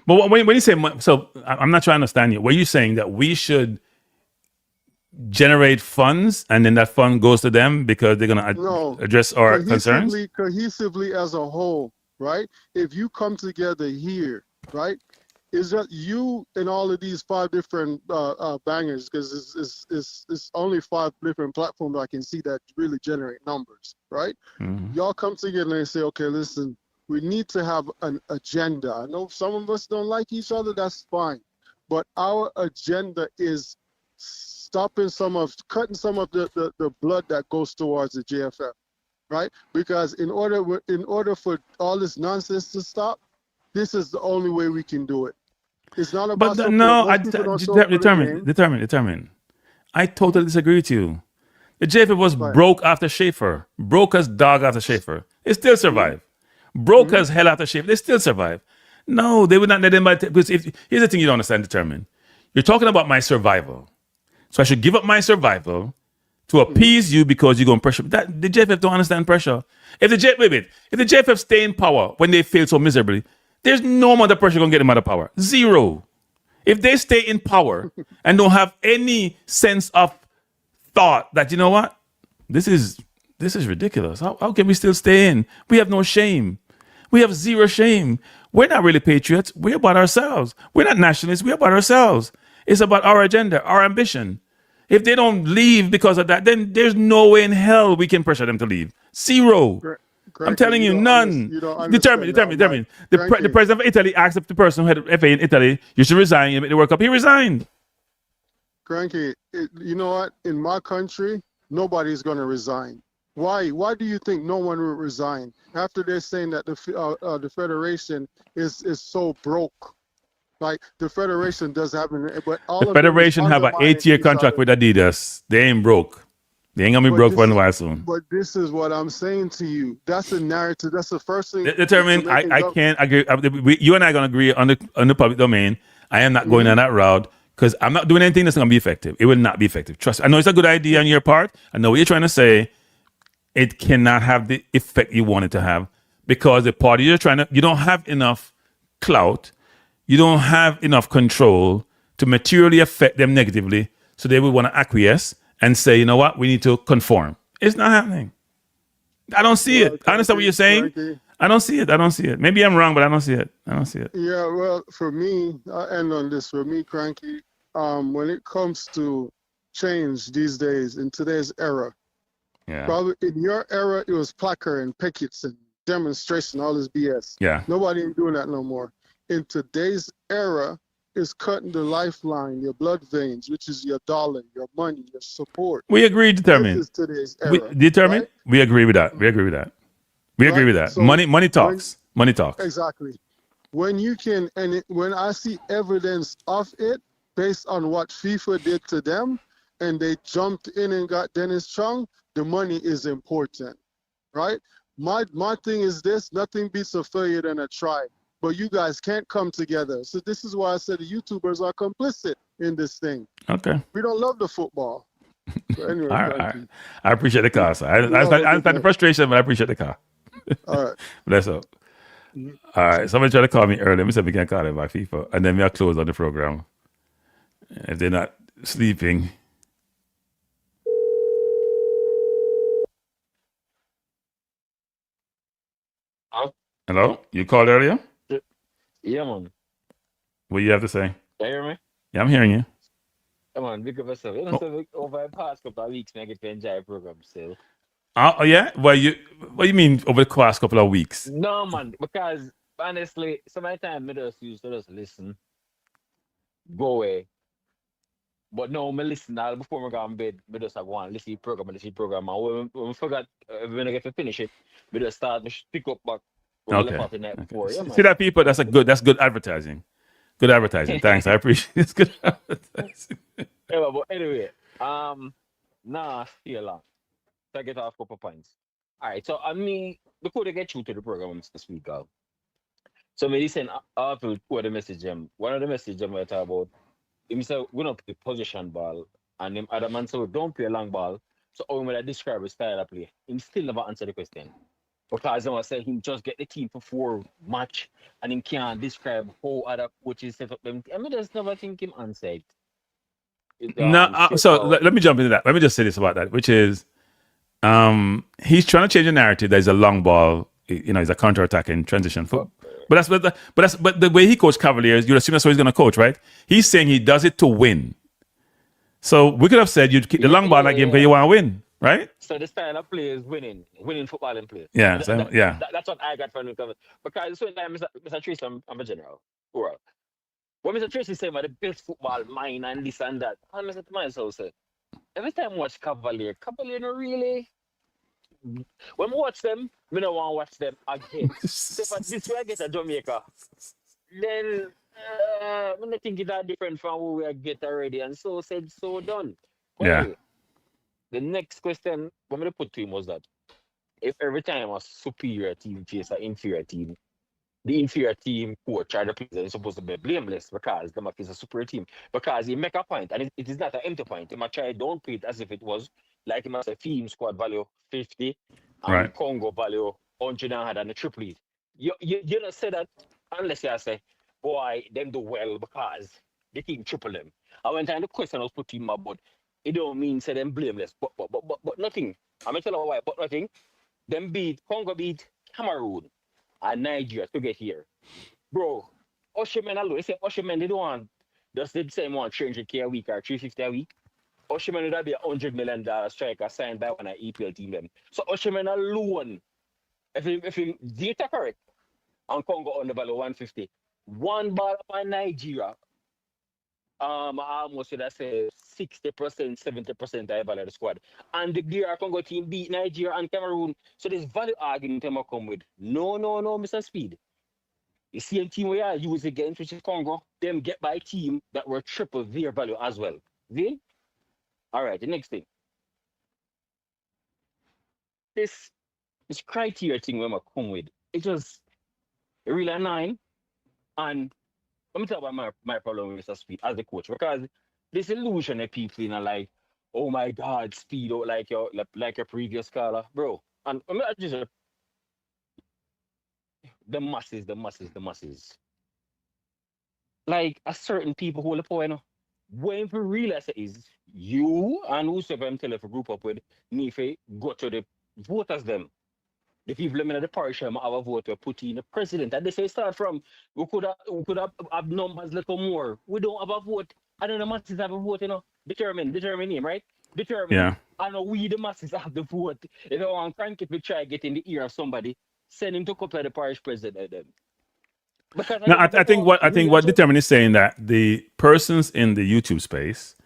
But when you say, so I'm not trying to understand you. Were you saying that we should generate funds and then that fund goes to them because they're going to address our concerns? Cohesively as a whole, right? If you come together here, right? Is that you and all of these 5 different bangers, because it's only 5 different platforms I can see that really generate numbers, right? Mm-hmm. Y'all come together and say, okay, listen, we need to have an agenda. I know some of us don't like each other, that's fine. But our agenda is cutting some of the blood that goes towards the JFF, right? Because in order for all this nonsense to stop, this is the only way we can do it. It's not about. But determine. I totally disagree with you. The JFF was broke after Schaefer, broke as dog after Schaefer. It still survived. Broke as hell after Schaefer. They still survive. No, they would not let anybody. Because here's the thing you don't understand. Determine. You're talking about my survival. So I should give up my survival to appease you because you're going to pressure. The JFF don't understand pressure. If the JFF stay in power when they fail so miserably, there's no more pressure going to get them out of power. Zero. If they stay in power and don't have any sense of thought that, you know what, this is ridiculous. How can we still stay in? We have no shame. We have zero shame. We're not really patriots. We're about ourselves. We're not nationalists. We're about ourselves. It's about our agenda, our ambition. If they don't leave because of that, then there's no way in hell we can pressure them to leave. Zero. I'm telling you, none. Determine. The president of Italy asked the person who had FA in Italy, you should resign, you make the World Cup. He resigned. Cranky, you know what? In my country, nobody's going to resign. Why? Why do you think no one will resign after they're saying that the federation is so broke? Like the federation does have but all the federation have an 8-year contract with Adidas. They ain't broke. They ain't gonna be broke for a while soon. But this is what I'm saying to you. That's a narrative. That's the first thing. Determine. I can't agree. You and I are gonna agree on the public domain. I am not going on that route because I'm not doing anything that's gonna be effective. It will not be effective. Trust. I know it's a good idea on your part. I know what you're trying to say. It cannot have the effect you want it to have because the party you don't have enough clout. You don't have enough control to materially affect them negatively, so they will want to acquiesce and say, you know what, we need to conform. It's not happening. I don't see it. I understand what you're saying. I don't see it. Maybe I'm wrong, but I don't see it. Yeah, well, for me, I'll end on this. For me, Kranky, when it comes to change these days, in today's era, probably in your era, it was placard and pickets and demonstration, all this BS. Yeah. Nobody ain't doing that no more. In today's era, is cutting the lifeline, your blood veins, which is your dollar, your money, your support. We agree, determine. This is today's era. Determine? Right? We agree with that. We agree with that. So money talks. Money talks. Exactly. When you can, when I see evidence of it based on what FIFA did to them, and they jumped in and got Dennis Chung, the money is important, right? My thing is this: nothing beats a failure than a try. But you guys can't come together. So this is why I said the YouTubers are complicit in this thing. Okay. We don't love the football. So anyway, All right. I appreciate the call, sir. I understand the frustration, but I appreciate the call. All right. Bless up. All right. Somebody tried to call me earlier. Let me see if we can call them by FIFA. And then we'll close on the program. If they're not sleeping. Hello? You called earlier? Yeah, man. What do you have to say? You hear me? Yeah, I'm hearing you. Come on, big of yourself. You know, so over the past couple of weeks, I get to enjoy the program still. Oh, yeah? What do you mean over the past couple of weeks? No, man, because honestly, so many times I just used to just listen, go away. But no, I listen all before I go on bed. I just go on, listen to the program. And when I forgot, when I get to finish it, I just start to pick up back. Okay. The night before. Yeah, See that, people? That's good advertising. Good advertising. Thanks. I appreciate it. It's good advertising. Yeah, but anyway, nah, still long. So I get off a couple points. All right, so before they get through to the program this week, so me listen, I have to quote the message them. One of the messages them I talk about, him say we don't play position ball, and him other man say we don't play long ball. So how will I describe his style of play? Him still never answer the question. Because I said him just get the team for 4 match and him can't describe how other coaches set up them. I just never think him answered. Let me jump into that. Let me just say this about that, which is he's trying to change the narrative that he's a long ball, he's a counter-attacking transition football. But the way he coached Cavaliers, you'd assume that's what he's going to coach, right? He's saying he does it to win. So we could have said you'd keep the long ball in that game because you want to win. Right? So the style of play is winning football and play. Yeah, that's what I got from the because so Mr. Tracey, I'm a general. Oral. When Mr. Tracey say about the best football mind and this and that, I said to myself, every time I watch Cavalier no really. When I watch them, I don't want to watch them again. So if this way I get to Jamaica, then I think it's different from what we get already, and so said, so done. But anyway, the next question I'm going to put to him was that if every time a superior team faces an inferior team, the inferior team coach or the player is supposed to be blameless because they face a superior team. Because he make a point, and it is not an empty point. He might try to downplay it as if it was like he must say team squad value 50 and Congo value 100 and the triple lead. You don't say that unless you say, boy, them do well because the team triple them. And when time the question was put to him about, it don't mean say them blameless, but nothing. I'm gonna tell you why, but nothing. Them Congo beat Cameroon and Nigeria to get here. Bro, Oshimen alone, they say Oshimen, they don't want just the same one 300K a week or 350 a week. Oshimen would be $100 million striker signed by one of EPL team them. So Oshimen alone, if you data correct, and Congo on the value 150, one ball upon Nigeria. I almost would say 60%, 70% I value the squad. And the DR Congo team beat Nigeria and Cameroon. So this value argument I come with. No, Mr. Speid. The same team we are using against, which is Congo, them get by a team that were triple their value as well. See? All right, the next thing. This criteria thing when I come with, it was really annoying. And let me tell you about my problem with Mr. Speid as the coach, because this illusion that people like, oh my God, Speid out like your previous caller, bro. And I mean, just the masses. Like a certain people who the point, when we realize it is you and whosoever I'm telling for group up with, need to go to the voters them. The people in the parish have a vote to put in the president. And they say start from we could have numbers little more. We don't have a vote. I don't know the masses have a vote, Determine him, right? Determine. Yeah. I know we the masses have the vote. If I want Kranky to try get in the ear of somebody, send him to compare the parish president then. I think what Determine is saying that the persons in the YouTube space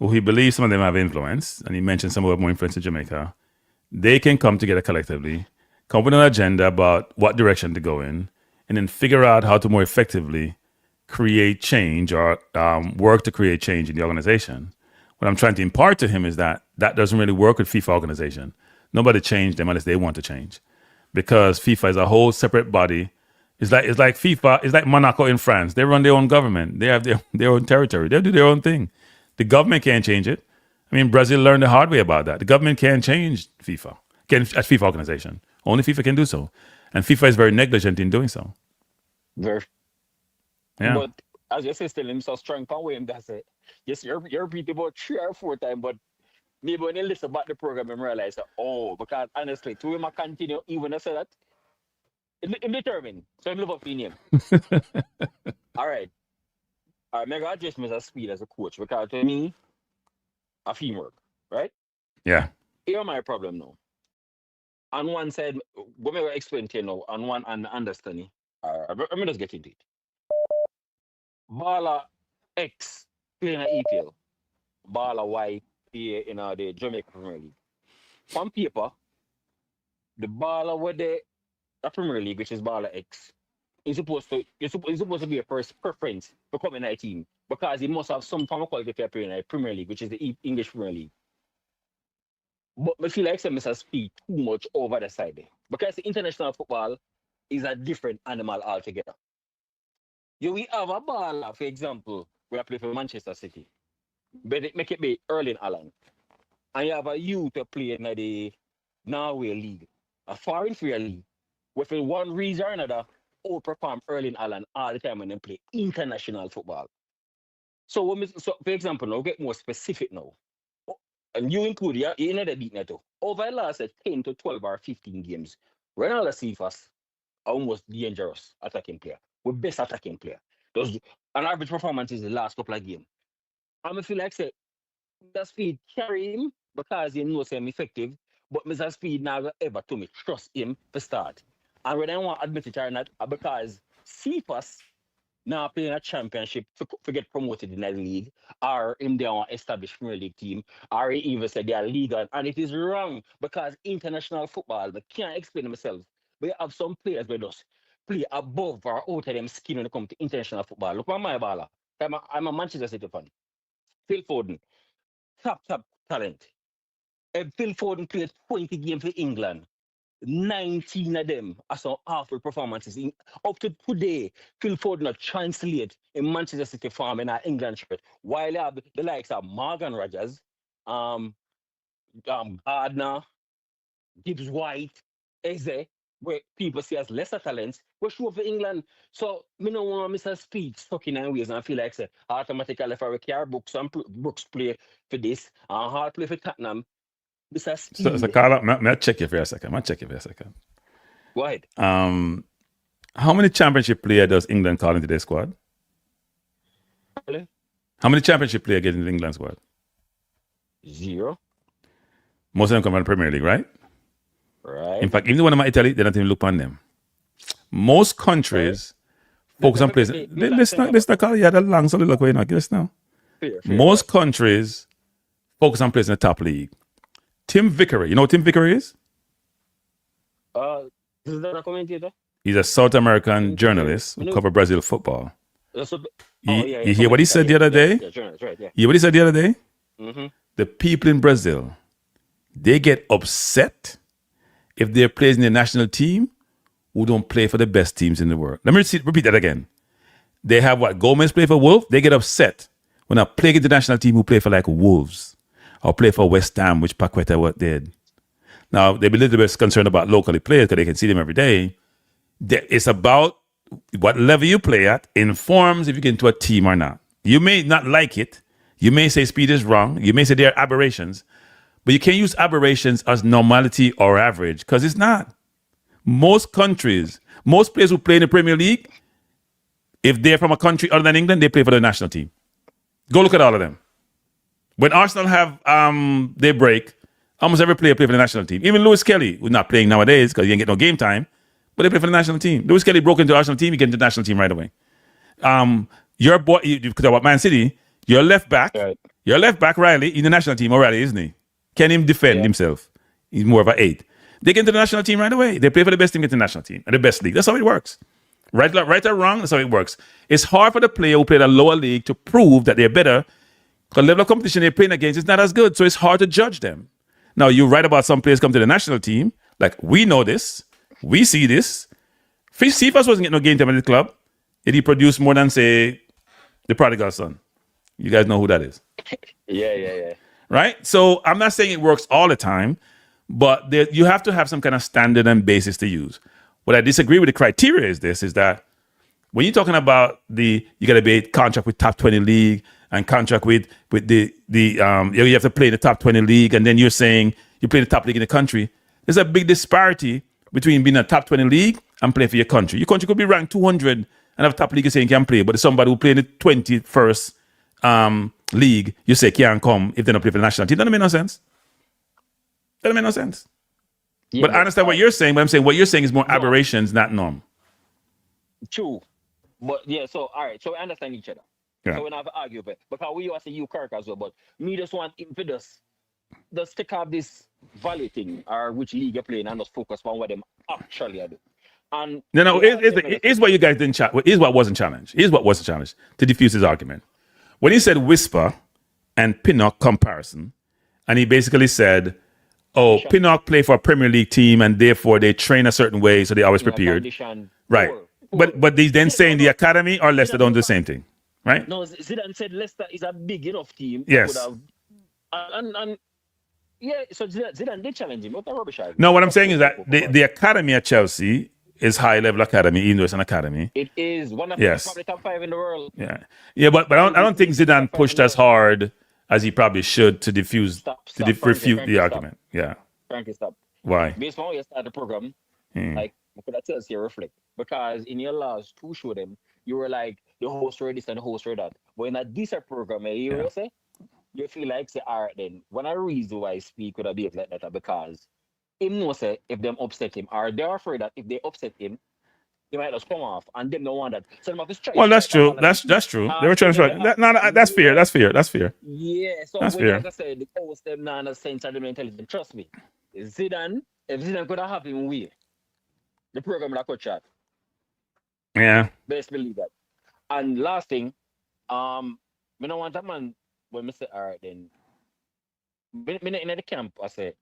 who he believes some of them have influence, and he mentioned some who have more influence in Jamaica, they can come together collectively, come up with an agenda about what direction to go in, and then figure out how to more effectively create change or work to create change in the organization What I'm trying to impart to him is that doesn't really work with FIFA organization. Nobody changed them unless they want to change, because FIFA is a whole separate body. It's like FIFA. It's like Monaco in France. They run their own government. They have their own territory. They do their own thing. The government can't change it. I mean, Brazil learned the hard way about that. The government can't change FIFA. As FIFA organization. Only FIFA can do so, and FIFA is very negligent in doing so. Very. Yeah. But as you say, still him so strong for him. That's it. Yes, you're repeat about 3 or 4 times, but maybe when you listen about the program, I realize that, because honestly, to him I continue even I say that. I'm determined. So I'm looking for him. All right. I'm going to address Mr. Speid as a coach, because to me, a teamwork, right? Yeah. Here's my problem now. On one side, what I explain to you now, on one and understanding, let me just get into it. Baller X playing at EPL. Baller Y play in the Jamaica Premier League. On paper, the baller with the Premier League, which is baller X, is supposed to be a first preference for coming to a team, because he must have some form of quality for playing in the Premier League, which is the English Premier League. But I feel like Mr. Speid too much over the side there, because the international football is a different animal altogether. We have a baller, for example, where I play for Manchester City, but it make it be Erling Haaland, and you have a youth to play in the Norway League, a foreign inferior league, where for one reason or another outperform Erling Haaland all the time when they play international football. So, for example, now get more specific now, and you include you know the beat now too. Over the last 10 to 12 or 15 games, Ronaldo Cephas almost dangerous attacking player. We're best attacking player. Those an average performance is the last couple of games. I feel like say Mr. Speid carry him because he knows him effective, but Mr. Speid never ever to me trust him to start. And when I want to admit it or not, because Cephas now playing a championship to get promoted in the league, or him they want to establish Premier League team, or he even said they are legal, and it is wrong because international football, I can't explain myself. But you have some players with us play above or out of them skin when it comes to international football. Look at my baller. I'm a Manchester City fan. Phil Foden, top talent. Phil Foden played 20 games for England. 19 of them are some awful performances. Up to today, Phil Foden are translate in Manchester City farm in our England shirt. While you have the likes of Morgan Rogers, Gardner, Gibbs White, Eze, where people see as lesser talents, were sure for England. So, me no want Mr. Speid stuck in ways, and I feel like say automatically for Ricky Brooks play for this, and Hart play for Tottenham. Mr. Speid. So Carla, may I check you for a second? Go ahead. How many championship players does England call into their squad? Really? How many championship players get into the England squad? 0. Most of them come from the Premier League, right? Right. In fact, even the one in Italy, they don't even look on them. Most countries focus on players. Listen, Carla, you had a long solid look where you're not. Listen now. Fair, Most countries focus on players in the top league. Tim Vickery, you know what Tim Vickery is? Is that a commentator? He's a South American journalist who covers Brazil football. You hear what he said the other day? Yeah, journalist, right, yeah. You hear what he said the other day? Mm-hmm. The people in Brazil, they get upset if they're playing in the national team who don't play for the best teams in the world. Let me repeat that again. They have Gomez play for Wolves. They get upset when I play against the national team who play for like Wolves or play for West Ham, which Paqueta did. Now, they'll be a little bit concerned about locally players because they can see them every day. It's about what level you play at informs if you get into a team or not. You may not like it. You may say Speid is wrong. You may say they are aberrations. But you can't use aberrations as normality or average because it's not. Most countries, most players who play in the Premier League, if they're from a country other than England, they play for the national team. Go look at all of them. When Arsenal have their break, almost every player play for the national team. Even Lewis Kelly, who's not playing nowadays because he ain't get no game time, but they play for the national team. Lewis Kelly broke into the Arsenal team, he get into the national team right away. Your boy, you talk about Man City, your left back, Riley, in the national team already, isn't he? Can him defend himself? He's more of an 8. They get into the national team right away. They play for the best team, get to the national team and the best league. That's how it works. Right or wrong, that's how it works. It's hard for the player who played a lower league to prove that they're better The level of competition they're playing against is not as good, so it's hard to judge them. Now, you're right about some players come to the national team. Like, we know this. We see this. Cephas wasn't getting no game time at the club. Did he produce more than, say, the prodigal son? You guys know who that is. Yeah. Right? So I'm not saying it works all the time, but you have to have some kind of standard and basis to use. What I disagree with the criteria is that when you're talking about you got to be contract with top 20 league and contract with you have to play in the top 20 league, and then you're saying you play in the top league in the country. There's a big disparity between being a top 20 league and playing for your country. Your country could be ranked 200 and have top league saying can play, but somebody who play in the 21st league, you say can't come if they don't play for the national team. That doesn't make no sense. That doesn't make no sense. Yeah, but I understand what you're saying, but I'm saying what you're saying is more aberrations, not norm. True. But yeah, so all right, so we understand each other. Yeah. So we don't have to argue about it. Because we also you Kirk as well, but me just want him to just take off this value thing or which league you're playing and just focus on what them actually are doing. And here's what you guys didn't challenge. Here's what wasn't challenged. Here's what wasn't challenged to diffuse his argument. When he said whisper and Pinnock comparison, and he basically said, oh, Pinnock play for a Premier League team and therefore they train a certain way, so they always prepared. Right. But they then saying the academy or Leicester don't do the same thing, right? No, Zidane said Leicester is a big enough team. Yes. And yeah, so Zidane did challenge him. What the rubbish? No, what I'm saying is that the academy at Chelsea is high level academy, even though it's an academy. It is one of probably top 5 in the world. Yeah, but I don't think Zidane pushed as hard as he probably should to refute the argument. Yeah. Kranky, stop. Why? Based on how you start the program, like could I tell you reflect? Because in your last 2 show them, you were like the host read this and the host read that. But in a decent program, you say you feel like say, all right then, when I reason why I speak would I be like that because him know say if them upset him, or they're afraid that if they upset him, he might just come off and them don't want that. So them have to strike. Well, that's true. That's true. They were trying to strike. That's fair. That's fair. Yeah, so that's when fair. Like I said, the host them now in a sense of them intelligent. Trust me. If Zidane could have him we the program that could chat. Yeah. Best believe that. And last thing, me don't want that man when me say all right then. Me in the camp, I say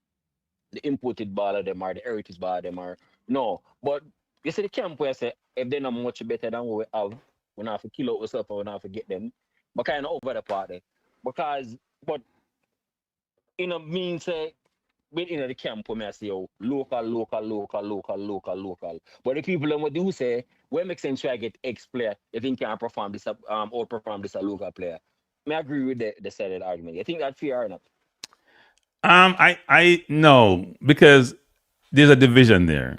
the imported ball of them or the heritage ball of them or no. But you see the camp where I say if they're not much better than what we have, we not have to kill out ourselves or we not have to get them. But kind of over the part there. But means say in the camp when I say local. But the people them what do say, what makes sense I get X player if he can perform this outperform this a local player. I agree with the said argument. You think that's fair or not? I no, because there's a division there,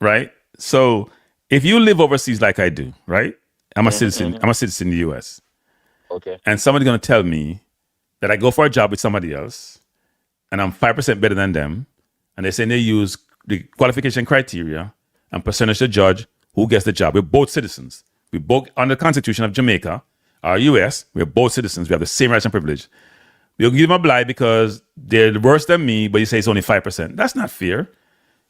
right? So if you live overseas like I do, right? I'm a citizen. I'm a citizen in the US. Okay. And somebody's gonna tell me that I go for a job with somebody else and I'm 5% better than them, and they say they use the qualification criteria and percentage to judge who gets the job. We're both citizens. We both under the Constitution of Jamaica, our US, we're both citizens. We have the same rights and privilege. You'll give them a blight because they're worse than me, but you say it's only 5%. That's not fair.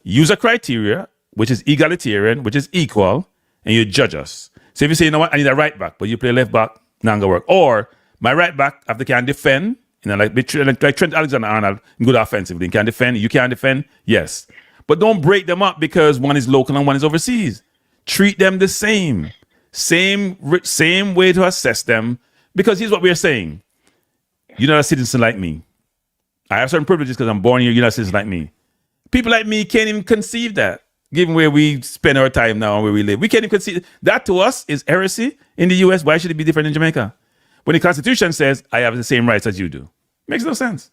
Use a criteria, which is egalitarian, which is equal, and you judge us. So if you say, you know what, I need a right back, but you play left back, not gonna work. Or my right back, after can defend, like Trent Alexander-Arnold, good offensively, can defend, you can defend, yes. But don't break them up because one is local and one is overseas. Treat them the same. Same way to assess them. Because here's what we're saying. You're not a citizen like me. I have certain privileges because I'm born here. You're not a citizen like me. People like me can't even conceive that, given where we spend our time now and where we live. We can't even conceive. That to us is heresy in the US. Why should it be different in Jamaica? When the Constitution says, I have the same rights as you do. Makes no sense.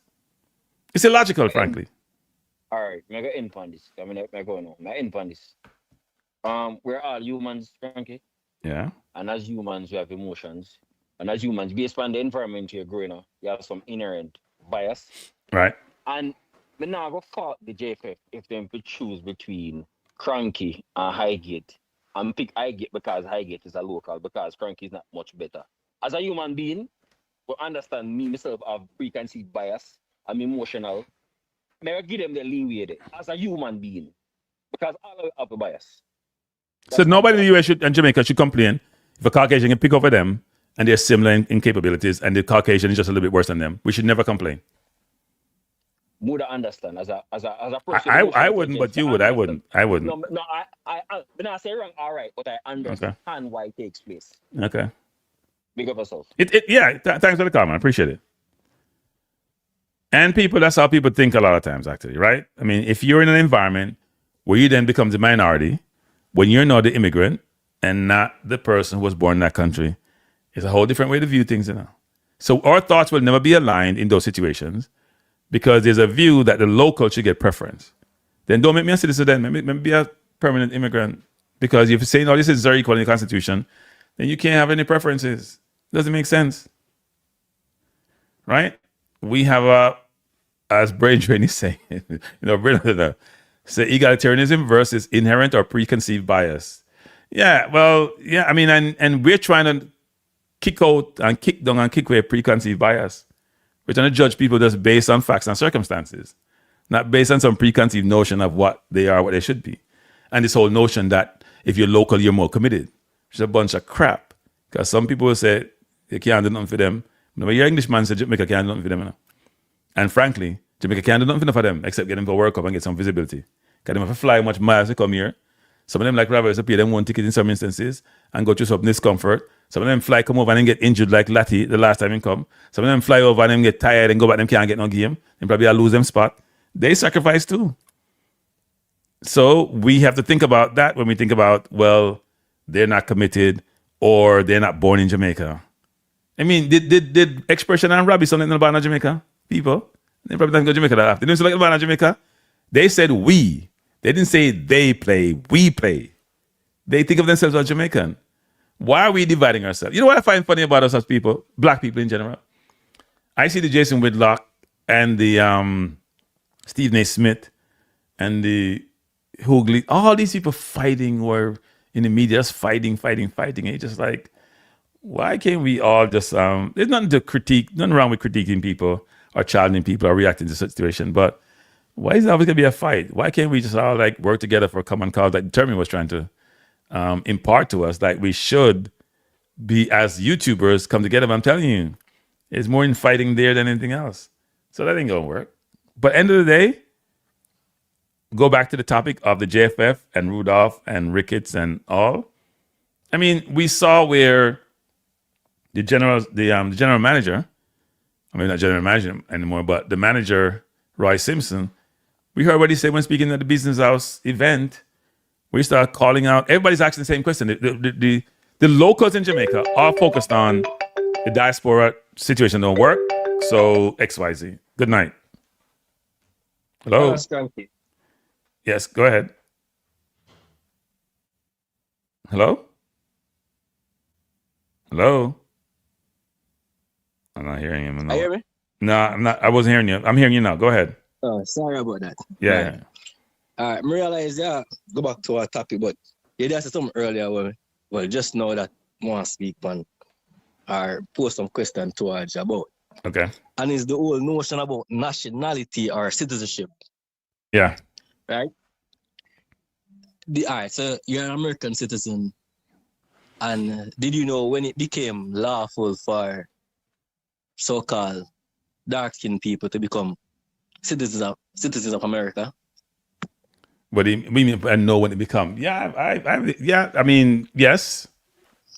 It's illogical, frankly. All right, I'm going to end on this. I'm going to end on this. We're all humans, Kranky. Yeah. And as humans, we have emotions. And as humans, based on the environment you're growing up, you have some inherent bias. Right. And we now go fault the JFF if they could choose between Kranky and Highgate. And pick Highgate because Highgate is a local, because Kranky is not much better. As a human being, we understand me myself have preconceived bias. I'm emotional. May I give them the leeway there, as a human being. Because all have a bias. So nobody in the US and Jamaica should complain if a Caucasian can pick over them and they're similar in capabilities, and the Caucasian is just a little bit worse than them. We should never complain. Would I understand as a person? I wouldn't, but you would. I wouldn't. No, when I say wrong, all right, but I understand why it takes place. Okay. Big up yourself. Thanks for the comment. I appreciate it. And people, that's how people think a lot of times, actually, right? I mean, if you're in an environment where you then become the minority, when you're not the immigrant and not the person who was born in that country, it's a whole different way to view things, you know. So our thoughts will never be aligned in those situations because there's a view that the local should get preference. Then don't make me a citizen then. Make me be a permanent immigrant. Because if you're saying all this is very equal in the Constitution, then you can't have any preferences. Doesn't make sense. Right? We have as Brain Drain is saying, say egalitarianism versus inherent or preconceived bias. Yeah, well, yeah, I mean, and we're trying to kick out and kick down and kick away preconceived bias. We're trying to judge people just based on facts and circumstances, not based on some preconceived notion of what they are, what they should be. And this whole notion that if you're local, you're more committed, which is a bunch of crap. Because some people will say, you can't do nothing for them. But when your Englishman said Jamaica can't do nothing for them. You know? And frankly, Jamaica can't do nothing for them except get them for World Cup and get some visibility. Because they have to fly much miles to come here. Some of them, like Roberts, pay them one ticket in some instances and go through some discomfort. Some of them fly, come over and then get injured like Latty the last time he come. Some of them fly over and then get tired and go back, them can't get no game. Then probably lose them spot. They sacrifice too. So we have to think about that when we think about, well, they're not committed or they're not born in Jamaica. I mean, did Expression and Robbie something about Jamaica? People, they probably didn't go to Jamaica that after. They didn't say about Jamaica. They said we. They didn't say they play, we play. They think of themselves as Jamaican. Why are we dividing ourselves? You know what I find funny about us as people, black people in general? I see the Jason Whitlock and the Stephen A. Smith and the Hoogley, all these people fighting or in the media just fighting. It's just like, why can't we all just, there's nothing to critique, nothing wrong with critiquing people or challenging people or reacting to the situation, but why is it always going to be a fight? Why can't we just all like work together for a common cause like Determine was trying to impart to us? Like we should be, as YouTubers, come together. But I'm telling you, there's more in fighting there than anything else. So that ain't going to work. But end of the day, go back to the topic of the JFF and Rudolph and Ricketts and all. I mean, we saw where the general manager, I mean, not general manager anymore, but the manager, Roy Simpson, we heard what he said when speaking at the Business House event. We start calling out, everybody's asking the same question. The locals in Jamaica are focused on the diaspora situation don't work, so XYZ. Good night. Hello? Kranky. Yes, go ahead. Hello? Hello? I'm not hearing him. Are you hear me? No, I'm not. I wasn't hearing you. I'm hearing you now. Go ahead. Oh, sorry about that. Yeah. Right. All right, I realize, go back to our topic, but you did say something earlier, well, just know that I want to speak on or post some question towards you about. Okay. And it's the whole notion about nationality or citizenship. Yeah. Right? All right, so you're an American citizen, and did you know when it became lawful for so-called dark-skinned people to become citizens of America? What do you mean? I know when it become? Yeah, I mean, yes.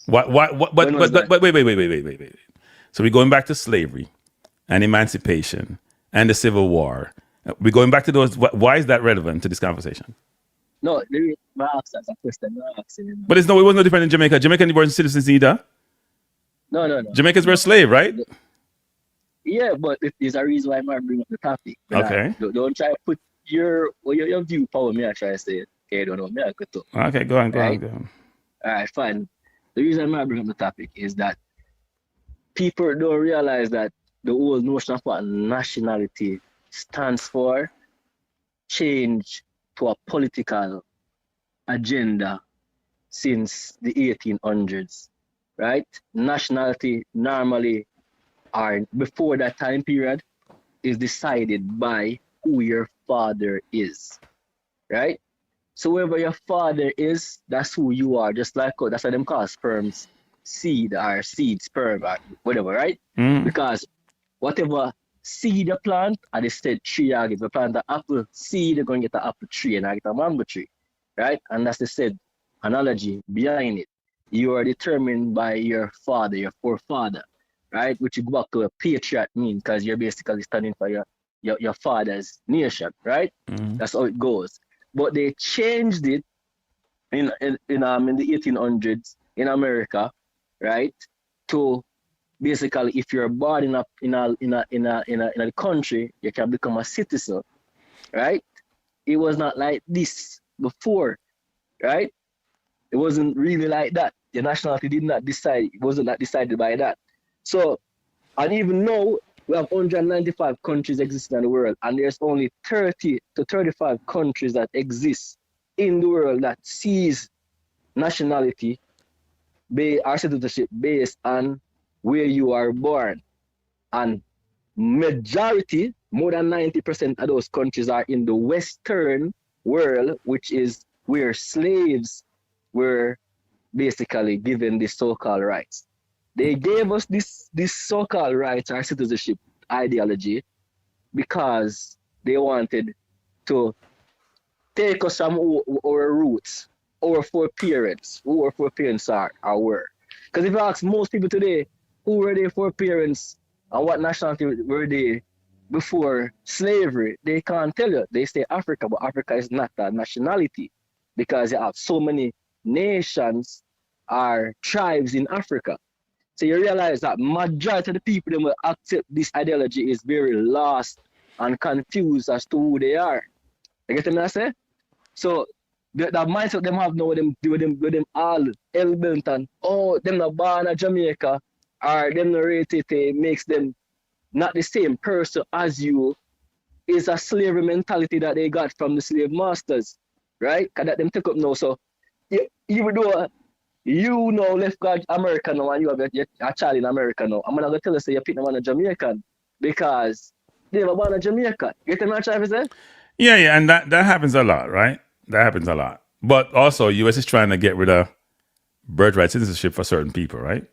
What? But wait. So we're going back to slavery and emancipation and the Civil War. We're going back to those. Why is that relevant to this conversation? No, I asked that question. But it was no different in Jamaica. Jamaican weren't citizens either. No. Jamaicans were slave, right? Yeah, but there's a reason why I bring up the topic. Okay. Don't try to put your view power me. I try to say it. Okay, I don't know. Me, I could talk. Okay, go on. All right, fine. The reason why I bring up the topic is that people don't realize that the whole notion of what nationality stands for change to a political agenda since the 1800s, right? Nationality normally, or before that time period, is decided by who your father is, right? So whoever your father is, that's who you are. Just like that's why them call sperms seed or seed, sperm, or whatever, right? Because whatever seed you plant, and they said tree, you get. If you plant the apple seed, you're going to get an apple tree, and I get a mango tree, right? And that's the said analogy behind it. You are determined by your father, your forefather, right? Which you go back to a patriot mean, because you're basically standing for your father's nation, right? That's how it goes. But they changed it in the 1800s in America, right? To basically, if you're born in a country, you can become a citizen, right? It was not like this before, right? It wasn't really like that. The nationality did not decide. It wasn't not decided by that. So, and even now, we have 195 countries existing in the world, and there's only 30 to 35 countries that exist in the world that sees nationality or citizenship based on where you are born. And majority, more than 90% of those countries are in the Western world, which is where slaves were basically given the so-called rights. They gave us this so-called rights or citizenship ideology because they wanted to take us from our roots, our foreparents, who our foreparents are or were. Because if you ask most people today, who were their foreparents and what nationality were they before slavery, they can't tell you. They say Africa, but Africa is not a nationality because you have so many nations or tribes in Africa. So you realize that majority of the people that will accept this ideology is very lost and confused as to who they are. You get what I say? So the mindset them have now with them all element and them not born in Jamaica or them not rated makes them not the same person as you is a slavery mentality that they got from the slave masters, right? Because that them take up now. So even though you know left God America now and you have a child in America now, I'm not going to tell you say you pick them on a Jamaican because they were born in Jamaica. You get what I'm trying to say? Yeah, and that happens a lot, right? That happens a lot. But also, US is trying to get rid of birthright citizenship for certain people, right?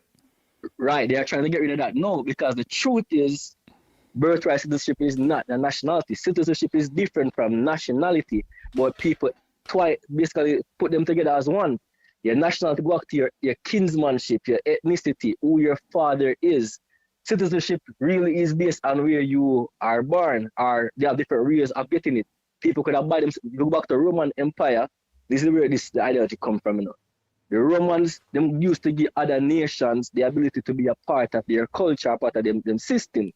Right, they are trying to get rid of that. No, because the truth is, birthright citizenship is not a nationality. Citizenship is different from nationality, but people basically put them together as one. Your nationality go back to your kinsmanship, your ethnicity, who your father is. Citizenship really is based on where you are born, or they have different ways of getting it. People could have buy them. Go back to Roman Empire. This is where the ideology come from, you know. The Romans, them used to give other nations the ability to be a part of their culture, part of them system,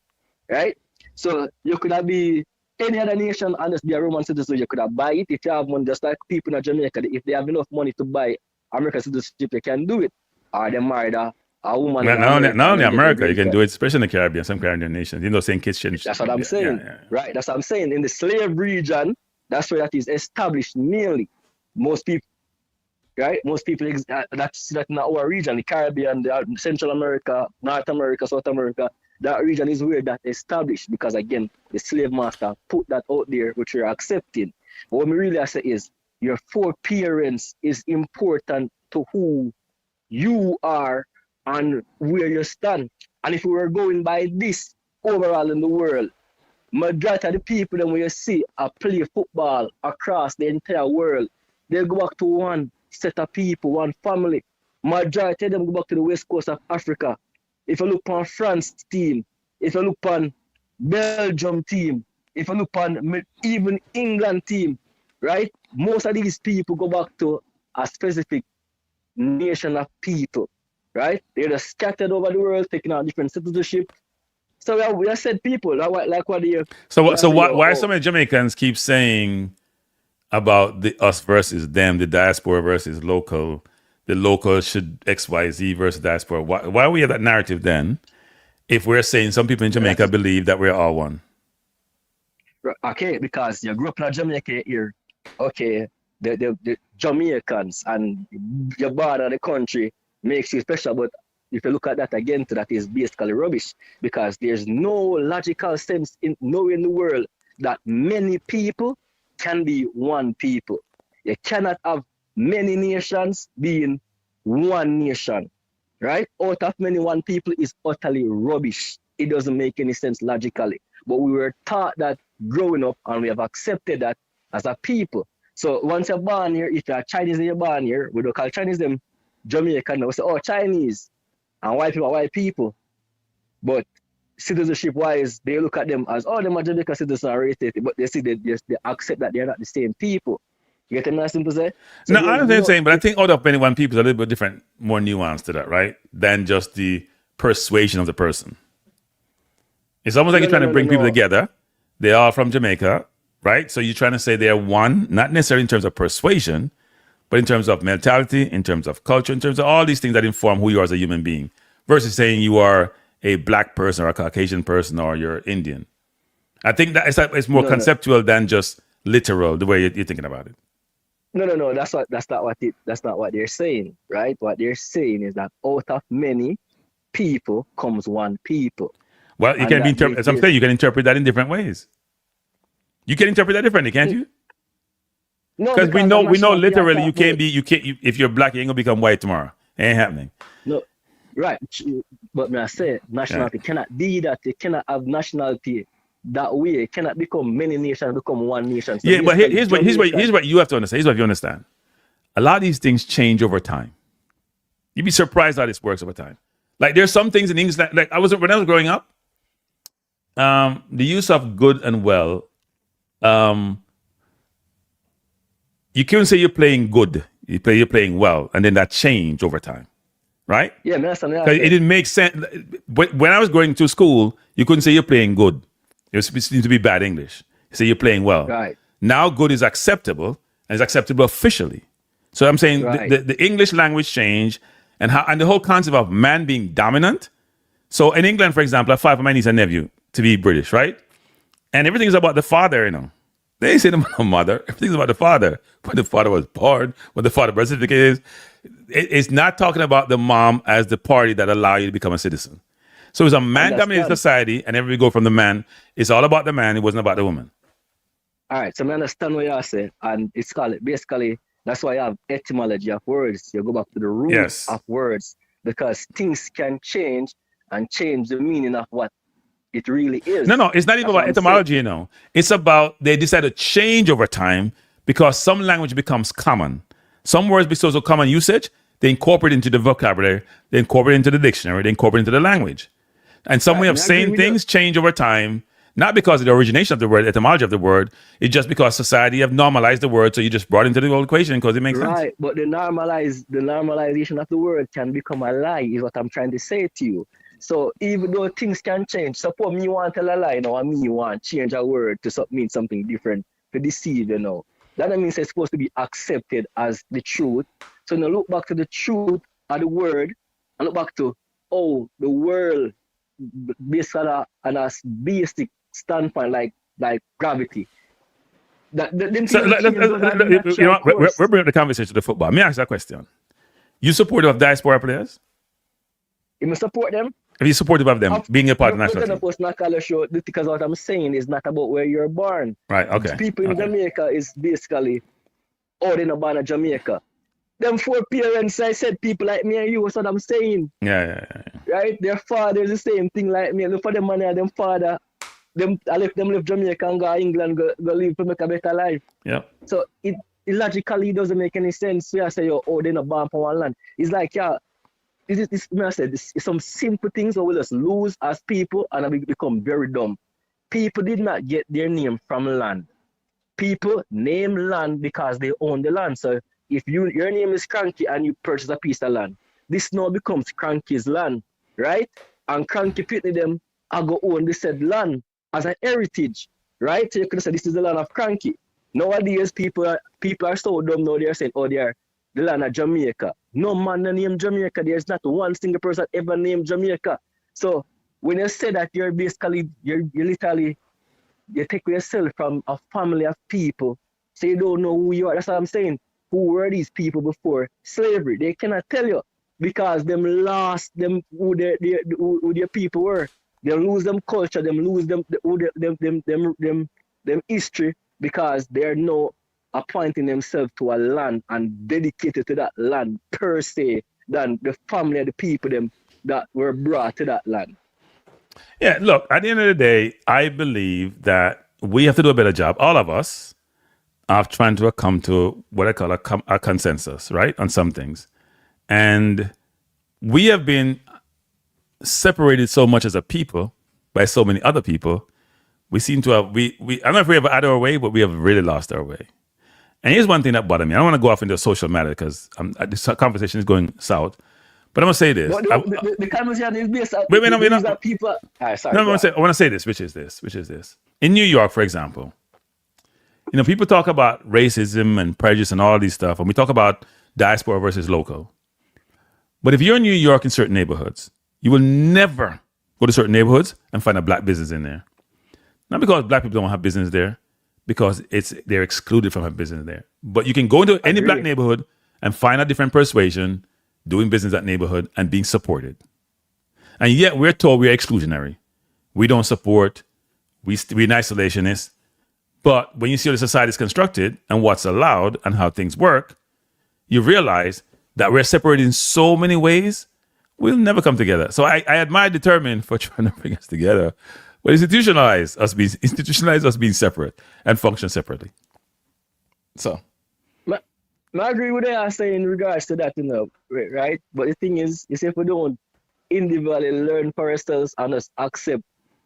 right? So you could have be any other nation and just be a Roman citizen. You could have buy it if you have money, just like people in Jamaica. If they have enough money to buy American citizenship, they can do it. Or they married a woman. Not only America, you can do it, especially in the Caribbean, some Caribbean nations. You know, St. Kitts. That's what I'm saying. Yeah. Right, that's what I'm saying. In the slave region, that's where that is established mainly. Most people, right? Most people, that's not our region, the Caribbean, Central America, North America, South America. That region is where that established because, again, the slave master put that out there, which you're accepting. But what we really say is your foreparents is important to who you are and where you stand. And if we were going by this overall in the world, majority of the people that you see play football across the entire world, they go back to one set of people, one family. Majority of them go back to the west coast of Africa. If you look on France team, if you look on Belgium team, if you look on even England team, right? Most of these people go back to a specific nation of people, right? They're just scattered over the world, taking on different citizenship. So we have said people, like what they... So why so many Jamaicans keep saying about the us versus them, the diaspora versus local, the local should XYZ versus diaspora? Why we have that narrative then if we're saying some people in Jamaica believe that we're all one? Okay, because you grew up in Jamaica here. Okay, the Jamaicans and your born of the country makes you special, but if you look at that again, that is basically rubbish because there's no logical sense nowhere in the world that many people can be one people. You cannot have many nations being one nation. right? Out of many, one people is utterly rubbish. It doesn't make any sense logically. But we were taught that growing up, and we have accepted that as a people. So once you're born here, if you're Chinese and you're born here, we don't call Chinese them Jamaican. We say, oh, Chinese. And white people are white people. But citizenship wise, they look at them as, oh, them are Jamaican citizens are rated, but they see they accept that they're not the same people. You get what I'm simple say? So No, I understand what you're saying, but I think out of many one people is a little bit different, more nuanced to that, right? Than just the persuasion of the person. It's almost like you're trying to bring people together. They're all from Jamaica, right? So you're trying to say they're one, not necessarily in terms of persuasion, but in terms of mentality, in terms of culture, in terms of all these things that inform who you are as a human being, versus saying you are a black person or a Caucasian person or you're Indian. I think that it's more conceptual than just literal, the way you're thinking about it. No. That's not what they're saying, right? What they're saying is that out of many people comes one people. Well, you can be as I'm saying, you can interpret that in different ways. You can interpret that differently, can't you? No, because we know literally you can't if you're black, you ain't gonna become white tomorrow. It ain't happening. No, right. But I say nationality cannot be that. You cannot have nationality that way. It cannot become many nations, become one nation. So but here's what you have to understand. Here's what you understand. A lot of these things change over time. You'd be surprised how this works over time. Like there's some things in English like when I was growing up, the use of good and well, you couldn't say you're playing good. You're playing well, and then that changed over time, right? Yeah, that's something. It didn't make sense. When I was going to school, you couldn't say you're playing good. It seemed to be bad English. You say you're playing well. Right. Now good is acceptable, and it's acceptable officially. So I'm saying the English language changed, and the whole concept of man being dominant. So in England, for example, I fight for my niece and nephew to be British, right? And everything is about the father, you know. They ain't saying about the mother. Everything's about the father. When the father was born, what the father birth certificate is. It's not talking about the mom as the party that allow you to become a citizen. So it's a man-dominated society, and every we go from the man. It's all about the man. It wasn't about the woman. All right, so I understand what you're saying, and it's called basically. That's why you have etymology of words. You go back to the root of words because things can change and change the meaning of what it really is. No, it's not even about etymology, you know. It's about they decide to change over time because some language becomes common. Some words become so common usage, they incorporate into the vocabulary, they incorporate into the dictionary, they incorporate into the language. And some way of saying things change over time, not because of the origination of the word, etymology of the word. It's just because society have normalized the word, so you just brought it into the whole equation because it makes sense. Right, but the normalization of the word can become a lie, is what I'm trying to say to you. So even though things can change, suppose me want to tell a lie now and me want to change a word to mean something different, to deceive, you know. That means it's supposed to be accepted as the truth. So now look back to the truth of the word and look back to the world based on a basic standpoint like gravity. We're bringing the conversation to football. Let me ask that question. You supportive of diaspora players? You must support them. Are you supportive of them being a part of the national team? Because what I'm saying is not about where you're born. Right, okay. People in Jamaica is basically, they're not born in Jamaica. Them four parents, I said people like me and you, that's what I'm saying. Yeah. Right? Their father is the same thing like me. Look for them money, them father. I left them live Jamaica and go to England, go live to make a better life. Yeah. So it logically doesn't make any sense. So I say, they're not born from one land. It's like, it's some simple things that we just lose as people and we become very dumb. People did not get their name from land. People name land because they own the land. So if your name is Kranky and you purchase a piece of land, this now becomes Kranky's land, right? And Kranky Pitney them are go own this said land as a heritage, right? So you could say this is the land of Kranky. Nowadays people are so dumb now, they're saying, they're the land of Jamaica. No man named Jamaica. There's not one single person ever named Jamaica. So when you say that you're basically, you take yourself from a family of people, so you don't know who you are. That's what I'm saying. Who were these people before slavery? They cannot tell you because them lost them who their people were. They lose them culture, them lose them history because they're no appointing themselves to a land and dedicated to that land per se than the family of the people them that were brought to that land. Yeah, look, at the end of the day, I believe that we have to do a better job, all of us, of trying to come to what I call a consensus, right, on some things. And we have been separated so much as a people by so many other people. We seem to have, I don't know if we have had our way, but we have really lost our way. And here's one thing that bothered me. I don't want to go off into a social matter because this conversation is going south. But I'm going to say this. The conversation is based on wait, people. Sorry, no, I want to say this, which is this. In New York, for example, you know, people talk about racism and prejudice and all these stuff, and we talk about diaspora versus local. But if you're in New York in certain neighborhoods, you will never go to certain neighborhoods and find a black business in there. Not because black people don't have business there, because they're excluded from having business there. But you can go into any black neighborhood and find a different persuasion, doing business in that neighborhood and being supported. And yet we're told we're exclusionary. We don't support, we're an isolationist. But when you see how the society is constructed and what's allowed and how things work, you realize that we're separated in so many ways, we'll never come together. So I admire Determined for trying to bring us together, but institutionalize us being separate and function separately. So. I agree with what I say in regards to that, you know, right? But the thing is, if we don't individually learn for ourselves and just accept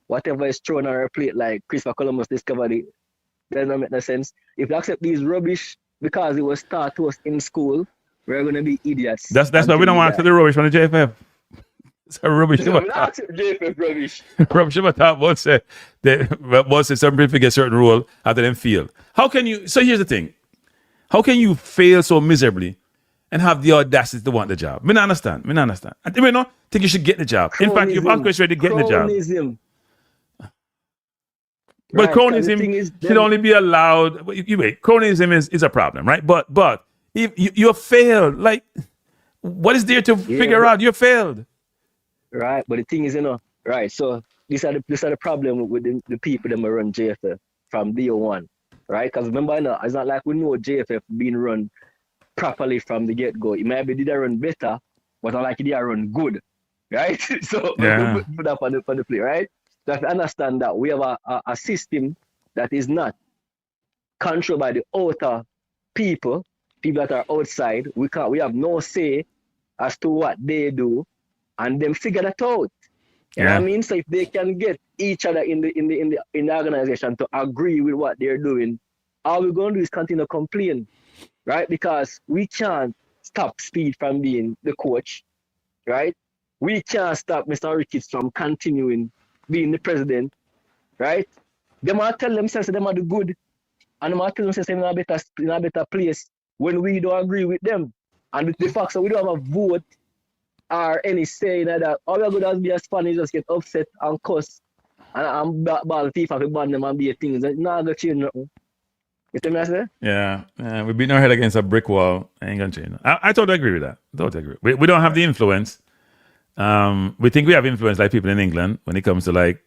whatever is thrown on our plate, like Christopher Columbus discovered it, doesn't make no sense. If we accept these rubbish because it was taught to us in school, we're going to be idiots. That's why we don't want to accept the rubbish from the JFF. It's a rubbish. JFF rubbish. Rubbish about that. Once some people get certain rule after them fail. How can you? So here's the thing. How can you fail so miserably and have the audacity to want the job? I don't understand. I think you should get the job. In fact, you've orchestrated getting the job. But cronyism should only be allowed. Cronyism is a problem, right? But if you failed, like, what is there to figure out? You failed. Right, but the thing is, right, so these are the problem with the people that run JFF from day one, right? Because remember, it's not like we know JFF being run properly from the get-go. It might be did I run better, but not like it did I run good, right? So put that on the play, right? So if you understand that we have a system that is not controlled by the outer people that are outside. We have no say as to what they do, and them figure that out. You know what I mean? So if they can get each other in the organization to agree with what they're doing, all we're going to do is continue to complain, right? Because we can't stop Speid from being the coach, right? We can't stop Mr. Ricketts from continuing being the president, right? They might tell themselves that they might do good, and they might tell themselves they're in a better place when we don't agree with them. And the fact that we don't have a vote or any say in that, all we're going to be as fun is just get upset and cuss and ball thief and ban them and be a thing. It's not going to change nothing. You tell me what I say? Yeah, we're beating our head against a brick wall. Ain't going to change. I totally agree with that. We don't have the influence. We think we have influence like people in England when it comes to like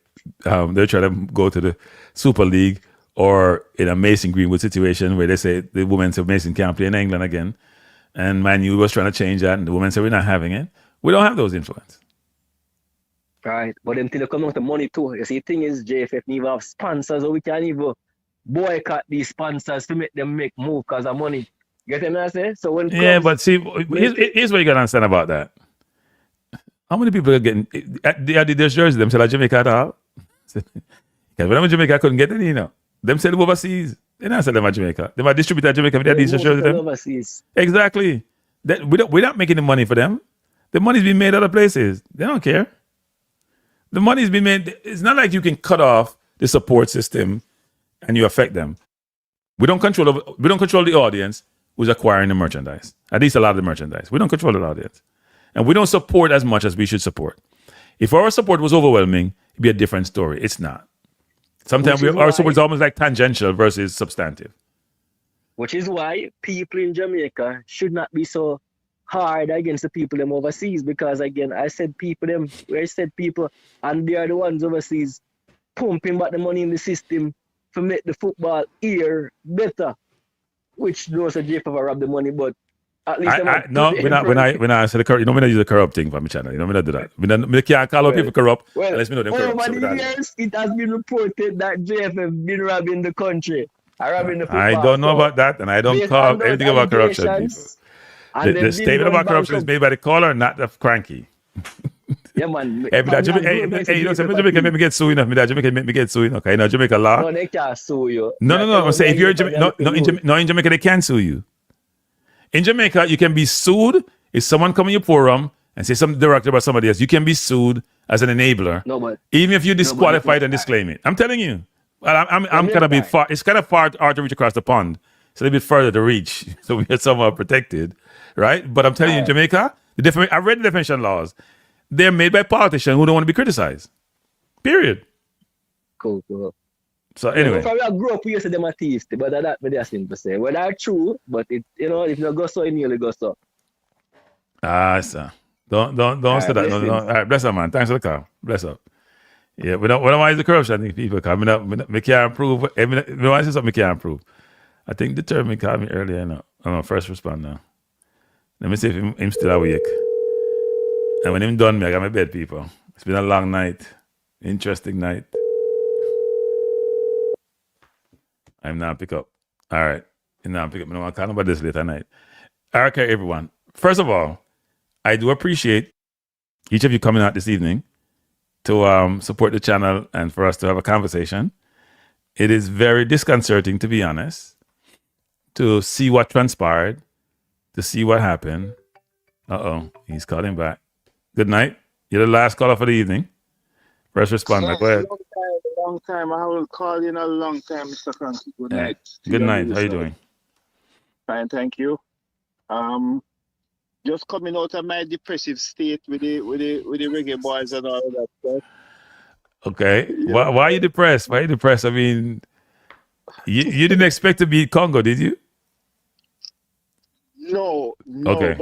they're trying to go to the Super League or in a Mason Greenwood situation where they say the women's of Mason can't play in England again. And Man U was trying to change that and the women said we're not having it. We don't have those influence. Right. But then they come out the money too. You see, the thing is JFF need to have sponsors so we can even boycott these sponsors to make them make move because of money. You get what I say? So when but see, here's what you gotta understand about that. How many people are getting Adidas jerseys? Them sell at Jamaica at all? Because when I'm in Jamaica, I couldn't get any, Them sell them overseas. They don't sell them at Jamaica. They might distribute at Jamaica with their Adidas jerseys. Overseas. Exactly. We're not making the money for them. The money's being made other places. They don't care. The money's been made. It's not like you can cut off the support system and you affect them. We don't control the audience who's acquiring the merchandise. At least a lot of the merchandise. We don't control the audience. And we don't support as much as we should support. If our support was overwhelming, it'd be a different story. It's not. Sometimes our support is almost like tangential versus substantive. Which is why people in Jamaica should not be so hard against the people them overseas, because again, I said people, and they are the ones overseas pumping back the money in the system to make the football here better. Which knows a JFF rob the money, but At least No, when I say the corrupt, you know, me not use the corrupt thing for my channel. You know, me not do that. Me can't call out people corrupt unless me know them corrupt. Over the years, it has been reported that JFF been robbing the country. Robbing the football. I don't know about that, and I don't based call on those anything about corruption, people. allegations, and The they've been statement going about corruption is bankrupt. made by the caller, not the Kranky. Yeah, man. Hey, you know, Jamaica make me get sued enough. Jamaica make me get sued enough. Okay, you know, Jamaica law. No, they can't sue you. No. I'm saying if you're in Jamaica, they can sue you. In Jamaica, you can be sued if someone come in your forum and say something directly about somebody else. You can be sued as an enabler, No, but even if you disqualify it and disclaim it. I'm telling you. I'm kind of bit far. It's kind of far to reach across the pond. It's a little bit further to reach, so we are somewhat protected, right? But I'm telling you, in Jamaica, I read the defamation laws. They're made by politicians who don't want to be criticized. Period. cool. So anyway, From I grew up, we used to them atheist, but that what they seem to say. Well, that's true, but it, you know, if you go so, you nearly go so. sir. Don't say that. No. All right, bless up, man. Thanks for the call. Bless up. Yeah, we don't want to use the corruption thing, people. Cause me can't improve. Me want to say something me can't improve. I think the term he called me earlier. I'm a first responder. Let me see if him still awake. And when him done me, I got my bed, people. It's been a long night. Interesting night. I'm not pick up. All right. Now pick up. I don't want to call about this later night. Okay, everyone. First of all, I do appreciate each of you coming out this evening to support the channel and for us to have a conversation. It is very disconcerting, to be honest, to see what transpired, to see what happened. He's calling back. Good night. You're the last caller for the evening. First responder. Go ahead. Long time. I will call you in a long time, Mr. Kranky. Good night. Good night. How you doing? Fine, thank you. Just coming out of my depressive state with the Reggae Boyz and all that stuff. Okay. Why are you depressed? Why are you depressed? I mean, you didn't expect to beat Congo, did you? No. Okay.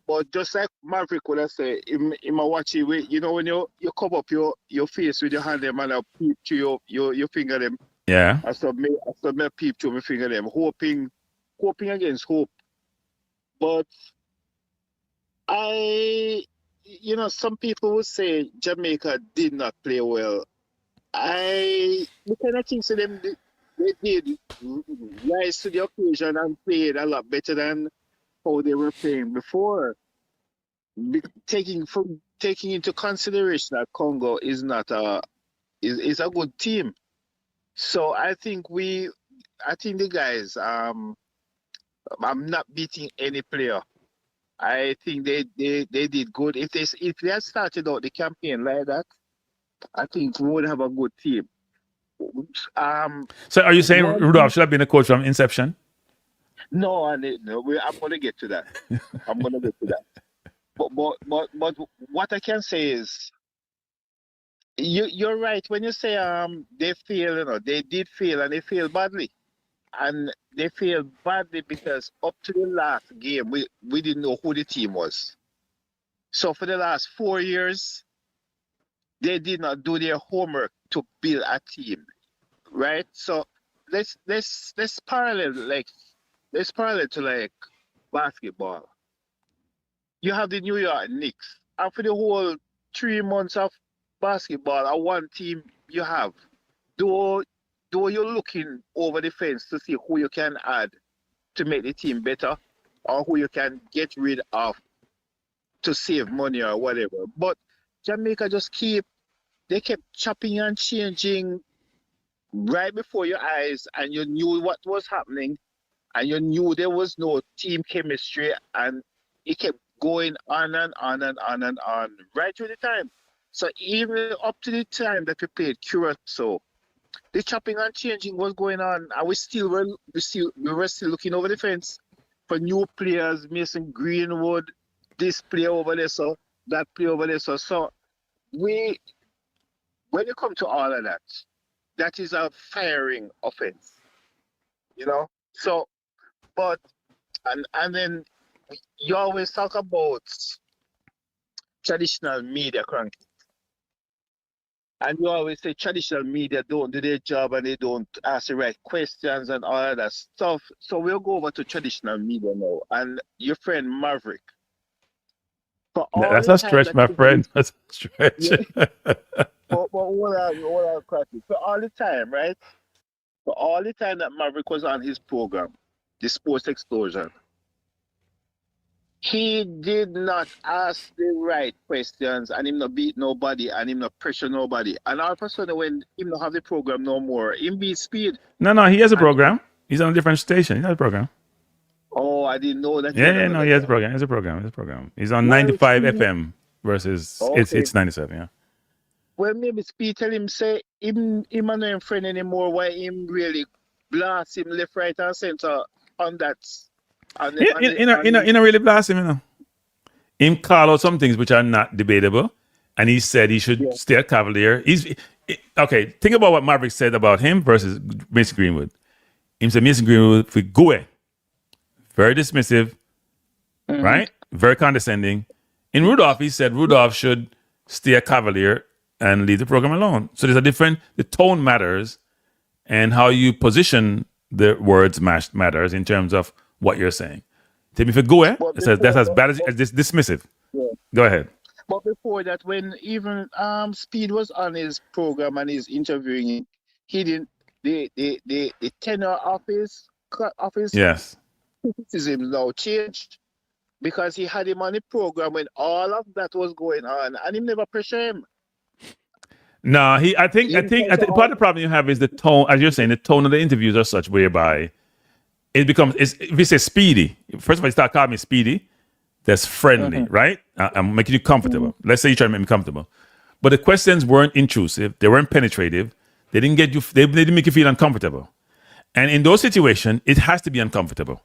But just like Maverick would have said, in my watch it, you know, when you cover up your face with your hand them and I peep to your finger them. Yeah. I submit peep to my finger them, hoping against hope. But some people would say Jamaica did not play well. I kind of think them they did rise to the occasion and played a lot better than how they were playing before. Taking into consideration that Congo is not is a good team. So I think the guys I'm not beating any player. I think they did good. If they had started out the campaign like that, I think we would have a good team. So are you saying Rudolph should have been a coach from inception? No, I'm going to get to that. But what I can say is, you're right when you say they fail. You know, they did fail and they failed badly, and they failed badly because up to the last game we didn't know who the team was. So for the last 4 years, they did not do their homework to build a team, right? So let's parallel to like basketball. You have the New York Knicks, and for the whole 3 months of basketball, one team you have. Though you're looking over the fence to see who you can add to make the team better, or who you can get rid of to save money or whatever. But Jamaica they kept chopping and changing right before your eyes, and you knew what was happening, and you knew there was no team chemistry, and it kept going on and on and on and on right through the time. So even up to the time that we played Curacao, the chopping and changing was going on, and we were still looking over the fence for new players, Mason Greenwood, this player over there, so that player over there. So when you come to all of that, that is a firing offense, you know. So, but and then you always talk about traditional media, Kranky. And you always say traditional media don't do their job and they don't ask the right questions and all of that stuff. So we'll go over to traditional media now. And your friend Maverick, for all That's the a time stretch, that my he friend. That's a stretch. yeah, but hold on, Kranky. For all the time, right? For all the time that Maverick was on his program, the Sports Explosion, he did not ask the right questions and him not beat nobody and him not pressure nobody. And all of a sudden when him not have the program no more, him beat Speed. No, he has a And program. He's on a different station. He has a program. oh, I didn't know that he Yeah, had yeah, no, another he has a guy. program. He has a program. He has a program. He's on Why would 95 Speed? FM versus Okay. it's 97. Yeah. Well, maybe Speed tell him say him and no him friend anymore. Why him really blast him left, right, and center on that In a really blast him, you know. Him call out some things which are not debatable, and he said he should stay at Cavalier. Okay. Think about what Maverick said about him versus Mason Greenwood. Him said Mason Greenwood for go very dismissive, right? Very condescending. In Rudolph, he said Rudolph should stay a Cavalier and leave the program alone. So there's the tone matters, and how you position the words matters in terms of what you're saying. Tell me if it go it says that's as bad as this dismissive. Yeah. Go ahead. But before that, when even Speed was on his program and he's interviewing him, he didn't the tenor of his Yes. criticism now changed because he had him on the program when all of that was going on and he never pressure him. No, I think part of the problem you have is the tone, as you're saying, the tone of the interviews are such whereby it becomes, if you say Speedy, first of all, you start calling me Speedy, that's friendly, right? I'm making you comfortable. Let's say you try to make me comfortable. But the questions weren't intrusive, they weren't penetrative, they didn't get you, they didn't make you feel uncomfortable. And in those situations, it has to be uncomfortable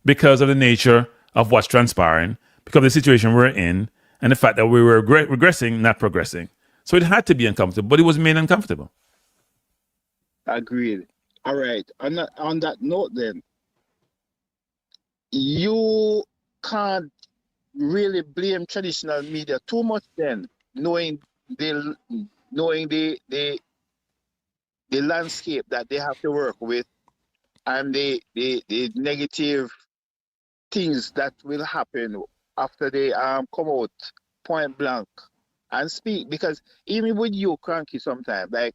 because of the nature of what's transpiring, because of the situation we're in, and the fact that we were regressing, not progressing. So it had to be uncomfortable, but it was made uncomfortable. Agreed. All right. On that note, then, you can't really blame traditional media too much. Then, knowing the landscape that they have to work with, and the negative things that will happen after they come out point blank and speak, because even with you, Kranky, sometimes like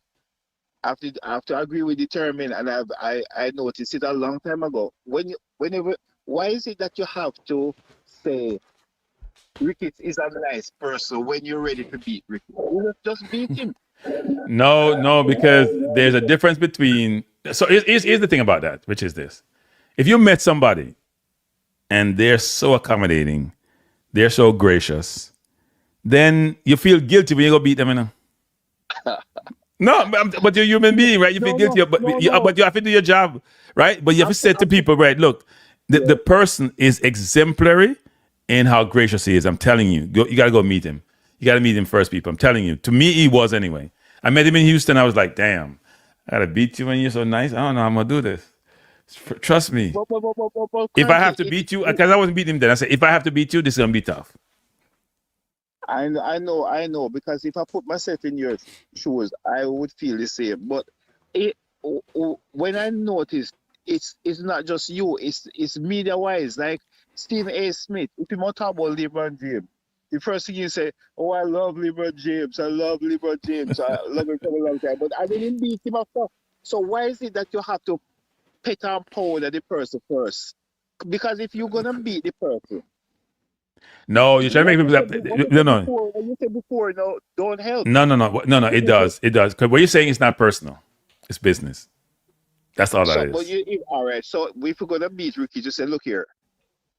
I have to agree with the term, and I noticed it a long time ago. Whenever, why is it that you have to say Ricketts is a nice person when you're ready to beat Ricketts? You just beat him. No, because there's a difference between. So here's the thing about that, which is this: if you met somebody and they're so accommodating, they're so gracious, then you feel guilty when you go beat them, you know? No, but you're a human being, right? You feel guilty, but you have to do your job, right? But you have to say to people, right, look, the person is exemplary in how gracious he is. I'm telling you. You got to go meet him. You got to meet him first, people. I'm telling you. To me, he was anyway. I met him in Houston. I was like, damn, I got to beat you when you're so nice. I don't know how I'm going to do this. Trust me. If I have to beat you, because I wasn't beating him then, I said, if I have to beat you, this is going to be tough. I know, because if I put myself in your shoes, I would feel the same. But when I noticed, it's not just you, it's media wise. Like Stephen A. Smith, if you want to talk about LeBron James, the first thing you say, oh, I love LeBron James, I love LeBron James, I love him for a long time, but I didn't beat him after. So why is it that you have to pet and powder the person first? Because if you're gonna beat the person, no, you're trying to make people. No. What you said before, no, don't help. No. It does. Because what you're saying is not personal. It's business. That's all that is. But all right. So if we're gonna beat Ricky, just say, look here,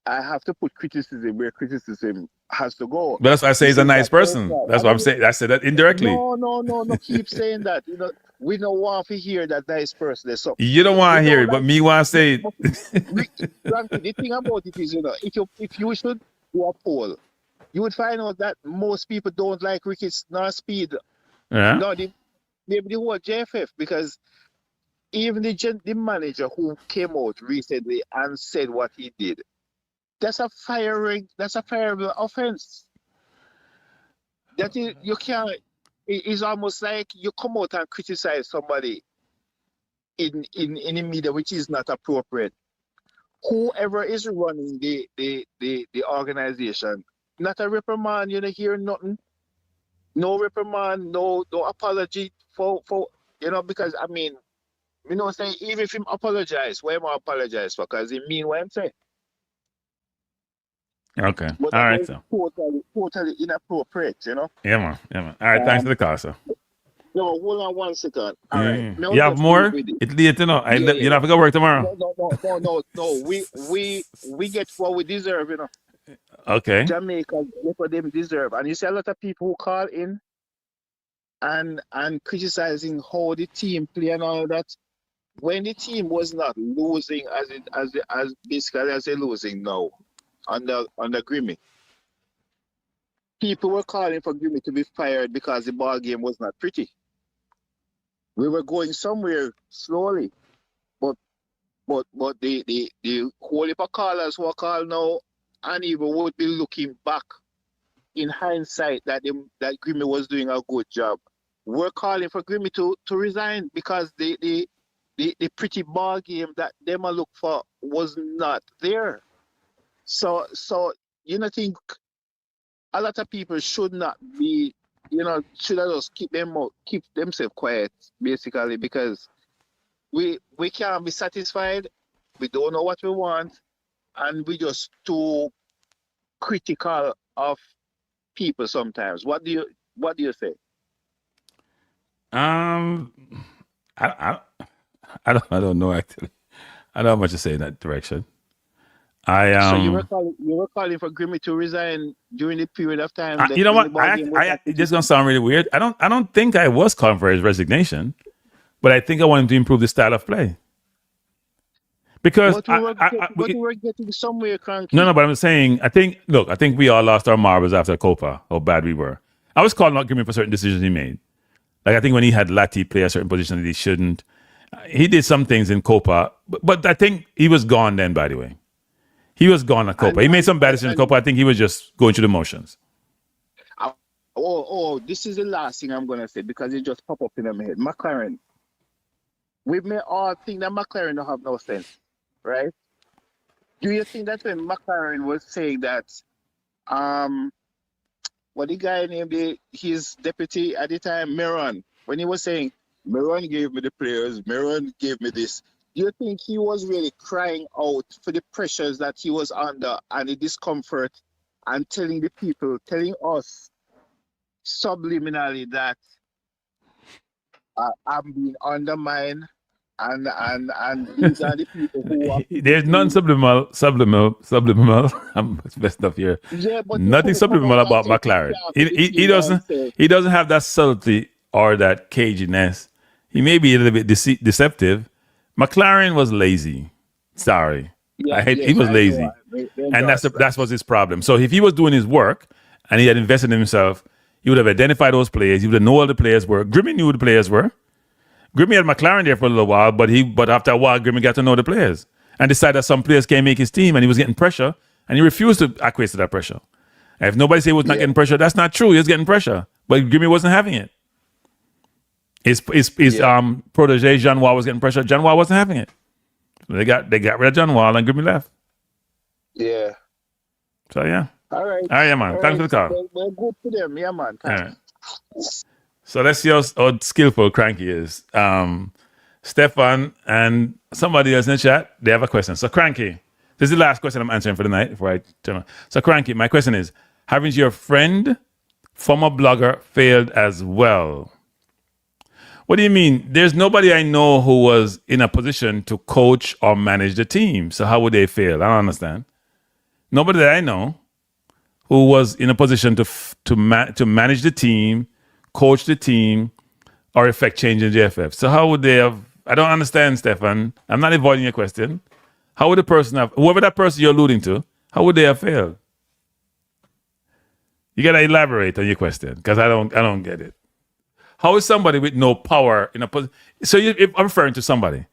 I have to put criticism where criticism has to go. But that's why I say he's a nice person. That's what I'm saying. I said that indirectly. No. Keep saying that. You know, we don't want to hear that nice person. So you don't want to hear it, but me want to say it. The thing about it is, you know, if you should do a poll, you would find out that most people don't like Ricketts nor Speed. Yeah. No, the whole JFF, because even the manager who came out recently and said what he did, that's a fireable offense. That is, you can't. it's almost like you come out and criticize somebody in the media, which is not appropriate. Whoever is running the organization, not a reprimand, you don't hear nothing. No reprimand, no apology for because I mean, say even if him apologize, why am I apologize for? Because he mean what I'm saying. Okay. But All that right, was so. totally inappropriate, Yeah, man. Yeah, man. All right, thanks for the call, sir. No, hold on 1 second. All right. Mm. You have more? It's late, you know. You're not going to work tomorrow. No. We get what we deserve, Okay. Jamaica get what they deserve. And you see a lot of people who call in and criticizing how the team play and all that. When the team was not losing as basically as they're losing now under Grimmy. People were calling for Grimmy to be fired because the ball game was not pretty. We were going somewhere slowly, but the whole heap of callers who are called now, and even would be looking back in hindsight that Grimmy was doing a good job. We're calling for Grimmy to resign because the pretty ball game that them a look for was not there. So think a lot of people should not be, should just keep themselves quiet, basically, because we can't be satisfied. We don't know what we want, and we just too critical of people sometimes. What do you say? I don't know actually. I don't have much to say in that direction. So you were calling for Grimmy to resign during the period of time. You know what? This is gonna sound really weird. I don't think I was calling for his resignation, but I think I want him to improve the style of play. Because we were getting somewhere, Kranky. No, but I'm saying I think we all lost our marbles after Copa. How bad we were. I was calling out Grimmy for certain decisions he made. Like I think when he had Lati play a certain position that he shouldn't, he did some things in Copa, but I think he was gone then. By the way. He was gone at Copa. He made some bad decisions in Copa. I think he was just going through the motions. This is the last thing I'm going to say because it just popped up in my head. McLaren. We may all think that McLaren don't have no sense, right? Do you think that when McLaren was saying that, what the guy named his deputy at the time, Miron, when he was saying, Miron gave me the players, Miron gave me this, do you think he was really crying out for the pressures that he was under and the discomfort and telling us subliminally that I'm being undermined and these are the people who are... There's none subliminal. It's best stuff here. Yeah, but nothing subliminal about McLaren. He doesn't have that subtlety or that caginess. He may be a little bit deceptive. McLaren was lazy. Sorry. He was lazy. And that was his problem. So if he was doing his work and he had invested in himself, he would have identified those players. He would have known all the players were. Grimmy knew who the players were. Grimmy had McLaren there for a little while, but after a while, Grimmy got to know the players and decided that some players can't make his team and he was getting pressure and he refused to acquiesce to that pressure. And if nobody said he was not getting pressure, that's not true. He was getting pressure, but Grimmy wasn't having it. His protege, Jean Wall, was getting pressure. Jean Wall wasn't having it. They got rid of Jean Wall and Grimmy left. Yeah. So, yeah. All right. All right, yeah, man. Thanks for the call. Well, good for them. Yeah, man. All right. So let's see how skillful Kranky is. Stefan and somebody else in the chat, they have a question. So Kranky, this is the last question I'm answering for the night before I turn on. So Kranky, my question is, haven't your friend, former blogger, failed as well? What do you mean? There's nobody I know who was in a position to coach or manage the team. So how would they fail? I don't understand. Nobody that I know who was in a position to manage the team, coach the team, or effect change in JFF. So how would they have? I don't understand, Stefan. I'm not avoiding your question. How would the person have? Whoever that person you're alluding to, how would they have failed? You gotta elaborate on your question because I don't get it. How is somebody with no power in a position? So I'm referring to somebody,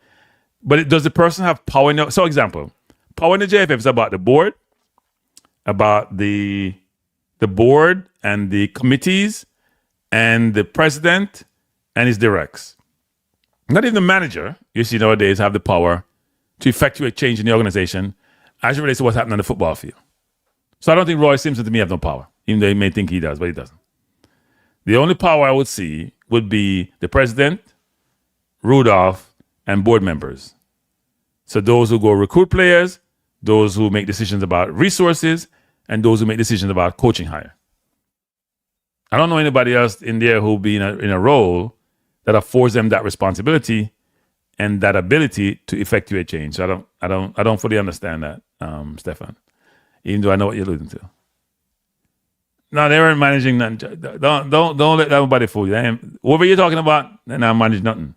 but does the person have power? So, example, power in the JFF is about the board, about the board and the committees and the president and his directs. Not even the manager, you see nowadays, have the power to effectuate change in the organization as it relates to what's happening on the football field. So I don't think Roy Simpson to me have no power, even though he may think he does, but he doesn't. The only power I would see would be the president, Rudolph, and board members. So those who go recruit players, those who make decisions about resources, and those who make decisions about coaching hire. I don't know anybody else in there who will be in a role that affords them that responsibility and that ability to effectuate change. So I don't fully understand that, Stefan, even though I know what you're alluding to. No, they weren't managing nothing. Don't let nobody fool you. Whatever you're talking about, they're not managing nothing.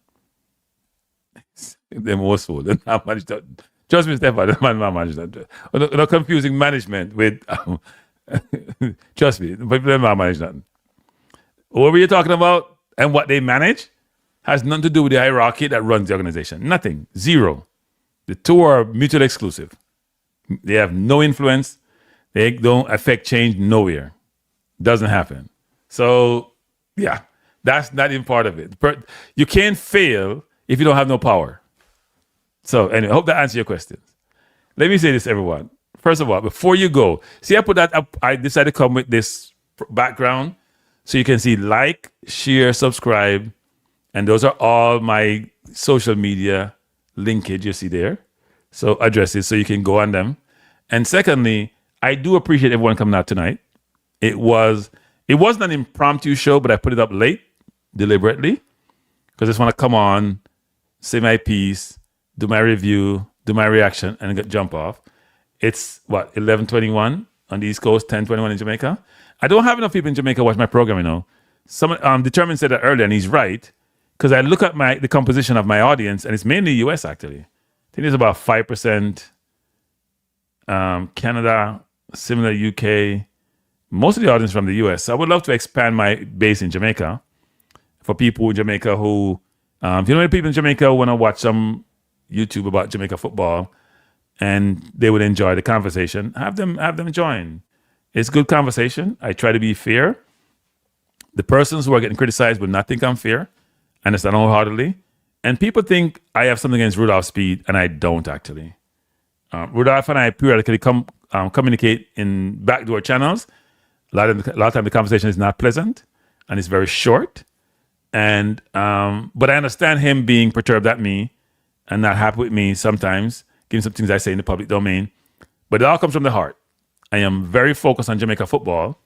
They're most fool. They're not managing nothing. Trust me, Stefan, they're not managing nothing. They're confusing management with, trust me, they're not managing nothing. Whatever you're talking about and what they manage has nothing to do with the hierarchy that runs the organization. Nothing. Zero. The two are mutually exclusive. They have no influence. They don't affect change nowhere. Doesn't happen. So, yeah, that's not even part of it. You can't fail if you don't have no power. So, anyway, I hope that answers your questions. Let me say this, everyone. First of all, before you go, see, I put that up. I decided to come with this background so you can see like, share, subscribe, and those are all my social media linkage you see there. So addresses, so you can go on them. And secondly, I do appreciate everyone coming out tonight. It wasn't an impromptu show, but I put it up late, deliberately, because I just want to come on, say my piece, do my review, do my reaction, and jump off. It's, 11:21 on the East Coast, 10:21 in Jamaica. I don't have enough people in Jamaica watch my program, you know. Someone, Determined said that earlier, and he's right, because I look at the composition of my audience, and it's mainly US, actually. I think it's about 5% Canada, similar UK, most of the audience from the US. So I would love to expand my base in Jamaica for people in Jamaica who, if you know any people in Jamaica who want to watch some YouTube about Jamaica football and they would enjoy the conversation, have them join. It's good conversation. I try to be fair. The persons who are getting criticized would not think I'm fair, and it's done wholeheartedly. And people think I have something against Rudolph Speid, and I don't actually. Rudolph and I periodically communicate in backdoor channels. A lot of time the conversation is not pleasant, and it's very short. And but I understand him being perturbed at me and not happy with me sometimes, given some things I say in the public domain. But it all comes from the heart. I am very focused on Jamaica football.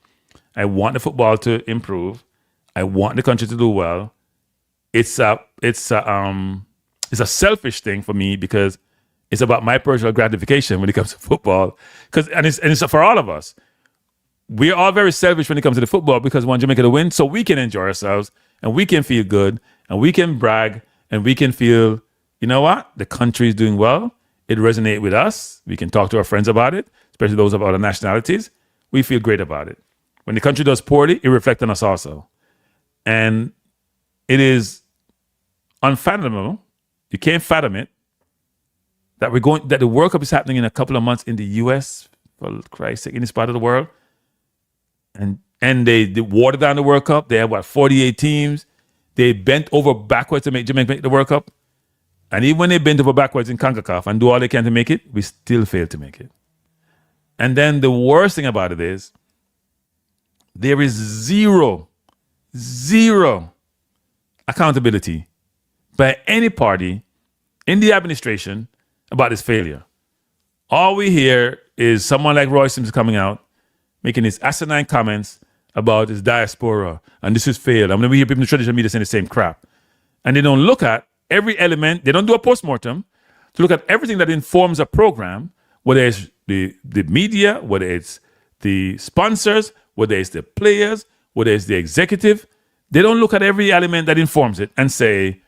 I want the football to improve. I want the country to do well. It's a selfish thing for me because it's about my personal gratification when it comes to football. And it's for all of us. We're all very selfish when it comes to the football because we want Jamaica to win so we can enjoy ourselves and we can feel good and we can brag and we can feel, you know what? The country is doing well. It resonates with us. We can talk to our friends about it, especially those of other nationalities. We feel great about it. When the country does poorly, it reflects on us also. And it is unfathomable. You can't fathom it. That the World Cup is happening in a couple of months in the US, for Christ's sake, in this part of the world. And they watered down the World Cup. They have 48 teams. They bent over backwards to make Jamaica make the World Cup. And even when they bent over backwards in CONCACAF and do all they can to make it, we still fail to make it. And then the worst thing about it is there is zero accountability by any party in the administration about this failure. All we hear is someone like Roy Simpson coming out, making his asinine comments about his diaspora, and this is failed. I mean, we hear people in the traditional media saying the same crap. And they don't look at every element, they don't do a postmortem to look at everything that informs a program, whether it's the media, whether it's the sponsors, whether it's the players, whether it's the executive. They don't look at every element that informs it and say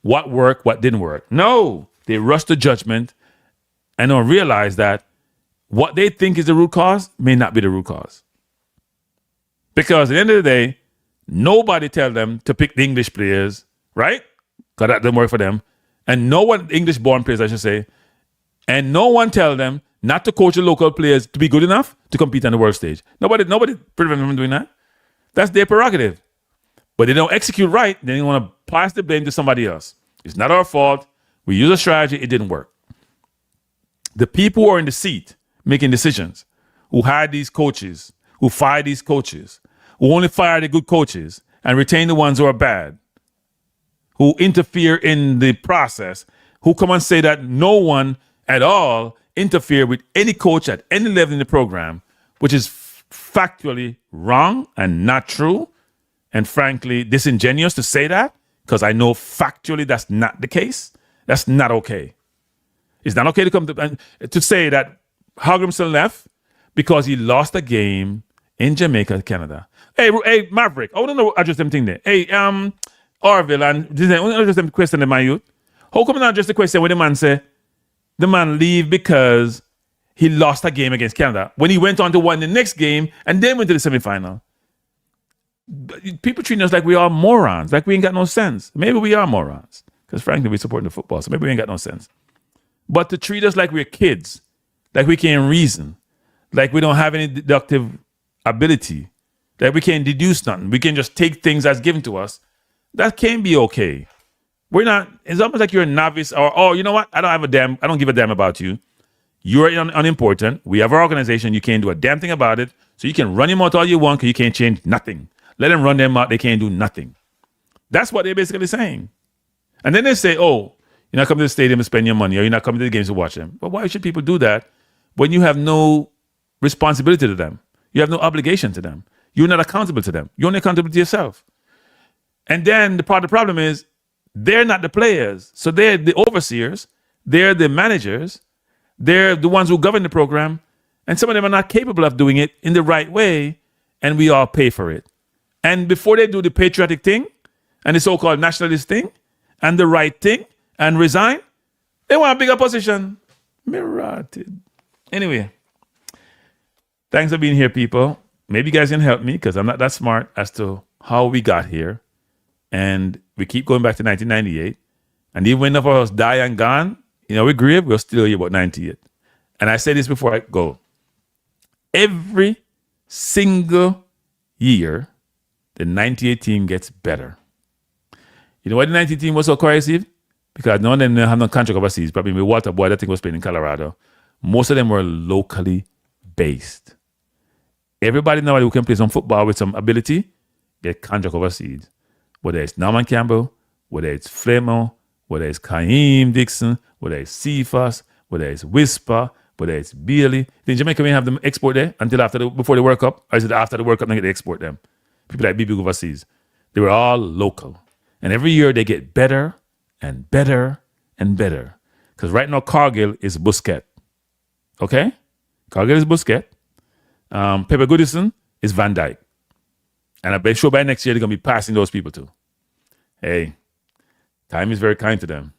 what worked, what didn't work. No, they rush to judgment and don't realize that what they think is the root cause may not be the root cause. Because at the end of the day, nobody tell them to pick the English players, right? Because that didn't work for them. And no one, English-born players, I should say, and no one tell them not to coach the local players to be good enough to compete on the world stage. Nobody prevent them from doing that. That's their prerogative. but they don't execute right, then you want to pass the blame to somebody else. It's not our fault. We use a strategy, it didn't work. The people who are in the seat making decisions, who hired these coaches, who fired these coaches, who only fire the good coaches and retain the ones who are bad, who interfere in the process, who come and say that no one at all interfere with any coach at any level in the program, which is factually wrong and not true, and frankly disingenuous to say that, because I know factually that's not the case. That's not okay. It's not okay to come to say that Hogrimson left because he lost a game in Jamaica, Canada. Hey, Maverick, I want to address them thing there. Hey, Orville, and I want to address them question in my youth. How come not address the question when the man say the man leave because he lost a game against Canada when he went on to win the next game and then went to the semifinal? People treating us like we are morons, like we ain't got no sense. Maybe we are morons because frankly we supporting the football, so maybe we ain't got no sense. But to treat us like we're kids, like we can't reason, like we don't have any deductive ability, that we can't deduce nothing, we can just take things as given to us, that can't be okay. We're not, it's almost like you're a novice or, oh, you know what? I don't give a damn about you. You're unimportant. We have our organization. You can't do a damn thing about it. So you can run your mouth all you want because you can't change nothing. Let them run their mouth. They can't do nothing. That's what they're basically saying. And then they say, oh, you're not coming to the stadium to spend your money, or you're not coming to the games to watch them. But why should people do that when you have no responsibility to them? You have no obligation to them. You're not accountable to them. You're only accountable to yourself. And then the problem is they're not the players. So they're the overseers. They're the managers. They're the ones who govern the program. And some of them are not capable of doing it in the right way. And we all pay for it. And before they do the patriotic thing and the so-called nationalist thing and the right thing and resign, they want a bigger position. Mirrored. Anyway, thanks for being here, people. Maybe you guys can help me because I'm not that smart as to how we got here. And we keep going back to 1998. And even when enough of us die and gone, in our grave, we're still here about 98. And I say this before I go. Every single year, the 98 team gets better. You know why the 98 team was so cohesive? Because none of them have no contract overseas. Probably with Walter Boyd, I think was playing in Colorado. Most of them were locally based. Everybody now who can play some football with some ability get contract overseas. Whether it's Norman Campbell, whether it's Flemo, whether it's Kaheem Dixon, whether it's Cephas, whether it's Whisper, whether it's Bailey. Then Jamaica may have them export there until before the World Cup, or is it after the World Cup they export them? People like BB overseas. They were all local. And every year they get better and better and better. Because right now Cargill is Busquets. Okay? Cargill is Busquets. Pepper Goodison is Van Dijk. And I bet sure by next year they're going to be passing those people too. Hey, time is very kind to them.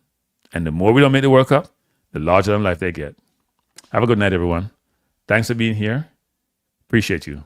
And the more we don't make the World Cup, the larger than life they get. Have a good night, everyone. Thanks for being here. Appreciate you.